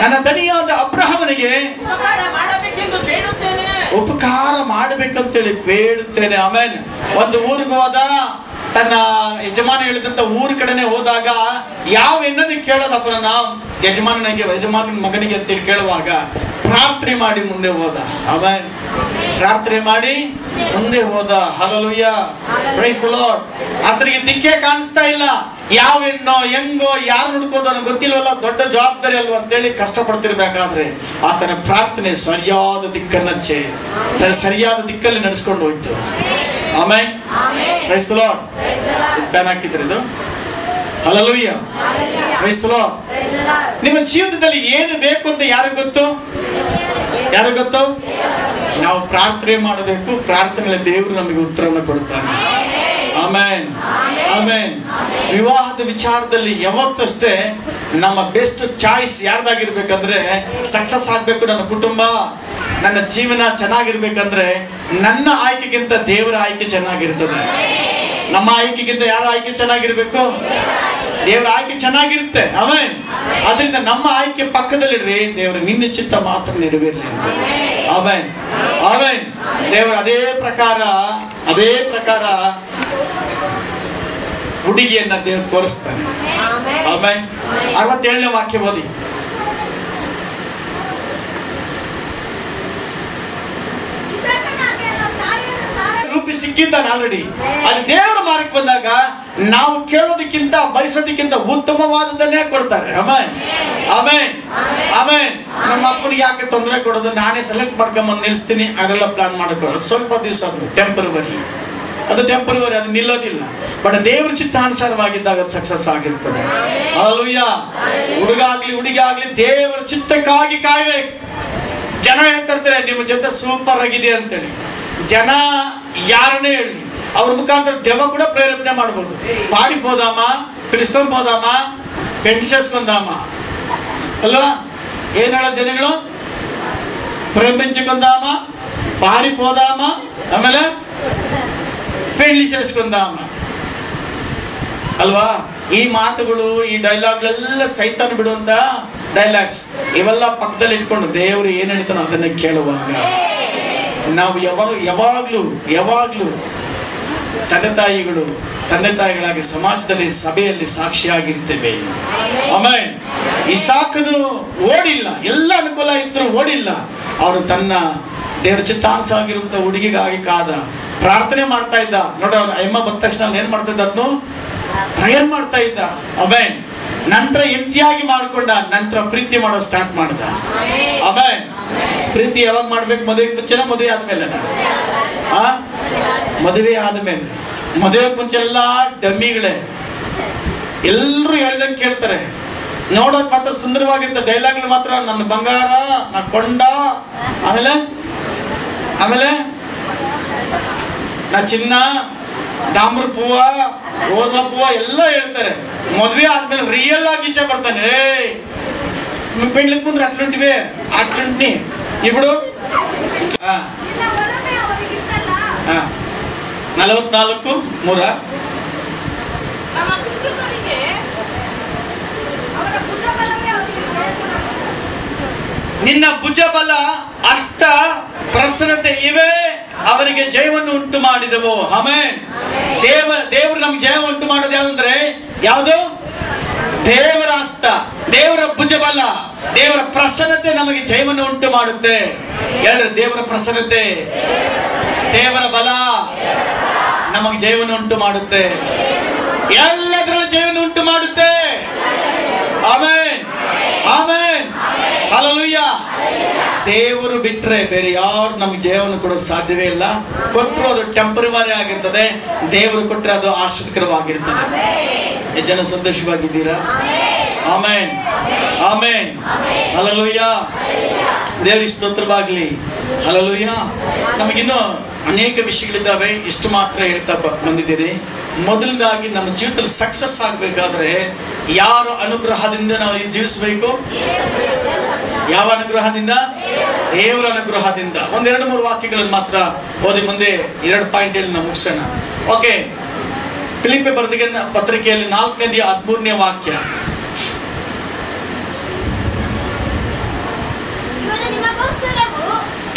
ನನ್ನ ದಣಿಯಾದ ಅಬ್ರಹಾಮನಿಗೆ ಉಪಕಾರ ಮಾಡಬೇಕಂತೇಳಿ ಬೇಡುತ್ತೇನೆ. ಆಮೇಲೆ ಒಂದು ಊರಿಗೆ ಹೋದ, ತನ್ನ ಯಜಮಾನ ಹೇಳಿದಂತ ಊರ್ ಕಡೆನೆ ಹೋದಾಗ ಯಾವ ಎನ್ನೋದಕ್ಕೆ ಕೇಳೋದಪ್ಪ, ನಾವು ಯಜಮಾನನ ಮಗನಿಗೆ ಅಂತೇಳಿ ಕೇಳುವಾಗ ಪ್ರಾರ್ಥನೆ ಮಾಡಿ ಮುಂದೆ ಹೋದ. ಆಮೇಲೆ ಪ್ರಾರ್ಥನೆ ಮಾಡಿ ಮುಂದೆ ಹೋದ. Hallelujah, praise the Lord. ಆತನಿಗೆ ದಿಕ್ಕೇ ಕಾಣಿಸ್ತಾ ಇಲ್ಲ, ಯಾವ ಹೆಣ್ಣೋ ಹೆಂಗೋ ಯಾರು ಹುಡುಕೋದು ನನಗೆ ಗೊತ್ತಿಲ್ವಲ್ಲ, ದೊಡ್ಡ ಜವಾಬ್ದಾರಿ ಅಲ್ವ ಅಂತೇಳಿ ಕಷ್ಟಪಡ್ತಿರ್ಬೇಕಾದ್ರೆ ಆತನ ಪ್ರಾರ್ಥನೆ ಸರಿಯಾದ ಸರಿಯಾದ ದಿಕ್ಕಲ್ಲಿ ನಡೆಸ್ಕೊಂಡು ಹೋಯ್ತು. ಆಮೇಲೆ ಪ್ರೈಸ್ ದಿ ಲಾರ್ಡ್. ಫ್ಯಾನ್ ಹಾಕಿದ್ರಿ ಇದು? Hallelujah, praise the Lord. ನಿಮ್ಮ ಜೀವಿತದಲ್ಲಿ ಏನು ಬೇಕು ಅಂತ ಯಾರಿಗೂ ಗೊತ್ತು? ನಾವು ಪ್ರಾರ್ಥನೆ ಮಾಡಬೇಕು. ಪ್ರಾರ್ಥನೆ ದೇವರು ನಮಗೆ ಉತ್ತರವನ್ನು ಕೊಡ್ತಾನೆ. ಆಮೇನ್, ಆಮೇನ್. ವಿವಾಹದ ವಿಚಾರದಲ್ಲಿ ಯಾವತ್ತಷ್ಟೇ ನಮ್ಮ ಬೆಸ್ಟ್ ಚಾಯ್ಸ್ ಯಾರ್ದಾಗಿರ್ಬೇಕಂದ್ರೆ, ಸಕ್ಸಸ್ ಆಗ್ಬೇಕು ನನ್ನ ಕುಟುಂಬ, ನನ್ನ ಜೀವನ ಚೆನ್ನಾಗಿರ್ಬೇಕಂದ್ರೆ ನನ್ನ ಆಯ್ಕೆಗಿಂತ ದೇವರ ಆಯ್ಕೆ ಚೆನ್ನಾಗಿರ್ತದೆ. ನಮ್ಮ ಆಯ್ಕೆಗಿಂತ ಯಾರ ಆಯ್ಕೆ ಚೆನ್ನಾಗಿರ್ಬೇಕು? ದೇವರ ಆಯ್ಕೆ ಚೆನ್ನಾಗಿರುತ್ತೆ. ಆಮೇನ್. ಅದರಿಂದ ನಮ್ಮ ಆಯ್ಕೆ ಪಕ್ಕದಲ್ಲಿಡ್ರಿ, ದೇವರು ನಿನ್ನ ಚಿತ್ತ ಮಾತ್ರ ನೆರವೇರಲಿ ಅಂತ. ಆಮೇನ್, ಆಮೇನ್. ದೇವರು ಅದೇ ಪ್ರಕಾರ ಹುಡುಗಿಯನ್ನ ದೇವರು ತೋರಿಸ್ತಾನೆ. ಆಮೇನ್. 67ನೇ ವಾಕ್ಯ ಓದಿ. ರೂಪಿ ಸಿಕ್ಕಿದ್ದಾನೆ ಆಲ್ರೆಡಿ. ಅದು ದೇವರ ಮಾರ್ಗಕ್ಕೆ ಬಂದಾಗ ನಾವು ಕೇಳೋದಕ್ಕಿಂತ ಬಯಸೋದಕ್ಕಿಂತ ಉತ್ತಮವಾದದನ್ನೇ ಕೊಡ್ತಾರೆ. ಆಮೇನ್, ಆಮೇನ್, ಆಮೇನ್. ನಮ್ಮ ಅಪ್ಪನಿಗೆ ಯಾಕೆ ತೊಂದರೆ ಕೊಡೋದು, ನಾನೇ ಸೆಲೆಕ್ಟ್ ಮಾಡ್ಕೊಂಬಂದು ನಿಲ್ಲಿಸ್ತೀನಿ, ಅದೆಲ್ಲ ಪ್ಲಾನ್ ಮಾಡ್ಕೊಳ್ಳೋದು ಸ್ವಲ್ಪ ದಿವಸ, ಅದು ಟೆಂಪರರಿ. ಅದು ಟೆಂಪರರಿ, ಅದು ನಿಲ್ಲೋದಿಲ್ಲ. ಬಟ್ ದೇವ್ರ ಚಿತ್ತಾನುಸಾರವಾಗಿದ್ದಾಗ ಅದು ಸಕ್ಸಸ್ ಆಗಿರ್ತದೆ. ಹಲ್ಲೆಲೂಯಾ. ಹುಡುಗ ಆಗ್ಲಿ ಹುಡುಗಿ ಆಗ್ಲಿ ದೇವರ ಚಿತ್ತಕ್ಕಾಗಿ ಕಾಯ್ಬೇಕು. ಜನ ಹೇಳ್ತಿರ್ತಾರೆ ನಿಮ್ಮ ಜೊತೆ ಸೂಪರ್ ಆಗಿದೆ ಅಂತೇಳಿ. ಜನ ಯಾರನ್ನೇ ಹೇಳಿ ಅವ್ರ ಮುಖಾಂತರ ದೆವ್ವ ಕೂಡ ಪ್ರೇರೇಪಣೆ ಮಾಡ್ಬೋದು. ಪಾರಿಬೋದಮ್ಮ, ಪಿಡಿಸ್ಕೊಂಬೋದಮ್ಮ, ಬೆಂಡಿಸೇಸ್ಕೊಂದಮ್ಮ ಅಲ್ವಾ? ಏನ್ ಹೇಳೋ ಜನಗಳು? ಪ್ರೇಮಿಂಚಿಕೊಂದಾಮ, ಪಾರಿಬೋದಾಮ, ಆಮೇಲೆ ಬೆಂಡಿಸೇಸ್ಕೊಂದಾಮ ಅಲ್ವಾ? ಈ ಮಾತುಗಳು, ಈ ಡೈಲಾಗ್ಗಳೆಲ್ಲ ಸೈತಾನ ಬಿಡುವಂತ ಡೈಲಾಗ್ಸ್. ಇವೆಲ್ಲ ಪಕ್ಕದಲ್ಲಿ ಇಟ್ಕೊಂಡು ದೇವರು ಏನ್ ಹೇಳ್ತಾನೋ ಅದನ್ನ ಕೇಳುವಾಗ ನಾವು ಯಾವಾಗ್ಲೂ ತಂದೆ ತಾಯಿಗಳಾಗಿ ಸಮಾಜದಲ್ಲಿ ಸಭೆಯಲ್ಲಿ ಸಾಕ್ಷಿಯಾಗಿರ್ತೇವೆ. ಆಮೇಲೆ ಇಸಾಕನು ಓಡಿಲ್ಲ, ಎಲ್ಲ ಅನುಕೂಲ ಇದ್ರು ಓಡಿಲ್ಲ. ಅವನು ತನ್ನ ದೇವರ ಚಿತ್ತಾನುಸಾರವಾಗಿರುವಂತ ಹುಡುಗಿಗಾಗಿ ಕಾದ, ಪ್ರಾರ್ಥನೆ ಮಾಡ್ತಾ ಇದ್ದ. ನೋಡ್ರಿ, ಅವನ ಅಮ್ಮ ಬಂದ ತಕ್ಷಣ ಏನ್ ಮಾಡ್ತಾ ಇದ್ದ? ಅದನ್ನು ಪ್ರೇಯರ್ ಮಾಡ್ತಾ ಇದ್ದ. ಆಮೇಲೆ ನಂತರ ಎಂಟಿಯಾಗಿ ಮಾಡ್ಕೊಂಡ, ನಂತರ ಪ್ರೀತಿ ಮಾಡೋ ಸ್ಟಾರ್ಟ್ ಮಾಡ್ದ. ಆಮೇಲೆ ಪ್ರೀತಿ ಯಾವಾಗ ಮಾಡ್ಬೇಕು? ಮದುವೆ ಮುಂಚೆನ, ಮದುವೆ ಆದ್ಮೇಲೆ? ಮದುವೆ ಆದ್ಮೇಲೆ. ಮದುವೆ ಮುಂಚೆ ಎಲ್ಲ ಡಮ್ಮಿಗಳೇ, ಎಲ್ರು ಹೇಳ್ದಂಗೆ ಕೇಳ್ತಾರೆ. ನೋಡೋಕ್ ಮಾತ್ರ ಸುಂದರವಾಗಿರ್ತಾರೆ, ಡೈಲಾಗ್ ಮಾತ್ರ ನನ್ನ ಬಂಗಾರ, ನಾ ಕೊಂಡ, ಆಮೇಲೆ ನಾ ಚಿನ್ನ, ಡಾಂಬ್ರ ಪೂವ, ರೋಸಾ ಪೂವ ಎಲ್ಲ ಹೇಳ್ತಾರೆ. ಮದುವೆ ಆದ್ಮೇಲೆ ರಿಯಲ್ ಆಗಿ ಈಚೆ ಬರ್ತಾನೆ. ಪೆಂಡ್ಲಿಕ್ ಮುಂದ್ರೆ ಅಟ್ಲಂಟಿವೆ, ಅಟ್ಲಂಟಿ ಇಬ್ರು 44:3 ನಿನ್ನ ಭುಜಬಲ, ಹಸ್ತ, ಪ್ರಸನ್ನತೆ ಇವೆ ಅವರಿಗೆ ಜಯವನ್ನು ಉಂಟು ಮಾಡಿದವು. ಆಮೆನ್. ದೇವರು ನಮ್ಗೆ ಜಯ ಉಂಟು ಮಾಡೋದು ಯಾವ್ದಂದ್ರೆ ಯಾವುದು? ದೇವರ ಹಸ್ತ, ದೇವರ ಭುಜಬಲ, ದೇವರ ಪ್ರಸನ್ನತೆ ನಮಗೆ ಜಯವನ್ನು ಉಂಟು ಮಾಡುತ್ತೆ. ಹೇಳ್ರಿ, ದೇವರ ಪ್ರಸನ್ನತೆ, ದೇವರ ಬಲ ನಮಗೆ ಜಯವನ್ನು ಉಂಟು ಮಾಡುತ್ತೆ. ಎಲ್ಲದರಲ್ಲೂ ಜಯವನ್ನು ಉಂಟು ಮಾಡುತ್ತೆ. Amen, amen, hallelujah. ದೇವರು ಬಿಟ್ರೆ ಬೇರೆ ಯಾರು ನಮ್ಗೆ ಜಯವನ್ನು ಕೊಡೋದು ಸಾಧ್ಯವೇ ಇಲ್ಲ. ಕೊಟ್ಟರು ಅದು ಟೆಂಪರರಿ ಆಗಿರ್ತದೆ, ದೇವರು ಕೊಟ್ಟರೆ ಅದು ಆಶ್ಚರ್ಯಕರವಾಗಿರ್ತದೆ. ಎಷ್ಟು ಜನ ಸಂತೋಷವಾಗಿದ್ದೀರಾ? Amen, amen, hallelujah. ದೇವರಿಗೆ ಸ್ತೋತ್ರವಾಗಲಿ. ಹಲ್ಲೆಲೂಯಾ. ನಮಗಿನ್ನೂ ಅನೇಕ ವಿಷಯಗಳಿದ್ದಾವೆ, ಇಷ್ಟು ಮಾತ್ರ ಹೇಳ್ತಾ ಬಂದಿದ್ದೀರಿ. ಮೊದಲನೇದಾಗಿ ನಮ್ಮ ಜೀವಿತದಲ್ಲಿ ಸಕ್ಸಸ್ ಆಗಬೇಕಾದ್ರೆ ಯಾರ ಅನುಗ್ರಹದಿಂದ ನಾವು ಜೀವಿಸಬೇಕು? ಯಾವ ಅನುಗ್ರಹದಿಂದ? ದೇವರ ಅನುಗ್ರಹದಿಂದ. 1-2-3 ವಾಕ್ಯಗಳನ್ನು ಮಾತ್ರ ಓದಿ ಮುಂದೆ 2 ಪಾಯಿಂಟ್ ಹೇಳಿ ನಾವು ಮುಗಿಸೋಣ. ಓಕೆ. ಫಿಲಿಪ್ಪಿ ಬರೆದ ಪತ್ರಿಕೆಯಲ್ಲಿ 4-13 ವಾಕ್ಯ.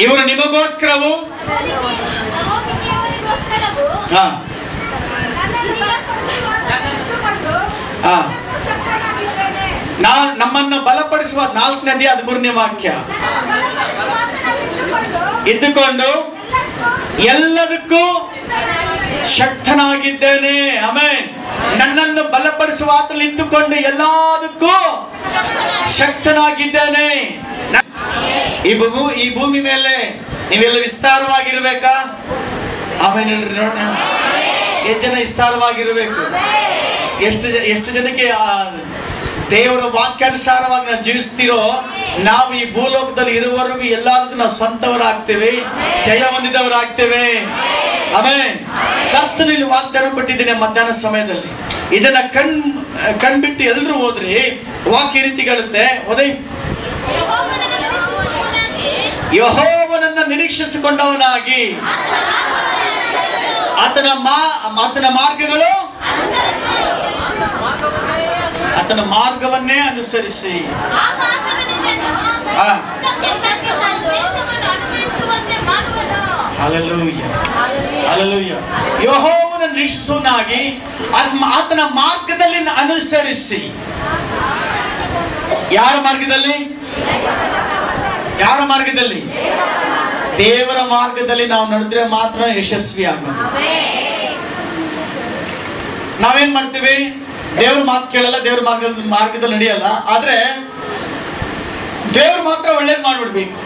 ಇವರು ನಿಮಗೋಸ್ಕರವು ನಮ್ಮನ್ನು ಬಲಪಡಿಸುವ 4-13 ವಾಕ್ಯ. ಇದ್ದುಕೊಂಡು ಎಲ್ಲದಕ್ಕೂ ಶಕ್ತನಾಗಿದ್ದೇನೆ. ಆಮೆನ್. ನನ್ನನ್ನು ಬಲಪಡಿಸುವ ಆತನಲ್ಲಿ ಇದ್ದುಕೊಂಡು ಎಲ್ಲದಕ್ಕೂ ಶಕ್ತನಾಗಿದ್ದೇನೆ. ಈ ಭೂಮಿ ಮೇಲೆ ನೀವೆಲ್ಲ ವಿಸ್ತಾರವಾಗಿರ್ಬೇಕಾ? ಆಮೇಲೆ ನೋಡೋಣ, ಎಷ್ಟು ಜನ ವಿಸ್ತಾರವಾಗಿರ್ಬೇಕು? ಎಷ್ಟು ಜನಕ್ಕೆ ದೇವರ ವಾಕ್ಯಾನುಸಾರವಾಗಿ ನಾವು ಜೀವಿಸ್ತಿರೋ, ನಾವು ಈ ಭೂಲೋಕದಲ್ಲಿ ಇರುವವರೆಗೂ ಎಲ್ಲದಕ್ಕೂ ನಾವು ಸ್ವಂತವರಾಗ್ತೇವೆ, ಜಯ ಹೊಂದಿದವರಾಗ್ತೇವೆ. ಆಮೆನ್. ಕರ್ತನಲ್ಲಿ ವಾಗ್ದಾನ ಕೊಟ್ಟಿದ್ದೇನೆ ಮಧ್ಯಾಹ್ನ ಸಮಯದಲ್ಲಿ. ಇದನ್ನ ಕಣ್ಬಿಟ್ಟು ಎಲ್ಲರೂ ಹೋದ್ರಿ ವಾಕ್ಯ ರೀತಿ ಹೇಳುತ್ತೆ. ಓದಿ, ಯೆಹೋವನನ್ನ ನಿರೀಕ್ಷಿಸಿಕೊಂಡವನಾಗಿ ಆತನ ಮಾರ್ಗಗಳು, ಆತನ ಮಾರ್ಗವನ್ನೇ ಅನುಸರಿಸಿ. Hallelujah, hallelujah. ಯೆಹೋವನ ನಿರೀಕ್ಷಿಸುವವನಾಗಿ ಆತನ ಮಾರ್ಗದಲ್ಲಿ ಅನುಸರಿಸಿ. ಯಾರ ಮಾರ್ಗದಲ್ಲಿ? ಯಾರ ಮಾರ್ಗದಲ್ಲಿ? ದೇವರ ಮಾರ್ಗದಲ್ಲಿ ನಾವು ನಡೆದ್ರೆ ಮಾತ್ರ ಯಶಸ್ವಿ ಆಗೋದು. ನಾವೇನ್ ಮಾಡ್ತೀವಿ? ದೇವ್ರ ಮಾತು ಕೇಳಲ್ಲ, ದೇವ್ರ ಮಾರ್ಗದಲ್ಲಿ ನಡೆಯಲ್ಲ. ಆದ್ರೆ ದೇವ್ರು ಮಾತ್ರ ಒಳ್ಳೇದು ಮಾಡ್ಬಿಡ್ಬೇಕು,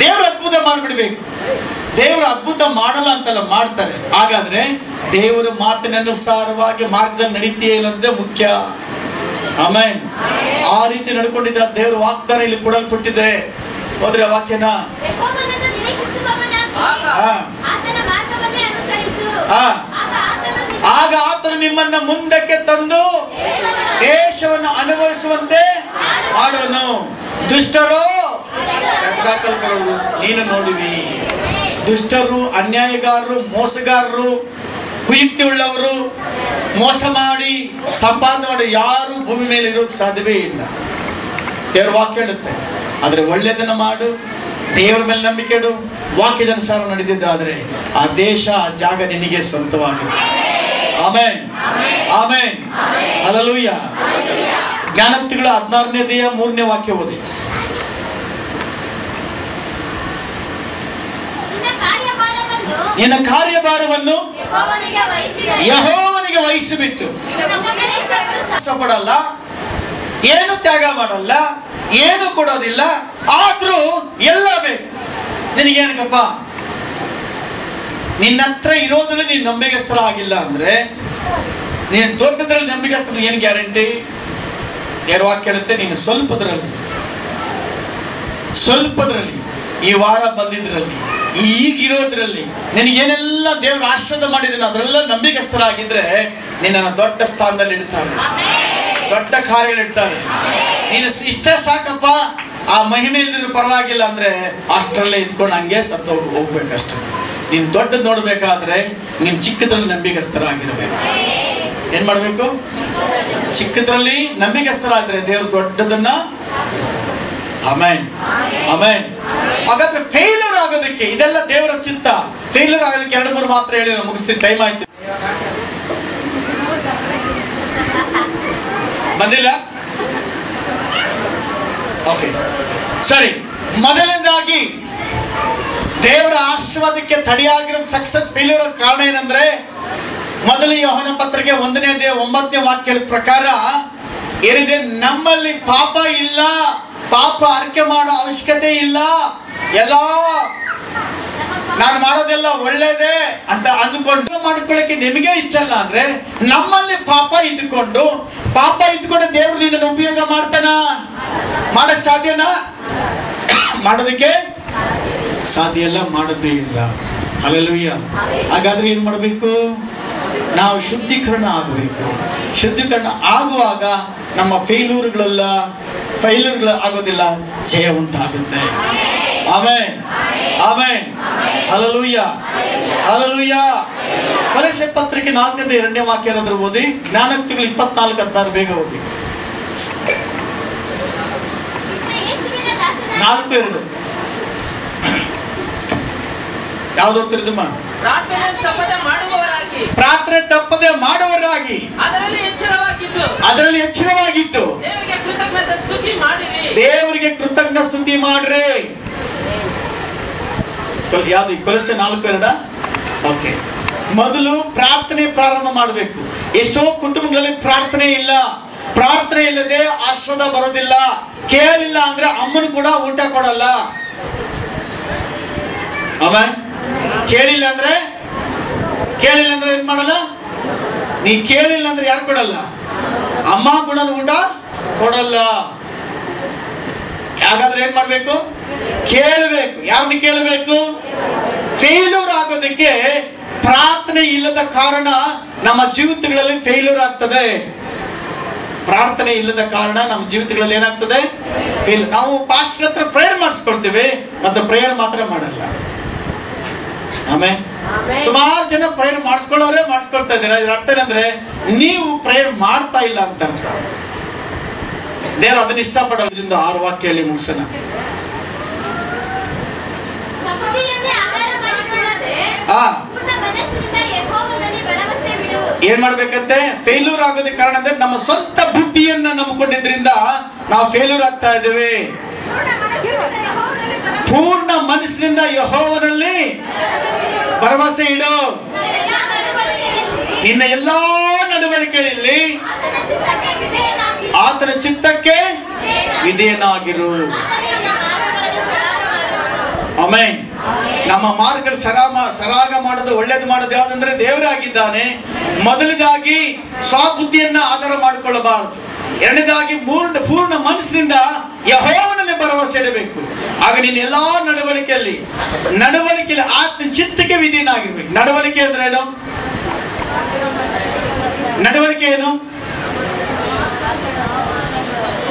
ದೇವ್ರ ಅದ್ಭುತ ಮಾಡ್ಬಿಡ್ಬೇಕು. ದೇವರು ಅದ್ಭುತ ಮಾಡಲ್ಲ ಅಂತಲ್ಲ, ಮಾಡ್ತಾರೆ. ಹಾಗಾದ್ರೆ ದೇವರ ಮಾತಿನನುಸಾರವಾಗಿ ಮಾರ್ಗದಲ್ಲಿ ನಡೀತೀಯೇ ಇಲ್ಲಂದ್ರೆ ಮುಖ್ಯ. ಆಮೇನ್. ಆ ರೀತಿ ನಡ್ಕೊಂಡಿದ್ದ ದೇವರ ವಾಗ್ದಾನ ಇಲ್ಲಿ ಕೊಡಲ್ಪಟ್ಟಿದೆ. ಹೋದ್ರೆ ವಾಕ್ಯನ ಆಗ ಆತನು ನಿಮ್ಮನ್ನ ಮುಂದಕ್ಕೆ ತಂದು ದೇಶವನ್ನು ಅನುಭವಿಸುವಂತೆ ಮಾಡುವನು. ದುಷ್ಟರು ನೀನು ನೋಡುವಿ. ದುಷ್ಟರು, ಅನ್ಯಾಯಗಾರರು, ಮೋಸಗಾರರು, ಕುಯುಕ್ತಿ ಉಳ್ಳವರು, ಮೋಸ ಮಾಡಿ ಸಂಪಾದನೆ ಮಾಡಿ ಯಾರು ಭೂಮಿ ಮೇಲೆ ಇರೋದು ಸಾಧ್ಯವೇ ಇಲ್ಲ. ದೇವರ ವಾಕ್ಯ ಹೇಳುತ್ತೆ. ಆದ್ರೆ ಒಳ್ಳೆಯದನ್ನ ಮಾಡು, ದೇವರ ಮೇಲೆ ನಂಬಿಕೆ ಇಡು, ವಾಕ್ಯದ ಅನುಸಾರ ನಡೆದಿದ್ದಾದ್ರೆ ಆ ದೇಶ, ಆ ಜಾಗ ನಿನಗೆ ಸ್ವಂತವಾಗಿದೆ. Amen, amen, hallelujah. ಜ್ಞಾನೋಕ್ತಿಗಳ 16ನೇ ಅಧ್ಯಾಯ 3ನೇ ವಾಕ್ಯ ಓದಿ. ನಿನ್ನ ಕಾರ್ಯಭಾರವನ್ನು ಯೆಹೋವನಿಗೆ ವಹಿಸಿಬಿಟ್ಟು ಇಷ್ಟಪಡಲ್ಲ, ಏನು ತ್ಯಾಗ ಮಾಡಲ್ಲ, ಏನು ಕೊಡೋದಿಲ್ಲ, ಆದ್ರೂ ಎಲ್ಲ ಬೇಕು. ನಿನಗೇನಕ್ಕಪ್ಪ, ನಿನ್ನ ಹತ್ರ ಇರೋದ್ರಲ್ಲಿ ನೀನು ನಂಬಿಕೆಸ್ತರ ಆಗಿಲ್ಲ ಅಂದ್ರೆ ನೀನು ದೊಡ್ಡದ್ರಲ್ಲಿ ನಂಬಿಕೆಸ್ತರ. ಏನು ಗ್ಯಾರಂಟಿ? ಯಾರು ವಾಕ್ಯ ಹೇಳುತ್ತೆ, ನೀನು ಸ್ವಲ್ಪದ್ರಲ್ಲಿ ಈ ವಾರ ಬಂದಿದ್ರಲ್ಲಿ, ಈಗಿರೋದ್ರಲ್ಲಿ ನಿನಗೇನೆಲ್ಲ ದೇವ್ರ ಆಶೀರ್ವಾದ ಮಾಡಿದ್ರೆ ಅದರೆಲ್ಲ ನಂಬಿಕೆಸ್ಥರಾಗಿದ್ರೆ ನಿನ್ನನ್ನು ದೊಡ್ಡ ಸ್ಥಾನದಲ್ಲಿ ಇಡ್ತಾರೆ, ದೊಡ್ಡ ಕಾರ್ಯಗಳಿಡ್ತಾರೆ. ನೀನು ಇಷ್ಟೇ ಸಾಕಪ್ಪ, ಆ ಮಹಿಮೆ ಇಲ್ದಿದ್ರು ಪರವಾಗಿಲ್ಲ ಅಂದ್ರೆ ಅಷ್ಟರಲ್ಲೇ ಇದ್ಕೊಂಡು ಹಂಗೆ ಸತ್ತು ಹೋಗ್ಬೇಕಷ್ಟೆ. ನೀನು ದೊಡ್ಡದು ನೋಡ್ಬೇಕಾದ್ರೆ ನೀನು ಚಿಕ್ಕದ್ರಲ್ಲಿ ನಂಬಿಕೆಸ್ಥರಾಗಿರ್ಬೇಕು. ಏನ್ ಮಾಡ್ಬೇಕು? ಚಿಕ್ಕದ್ರಲ್ಲಿ ನಂಬಿಕೆಸ್ಥರಾದ್ರೆ ದೇವ್ರು ದೊಡ್ಡದನ್ನ. Amen, amen. ಹಾಗಾದ್ರೆ ಫೇಲ್ಯೂರ್ ಆಗೋದಕ್ಕೆ ಇದೆಲ್ಲ ದೇವರ ಚಿತ್ತ. ಫೇಲ್ಯೂರ್ ಆಗೋದಕ್ಕೆ 2-3 ಮಾತ್ರ ಹೇಳಿ ನಾನು ಮುಗಿಸ್ತೀನಿ, ಟೈಮ್ ಆಯ್ತು. ಬಂದಿಲ್ಲ? ಓಕೆ, ಸರಿ. ಮೊದಲನೇದಾಗಿ ದೇವರ ಆಶೀರ್ವಾದಕ್ಕೆ ತಡೆಯಾಗಿರೋ ಸಕ್ಸಸ್ ಫೇಲ್ಯೂರ್ ಕಾರಣ ಏನಂದ್ರೆ, ಮೊದಲು ಯೋಹನ ಪತ್ರಿಕೆ 1ನೇ ಅಧ್ಯಾಯ 9ನೇ ವಾಕ್ಯದ ಪ್ರಕಾರ ಏನಿದೆ, ನಮ್ಮಲ್ಲಿ ಪಾಪ ಇಲ್ಲ, ಪಾಪ ಅರಿಕೆ ಮಾಡೋ ಅವಶ್ಯಕತೆ ಇಲ್ಲ, ಎಲ್ಲ ನಾನು ಮಾಡೋದೆಲ್ಲ ಒಳ್ಳೇದೇ ಅಂತ ಅಂದುಕೊಂಡು ಮಾಡಿಕೊಳ್ಳಕ್ಕೆ ನಿಮಗೆ ಇಷ್ಟ ಅಲ್ಲ ಅಂದ್ರೆ ನಮ್ಮಲ್ಲಿ ಪಾಪ ಇದ್ದುಕೊಂಡು ದೇವರು ನಿನ್ನನ್ನು ಉಪಯೋಗ ಮಾಡ್ತಾನ? ಮಾಡಕ್ ಸಾಧ್ಯನಾ? ಮಾಡೋದಕ್ಕೆ ಸಾಧ್ಯ ಇಲ್ಲ, ಮಾಡೋದೇ ಇಲ್ಲ. ಹಲ್ಲೆಲೂಯಾ. ಹಾಗಾದ್ರೆ ಏನ್ ಮಾಡ್ಬೇಕು? ನಾವು ಶುದ್ಧೀಕರಣ ಆಗಬೇಕು. ಶುದ್ಧೀಕರಣ ಆಗುವಾಗ ನಮ್ಮ ಫೇಲ್ಯೂರ್ಗಳು ಆಗೋದಿಲ್ಲ, ಜಯ ಉಂಟಾಗುತ್ತೆ. Amen, amen, hallelujah, hallelujah. ಕೊಲೊಸ್ಸೆ ಪತ್ರಿಕೆ 4ನೇ ಅಧ್ಯಾಯ 2ನೇ ವಾಕ್ಯ ಏನಾದ್ರು ಓದಿ. ಜ್ಞಾನೋಕ್ತಿಗಳು 24:16 ಬೇಗ ಓದಿ. 4:2 ಯಾವ್ದು ಓದ್ತಿರೋದಮ್ಮ? ಪ್ರಾರ್ಥನೆ ತಪ್ಪದೆ ಮಾಡುವವರಾಗಿ ಅದರಲ್ಲಿ ಎಚ್ಚರವಾಗಿದ್ದು ದೇವರಿಗೆ ಕೃತಜ್ಞ ಸ್ತುತಿ ಮಾಡ್ರಿ. ಯಾವ್ದು? ಕೊಲೊಸ್ಸೆ 4:2. ಓಕೆ, ಮೊದಲು ಪ್ರಾರ್ಥನೆ ಪ್ರಾರಂಭ ಮಾಡಬೇಕು. ಎಷ್ಟೋ ಕುಟುಂಬಗಳಲ್ಲಿ ಪ್ರಾರ್ಥನೆ ಇಲ್ಲ. ಪ್ರಾರ್ಥನೆ ಇಲ್ಲದೆ ಆಶೀರ್ವಾದ ಬರೋದಿಲ್ಲ. ಕೇಳಿಲ್ಲ ಅಂದ್ರೆ ಅಮ್ಮನು ಕೂಡ ಊಟ ಕೊಡಲ್ಲ. ಆಮೆನ್. ಕೇಳಿಲ್ಲ ಅಂದ್ರೆ ಏನ್ ಮಾಡಲ್ಲ? ನೀ ಕೇಳಿಲ್ಲ ಅಂದ್ರೆ ಯಾರು ಕೊಡಲ್ಲ? ಅಮ್ಮ ಕೂಡ ಊಟ ಕೊಡಲ್ಲ. ಹಾಗಾದ್ರೆ ಏನ್ ಮಾಡ್ಬೇಕು? ಕೇಳಬೇಕು. ಯಾರನ್ನ ಕೇಳಬೇಕು? ಫೇಲ್ಯೂರ್ ಆಗೋದಕ್ಕೆ ಪ್ರಾರ್ಥನೆ ಇಲ್ಲದ ಕಾರಣ ನಮ್ಮ ಜೀವಿತಗಳಲ್ಲಿ ಫೇಲ್ಯೂರ್ ಆಗ್ತದೆ. ಪ್ರಾರ್ಥನೆ ಇಲ್ಲದ ಕಾರಣ ನಮ್ಮ ಜೀವಿತಗಳಲ್ಲಿ ಏನಾಗ್ತದೆ? ನಾವು ಪಾಸ್ಟರ್ ಹತ್ರ ಪ್ರೇಯರ್ ಮಾಡಿಸ್ಕೊಳ್ತೀವಿ, ಮತ್ತೆ ಪ್ರೇಯರ್ ಮಾತ್ರ ಮಾಡಲ್ಲ. ಆಮೇಲೆ ಸುಮಾರು ಜನ ಪ್ರೇಯರ್ ಮಾಡಿಸ್ಕೊಳ್ತಾ ಇದ್ದೀರಾ. ಇದ್ರ ಅರ್ಥ ಏನಂದ್ರೆ ನೀವು ಪ್ರೇಯರ್ ಮಾಡ್ತಾ ಇಲ್ಲ ಅಂತ ಅರ್ಥ. ದೇವರು ಅದನ್ನ ಇಷ್ಟಪಡೋದ್ರಿಂದ 6 ವಾಕ್ಯ ಹೇಳಿ ಮುಗಿಸೋಣ. ಏನ್ ಮಾಡ್ಬೇಕಂತೆ? ಫೇಲ್ಯೂರ್ ಆಗೋದಕ್ಕೆ ಕಾರಣ ಅಂದ್ರೆ ನಮ್ಮ ಸ್ವಂತ ಬುದ್ಧಿಯನ್ನ ನಂಬಿಕೊಂಡಿದ್ರಿಂದ ನಾವು ಫೇಲ್ಯೂರ್ ಆಗ್ತಾ ಇದ್ದೇವೆ. ಪೂರ್ಣ ಮನಸ್ಸಿನಿಂದ ಯೆಹೋವನಲ್ಲಿ ಭರವಸೆ ಇಡು. ನಿನ್ನ ಎಲ್ಲಾ ನಡವಳಿಕೆಯಲ್ಲಿ ಆತನ ಚಿತ್ತಕ್ಕೆ ವಿಧೇಯನಾಗಿರು. ಆಮೆನ್. ನಮ್ಮ ಮಾರ್ಗಗಳು ಸರಾಗ ಮಾಡೋದು ಒಳ್ಳೇದು ಮಾಡೋದು ಯಾವುದಂದ್ರೆ ದೇವರೇ ಆಗಿದ್ದಾನೆ. ಮೊದಲದಾಗಿ ಸ್ವಬುದ್ಧಿಯನ್ನ ಆಧಾರ ಮಾಡಿಕೊಳ್ಳಬಾರದು. ಎರಡನೇದಾಗಿ ಪೂರ್ಣ ಮನಸ್ಸಿನಿಂದ ಯೆಹೋವನನ್ನೇ ಭರವಸೆ ಇಡಬೇಕು. ಆಗ ನೀನು ಎಲ್ಲಾ ನಡವಳಿಕೆಯಲ್ಲಿ ಆತ್ಮ ಚಿತ್ತಕ್ಕೆ ವಿಧೀನಾಗಿರ್ಬೇಕು. ನಡವಳಿಕೆ ಅಂದ್ರೆ ಏನು? ನಡವಳಿಕೆ ಏನು?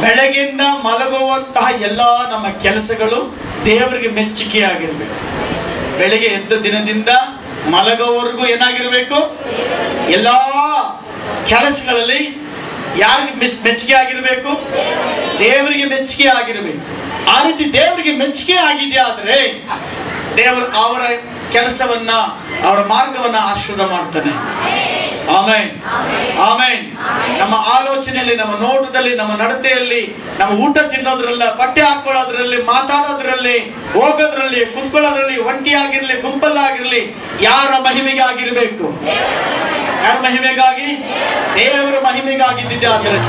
ಬೆಳಗಿಂದ ಮಲಗುವಂತಹ ಎಲ್ಲಾ ನಮ್ಮ ಕೆಲಸಗಳು ದೇವರಿಗೆ ಮೆಚ್ಚುಗೆಯಾಗಿರ್ಬೇಕು. ಬೆಳಗ್ಗೆ ಎದ್ದ ದಿನದಿಂದ ಮಲಗೋವರೆಗೂ ಏನಾಗಿರ್ಬೇಕು? ಎಲ್ಲಾ ಕೆಲಸಗಳಲ್ಲಿ ಯಾರಿಗೆ ಮೆಚ್ಚುಗೆ ಆಗಿರ್ಬೇಕು? ದೇವರಿಗೆ ಮೆಚ್ಚುಗೆ ಆಗಿರ್ಬೇಕು. ಆ ರೀತಿ ದೇವರಿಗೆ ಮೆಚ್ಚುಗೆ ಆಗಿದೆಯಾ ಆದ್ರೆ ದೇವರು ಅವರ ಕೆಲಸವನ್ನ, ಅವರ ಮಾರ್ಗವನ್ನ ಆಶೀರ್ವಾದ ಮಾಡ್ತಾನೆ. Amen, amen. ನಮ್ಮ ಆಲೋಚನೆಯಲ್ಲಿ, ನಮ್ಮ ನೋಟದಲ್ಲಿ, ನಮ್ಮ ನಡತೆಯಲ್ಲಿ, ನಮ್ಮ ಊಟ ತಿನ್ನೋದ್ರಲ್ಲ, ಬಟ್ಟೆ ಹಾಕೊಳ್ಳೋದ್ರಲ್ಲಿ, ಮಾತಾಡೋದ್ರಲ್ಲಿ, ಹೋಗೋದ್ರಲ್ಲಿ, ಕುತ್ಕೊಳ್ಳೋದ್ರಲ್ಲಿ, ಒಂಟಿಯಾಗಿರ್ಲಿ ಗುಂಪಲ್ಲಾಗಿರ್ಲಿ, ಯಾರ ಮಹಿಮೆಗಾಗಿರ್ಬೇಕು? ಯಾರ ಮಹಿಮೆಗಾಗಿ? ದೇವರ ಮಹಿಮೆಗಾಗಿದ್ದಿದೆ. ಆದರೆ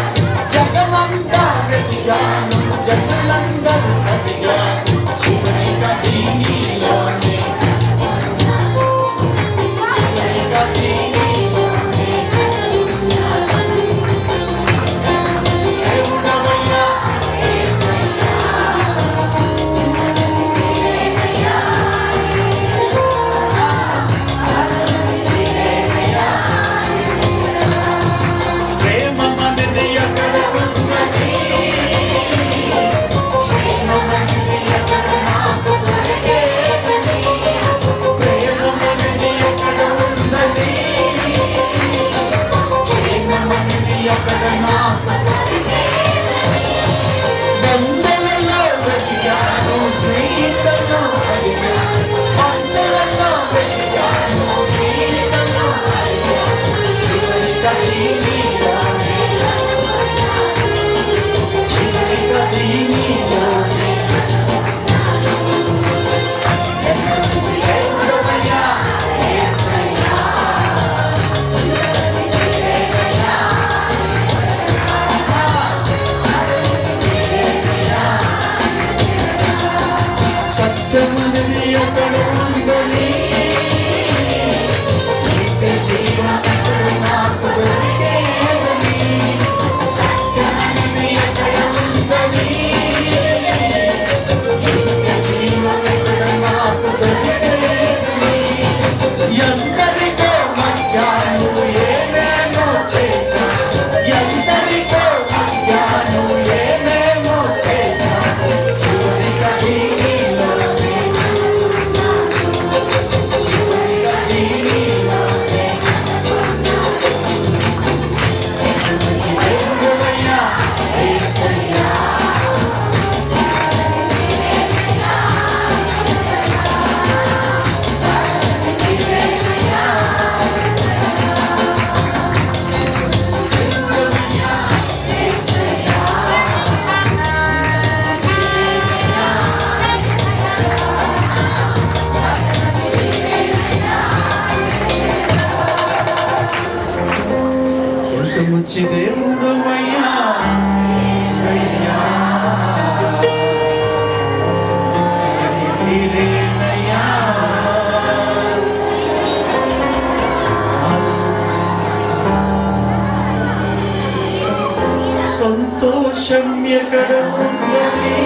సంతోషం ఎక్కడ ఉందని,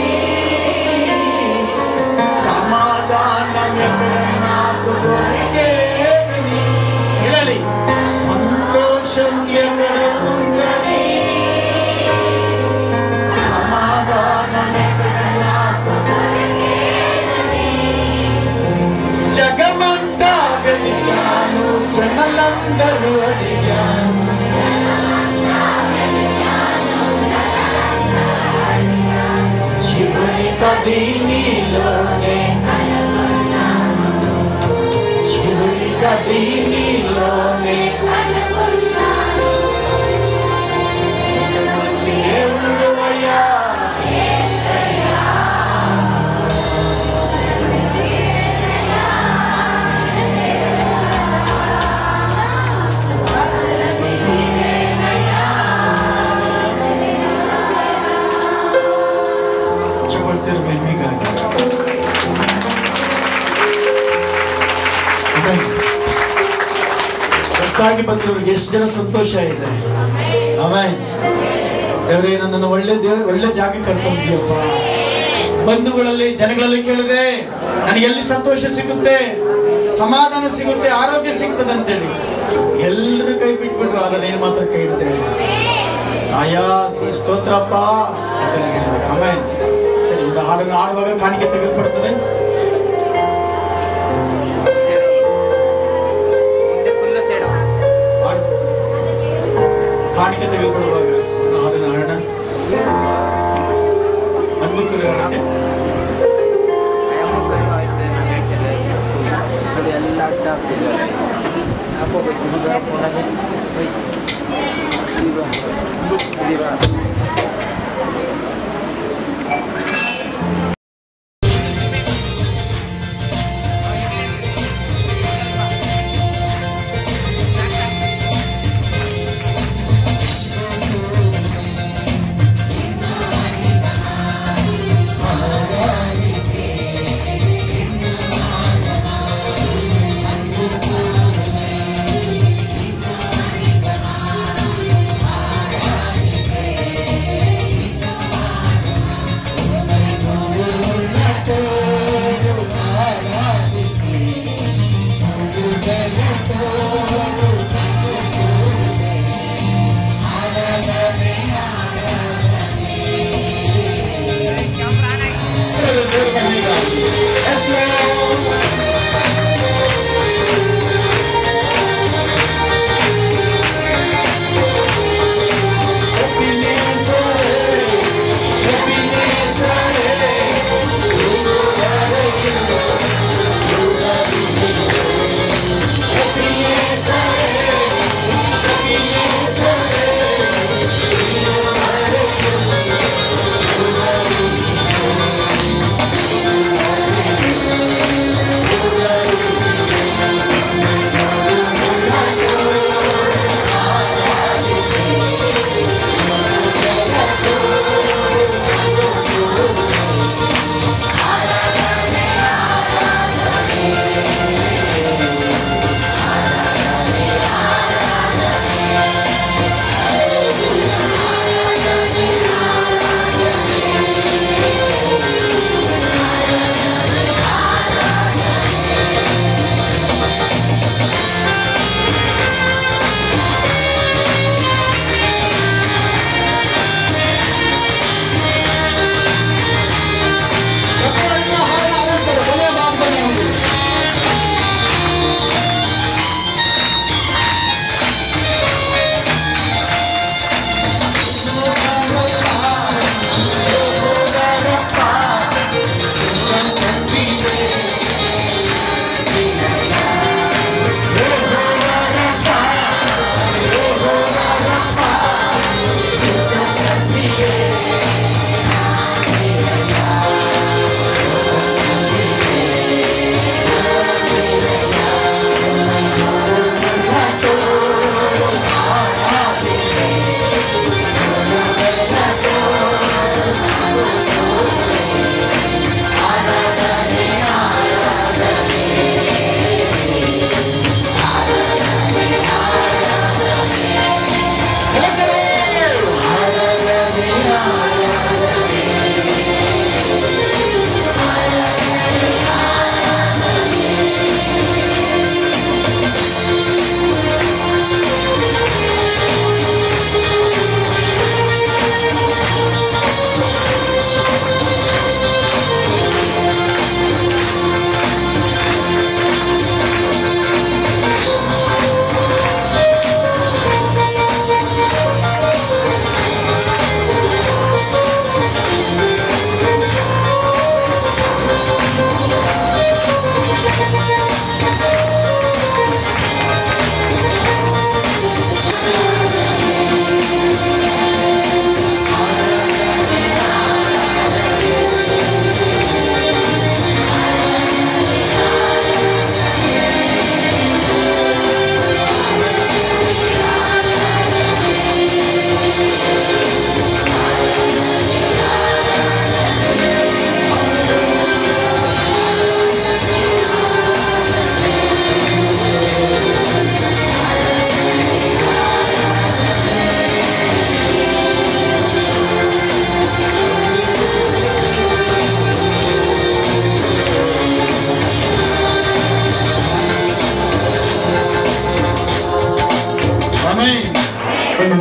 సమాధానం ఎక్కడ నాకు దొరికేదని. వినాలి, సంతోషం ఎక్కడ ఉందని, సమాధానం ఎక్కడ నాకు దొరికేదని. జగమంతా వెతికాను, జనులందరూ అడిగాను, జీవిత ಹೊಸದಾಗಿ ಬಂದಿರೋರಿಗೆ ಎಷ್ಟು ಜನ ಸಂತೋಷ ಇದೆ. ಆಮೇಲೆ ದೇವರೇ, ನನ್ನನ್ನು ಒಳ್ಳೆ ಜಾಗಕ್ಕೆ ಕರ್ಕೊಂಡಿದ್ಯಪ್ಪ. ಬಂಧುಗಳಲ್ಲಿ, ಜನಗಳಲ್ಲಿ ಕೇಳಿದೆ, ನನಗೆ ಎಲ್ಲಿ ಸಂತೋಷ ಸಿಗುತ್ತೆ, ಸಮಾಧಾನ ಸಿಗುತ್ತೆ, ಆರೋಗ್ಯ ಸಿಗ್ತದೆ ಅಂತೇಳಿ ಎಲ್ಲರೂ ಕೈ ಬಿಟ್ಬಿಟ್ರು. ಆದ್ರೆ ಏನ್ ಮಾತ್ರ ಕೈ ಇಡ್ತೇವೆ. ಆಯಾ ಸ್ತೋತ್ರಪ್ಪ. ಆಮೇಲೆ ಸರಿ, ಒಂದು ಹಾಡನ್ನು ಆಡುವಾಗ ಕಾಣಿಕೆ ತೆಗೆದುಕೊಡ್ತದೆ. ಕಾಣಿಕೆ ತೆಗೆದುಕೊಳ್ಳುವಾಗ ಒಂದು ಹಾಡನ್ನು ಹಾಡೋಣ. ಆರಾಧನೆ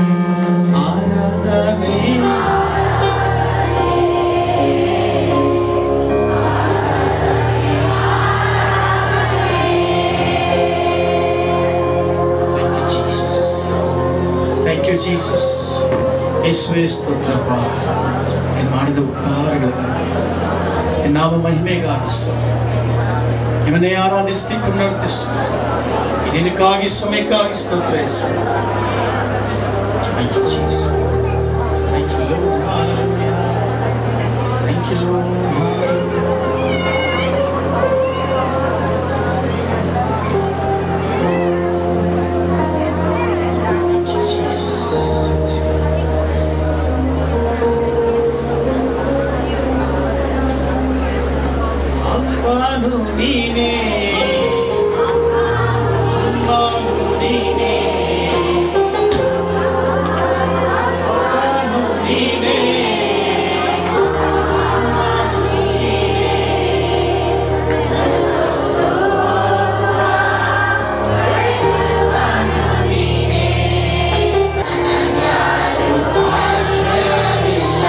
ಥ್ಯಾಂಕ್ ಯು ಜೀಸಸ್. ಯೇಸುವೇ ಸ್ತೋತ್ರಪ್ಪ, ನೀನು ಮಾಡಿದ ಉಪಕಾರಗಳಿಗಾಗಿ ನಾಮ ಮಹಿಮೆಗಾಗಿ ನಿಮ್ಮನ್ನೇ ಆರಾಧಿಸ್ತಿ ಕನ್ನಡಿಸು. ಇದಕ್ಕಾಗಿ ಸಮಯಕ್ಕಾಗಿ ಸ್ತೋತ್ರ ಯೇಸು. Thank you, Jesus. Thank you, Lord. Hallelujah. Thank you, Lord. Thank you, Jesus. ಅಪ್ಪನು ನೀನೇ, ಅಮ್ಮನು ನೀನೇ, ಅಪ್ಪನು ನೀನೇ, ಅಮ್ಮನು ನೀನೇ, ಗುರುವಾನು ನೀನೇ, ನನಗ್ಯಾರೂ ಆಶ್ರಯವಿಲ್ಲ.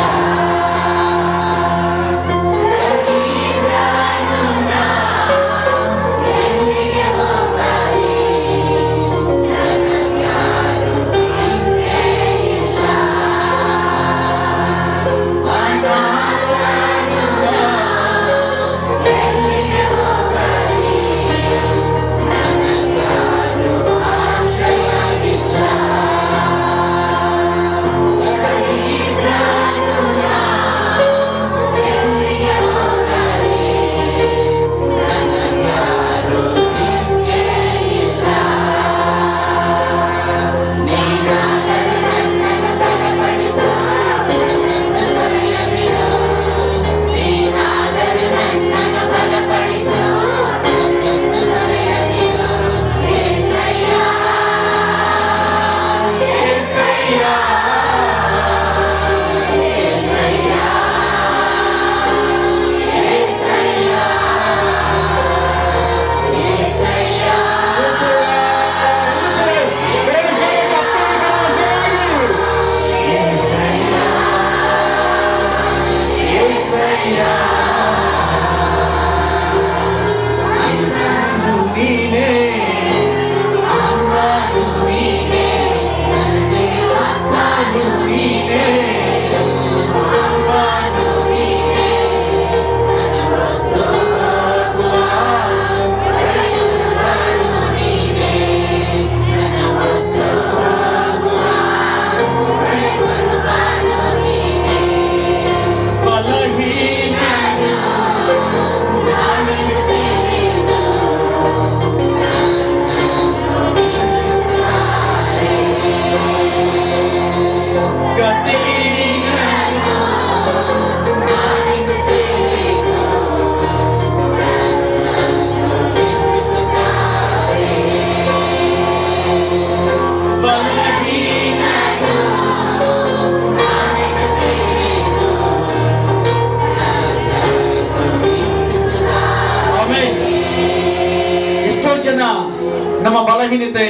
ನಮ್ಮ ಬಲಹೀನತೆ,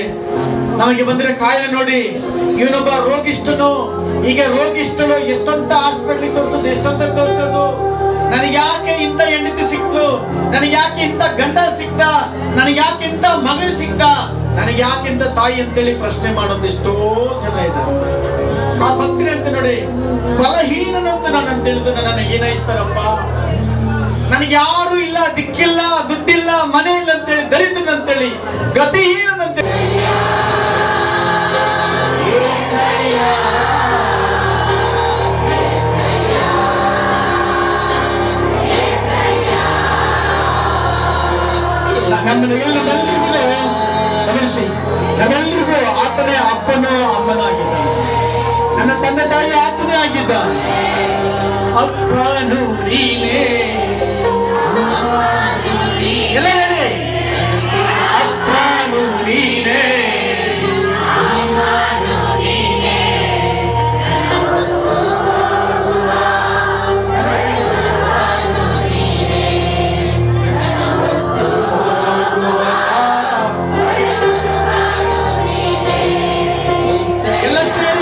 ನಮಗೆ ಬಂದಿರೋ ಕಾಯಿಲೆ ನೋಡಿ, ಇವನೊಬ್ಬ ರೋಗಿಷ್ಠನು, ಈಗ ರೋಗಿಷ್ಠಳು ಎಷ್ಟೊಂತ ಹಾಸ್ಪಿಟ್ಲಿಗೆ ತೋರಿಸೋದು, ಎಷ್ಟೊಂತ ತೋರಿಸೋದು, ನನಗೆ ಯಾಕೆ ಇಂಥ ಹೆಂಡತಿ ಸಿಕ್ತು, ನನಗೆ ಯಾಕೆ ಇಂಥ ಗಂಡ ಸಿಕ್ತ, ನನಗೆ ಯಾಕೆ ಇಂಥ ಮಗು ಸಿಕ್ತ, ನನಗೆ ಯಾಕೆ ಇಂಥ ತಾಯಿ ಅಂತೇಳಿ ಪ್ರಶ್ನೆ ಮಾಡೋದು ಎಷ್ಟೋ ಜನ ಇದ್ದಾರೆ. ಆ ಭಕ್ತರು ಹೇಳ್ತಾರೆ ನೋಡಿ, ಬಲಹೀನನಂತ ನಾನು ತಿಳಿದು ನನ್ನನ್ನು ಏನೈಸ್ತಾರಪ್ಪ, ನನಗೆ ಯಾರು ಇಲ್ಲ, ದಿಕ್ಕಿಲ್ಲ, ದುಡ್ಡಿಲ್ಲ, ಮನೆ ಇಲ್ಲ ಅಂತೇಳಿ, ದರಿದ್ರನಂತೇಳಿ, ಗತಿಹೀನಂತೇಳಿ, ಗಮನಿಸಿ, ನಮ್ಮೆಲ್ಲರಿಗೂ ಆತನೇ ಅಪ್ಪನೋ ಅಮ್ಮನಾಗಿದ್ದಾನೆ, ನನ್ನ ತಂದೆ ತಾಯಿ ಆತನೇ ಆಗಿದ್ದಾನೆ. ಅಪ್ಪನು ನೀನೇ, ಎಲ್ಲ ಹೇಳಿ, ಅಪ್ಪನು ನೀನೇ, ಅಮ್ಮನು ನೀನೇ, ಎಲ್ಲ ಸೇರಿ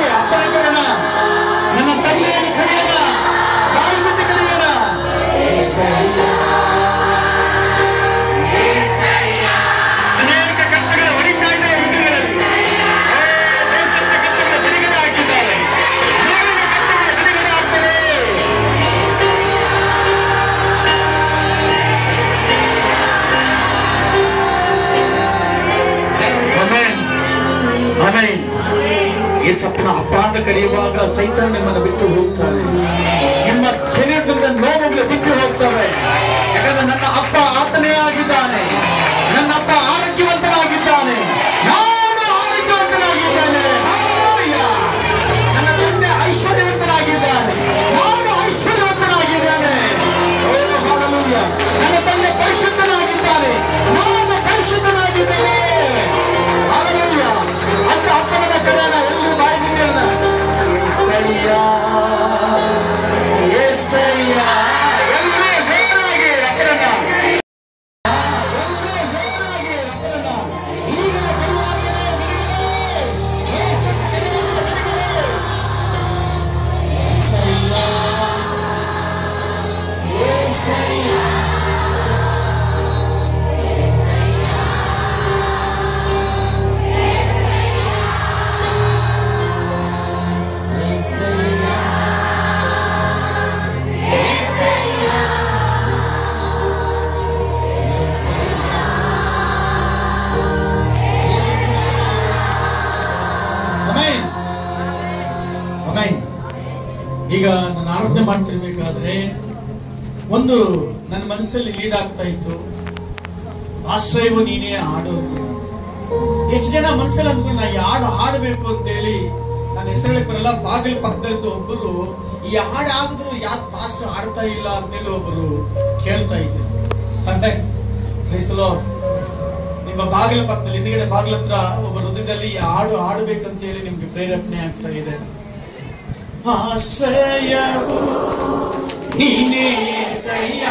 ಯೇಸಪ್ಪನ ಹಬ್ಬ ಅಂತ ಕರೆಯುವಾಗ ಸೈತಾನ ನಿಮ್ಮನ್ನು ಬಿಟ್ಟು ಹೋಗ್ತಾನೆ. ನಿಮ್ಮ ಶರೀರದಿಂದ ನೋವುಗಳು ಬಿಟ್ಟು ಹೋಗ್ತವೆ. ಯಾಕಂದ್ರೆ ನನ್ನ ಅಪ್ಪ ಆತನೇ ಆಗಿದ್ದಾನೆ. ನನ್ನ ಅಪ್ಪ ಆರೋಗ್ಯವಂತನಾಗಿದ್ದಾನೆ. ನಾನು ಆರೋಗ್ಯವಂತನಾಗಿದ್ದೇನೆ. ನನ್ನ ತಂದೆ ಐಶ್ವರ್ಯವಂತನಾಗಿದ್ದಾನೆ. ನಾನು ಐಶ್ವರ್ಯವಂತನಾಗಿದ್ದೇನೆ. ನನ್ನ ತಂದೆ ಪರಿಶುದ್ಧನಾಗಿದ್ದಾನೆ. ನಾನು ಪರಿಶುದ್ಧನಾಗಿದ್ದೇನೆ. ಅಂತ ಅಪ್ಪನ ಕರೆಯೋಣ. ಎಲ್ಲರೂ ಬಾಯಿ ಬಿಡೋಣ. ಏಸಯ್ಯ ಏಸಯ್ಯ. ಎಲ್ಲರೂ ಜೋರಾಗಿ ಅಪ್ಪನ ಈಗಿನ ಈಗ ನಾನು ಆರಾಧನೆ ಮಾಡ್ತಿರ್ಬೇಕಾದ್ರೆ ಒಂದು ನನ್ನ ಮನಸ್ಸಲ್ಲಿ ಲೀಡ್ ಆಗ್ತಾ ಇತ್ತು, ಆಶ್ರಯವು ನೀನೇ ಹಾಡು ಅಂತ. ಎಷ್ಟು ಜನ ಮನಸ್ಸಲ್ಲಿ ಅಂದ್ಕೊಂಡು ನಾ ಈ ಹಾಡು ಹಾಡಬೇಕು ಅಂತೇಳಿ ನಾನು ಹೆಸರಲ್ಲಿ ಬರಲ್ಲ. ಬಾಗಿಲು ಪಕ್ಕದಲ್ಲಿದ್ದು ಒಬ್ಬರು ಈ ಹಾಡು ಆಗಿದ್ರು ಯಾಕೆ ಪಾಸ್ಟರ್ ಹಾಡ್ತಾ ಇಲ್ಲ ಅಂತೇಳಿ ಒಬ್ಬರು ಕೇಳ್ತಾ ಇದ್ದರು. ಕ್ರೈಸ್ತಲೋ, ನಿಮ್ಮ ಬಾಗಿಲ ಪಕ್ಕದಲ್ಲಿ ಹಿಂದ್ಗಡೆ ಬಾಗಿಲ ಹತ್ರ ಒಬ್ಬ ಹೃದಯದಲ್ಲಿ ಈ ಹಾಡು ಹಾಡಬೇಕಂತೇಳಿ ನಿಮ್ಗೆ ಪ್ರೇರೇಪಣೆ ಆಗ್ತಾ ಇದೆ. ಆಶ್ರಯವು ನೀನೇ ಸಯ್ಯ,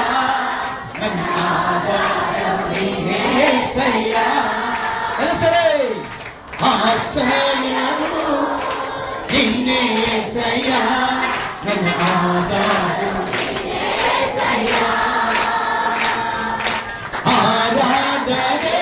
ನನ್ನ ಆಧಾರವು ನೀನೇ ಸಯ್ಯ. ಸರಿ, ಆಶ್ರಯವು ನೀನೇ ಸಯ್ಯ, ನನ್ನ ಆಧಾರವು ನೀನೇ ಸಯ್ಯ. ಆರಾಧನೆ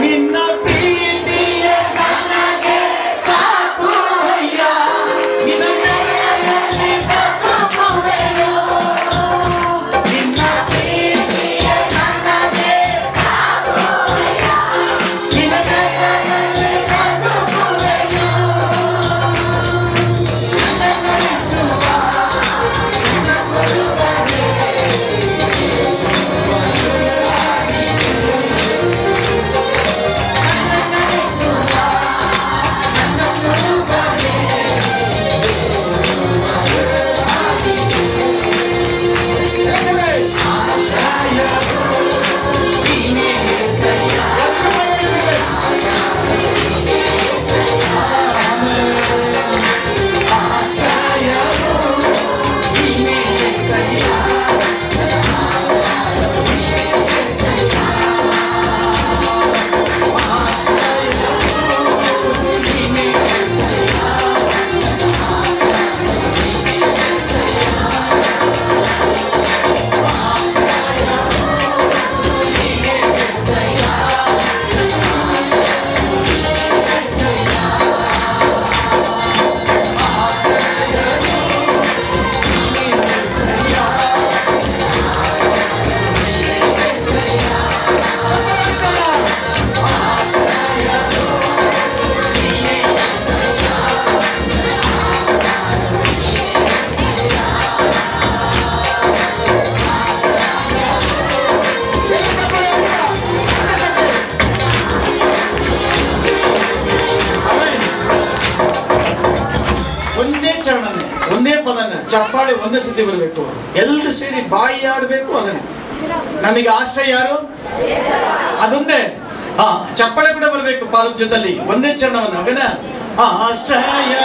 ನಿನ್ನ ಚಪ್ಪಾಳೆ ಒಂದೇ ಸತಿ ಬರಬೇಕು, ಎಲ್ಲರೂ ಸೇರಿ ಬಾಯಿ ಆಡಬೇಕು. ಅದನ್ನೇ ನಮಗೆ ಆಶ್ರಯ ಯಾರು? ಅದೊಂದೇ. ಚಪ್ಪಾಳೆ ಕೂಡ ಬರಬೇಕು ಪಾಲಕ ಜೊತೆಲಿ ಒಂದೇ ಚರಣವನ್ನು. ಅವನ ಆಶ್ರಯ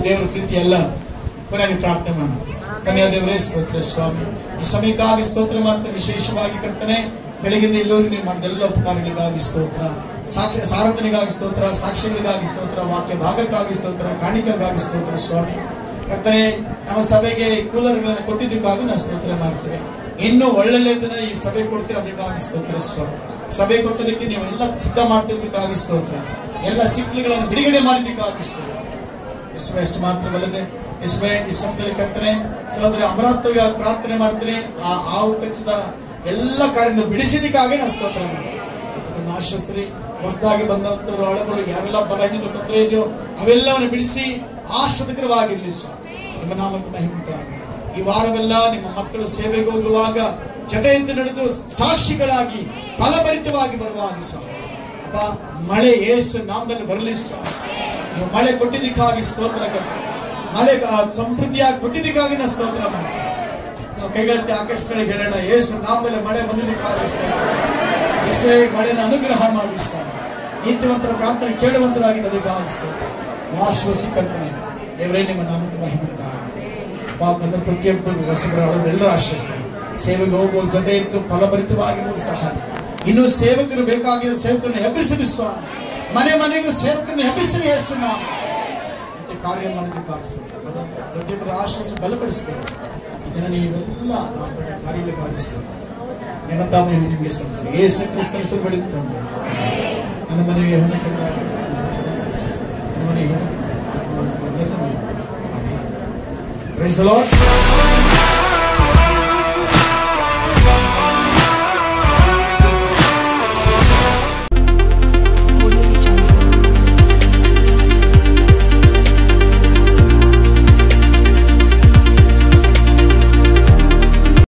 ದೇವರ ಪ್ರೀತಿ ಎಲ್ಲ ಕೊನೆಗೆ ಪ್ರಾರ್ಥನೆ ಮಾಡೋಣ. ಕನ್ಯಾ ದೇವರೇ ಸ್ತೋತ್ರ ಸ್ವಾಮಿ, ಈ ಸಮಯಕ್ಕಾಗಿ ಸ್ತೋತ್ರ ಮಾಡ್ತಾರೆ. ವಿಶೇಷವಾಗಿ ಕರ್ತನೆ ಬೆಳಗಿಂದ ಎಲ್ಲರೂ ನೀವು ಮಾಡಿದ ಎಲ್ಲ ಉಪಕಾರಗಳಿಗಾಗಿ ಸ್ತೋತ್ರ, ಸಾರಾಧನೆಗಾಗಿ ಸ್ತೋತ್ರ, ಸಾಕ್ಷ್ಯಗಳಿಗಾಗಿ ಸ್ತೋತ್ರ, ವಾಕ್ಯ ಭಾಗಕ್ಕಾಗಿ ಸ್ತೋತ್ರ, ಕಾಣಿಕೆಗಾಗಿ ಸ್ತೋತ್ರ ಸ್ವಾಮಿ. ಕರ್ತನೆ ನಮ್ಮ ಸಭೆಗೆ ಕೂಲರ್ಗಳನ್ನು ಕೊಟ್ಟಿದ್ದಕ್ಕಾಗಿ ನಾವು ಸ್ತೋತ್ರ ಮಾಡ್ತೇವೆ. ಇನ್ನೂ ಒಳ್ಳೆಯದನ್ನ ಈ ಸಭೆ ಕೊಡ್ತೀರ, ಅದಕ್ಕಾಗಿ ಸ್ತೋತ್ರ ಸ್ವಾಮಿ. ಸಭೆ ಕೊಟ್ಟದಕ್ಕೆ ನೀವು ಎಲ್ಲ ಸಿದ್ಧ ಮಾಡ್ತಿದ್ದಕ್ಕಾಗಿ ಸ್ತೋತ್ರ, ಎಲ್ಲ ಸಿಕ್ಲಿಗಳನ್ನು ಬಿಡುಗಡೆ ಮಾಡಿದ್ದಕ್ಕಾಗಿ ಸ್ತೋತ್ರ. ಯೇಸುವೆ ಅಷ್ಟು ಮಾತ್ರವಲ್ಲದೆ ಯೇಸುವೆ ಈ ಸಮಯದಲ್ಲಿ ಕರ್ತನೆ ಸಹೋದರ ಅಮರಾತ್ಮವಾಗಿ ಪ್ರಾರ್ಥನೆ ಮಾಡ್ತೀನಿ. ಆ ಆವು ಕಚ್ಚಿದ ಎಲ್ಲ ಕಾರ್ಯದಿಂದ ಬಿಡಿಸಿದಕ್ಕಾಗಿ ನಾವು ಸ್ತೋತ್ರ ಮಾಡ್ತೀವಿ. ಆಶ್ವಸ್ತ್ರಿ ಹೊಸದಾಗಿ ಬಂದಂತರು ಹಳಬರು ಯಾವೆಲ್ಲ ಬಲಹೀನತೆ ತೊಂದರೆ ಇದೆಯೋ ಅವೆಲ್ಲವನ್ನು ಬಿಡಿಸಿ ಆಶ್ವಾದಕರವಾಗಿರ್ಲಿ ಸ್ವಾಮಿ. ನಿಮ್ಮ ನಾಮಕ್ಕೆ ಮಹಿಮೆ ಉಂಟಾಗಲಿ. ಈ ವಾರವೆಲ್ಲ ನಿಮ್ಮ ಮಕ್ಕಳು ಸೇವೆಗೆ ಹೋಗುವಾಗ ಜೊತೆಯಿಂದ ನಡೆದು ಸಾಕ್ಷಿಗಳಾಗಿ ಫಲಭರಿತವಾಗಿ ಬರುವಾಗ ಸ್ವಾಮಿ. ಅಪ್ಪ ಮಳೆ ಯೇಸು ನಾಮದಲ್ಲಿ ಬರಲಿ ಸ್ವಾಮಿ. ನೀವು ಮಳೆ ಕೊಟ್ಟಿದ್ದಕ್ಕಾಗಿ ಸ್ತೋತ್ರ, ಮಳೆ ಸಮೃದ್ಧಿಯಾಗಿ ಕೊಟ್ಟಿದ್ದಕ್ಕಾಗಿ ನಾವು ಸ್ತೋತ್ರ ಮಾಡಿ. ನಾವು ಕೈಗೆತ್ತಿ ಆಕಾಶಗಳಿಗೆ ಹೇಳೋಣ, ಯೇಸು ನಾಮದಲ್ಲಿ ಮಳೆ ಬಂದಿದ್ದಕ್ಕಾಗಿ ಯೇಸುವೇ ಮಳೆನ ಅನುಗ್ರಹ ಮಾಡಿ ಸ್ವಾಮಿ. ನೀತಿವಂತರ ಪ್ರಾರ್ಥನೆ ಕೇಳುವಂತರಾಗಿ ಅದಕ್ಕಾಗಿ ಸ್ತೋತ್ರ. ಆಶ್ವಾಸಿ ಕರ್ತನೆ ದೇವರೇ ನಿಮ್ಮ ನಾಮಕ್ಕೆ ಮಹಿಮೆ ಉಂಟಾಗಲಿ. ಪಾಪದ ಪ್ರತಿಯೊಬ್ಬರು ಹೊಸಬರು ಎಲ್ಲರೂ ಆಶ್ವಸ್ತಾರೆ. ಸೇವೆಗೆ ಹೋಗುವ ಜೊತೆ ಇದ್ದು ಫಲಭರಿತವಾಗಿರುವ ಸಹಾಯ. ಇನ್ನು ಸೇವಕರು ಬೇಕಾಗಿರೋ ಸೇವಕರನ್ನು ಎಬ್ಬಿಸಿರಿ ಸ್ವಾಮಿ. ಮನೆ ಮನೆಗೂ ಸೇವಕರನ್ನು ಎಬ್ಬಿಸಿರಿ ಯೇಸು ನಾಮ. ಮತ್ತೆ ಕಾರ್ಯ ಮಾಡೋದಕ್ಕಾಗಿಸ್ತದೆ. ಪ್ರತಿಯೊಬ್ಬರು ಆಶ್ವಾಸ ಬಲಪಡಿಸಬೇಕು. ಇದನ್ನು ನೀವೆಲ್ಲ ಕಾರ್ಯಗಳಿಗೆ ಆಗಿಸ್ತೇವೆ. ನಿಮ್ಮ ತಾಮೇ ನಿಮಗೆ ಸಲ್ಲಿಸಿ ಯೇಸು ಕ್ರಿಸ್ತನ ಹೆಸರು ಬೆಳೆಯುತ್ತೆ. ನನ್ನ ಮನೆಗೆ ಹೊಂದಿಕೊಂಡ ನನ್ನ ಮನೆಗೆ Praise the Lord.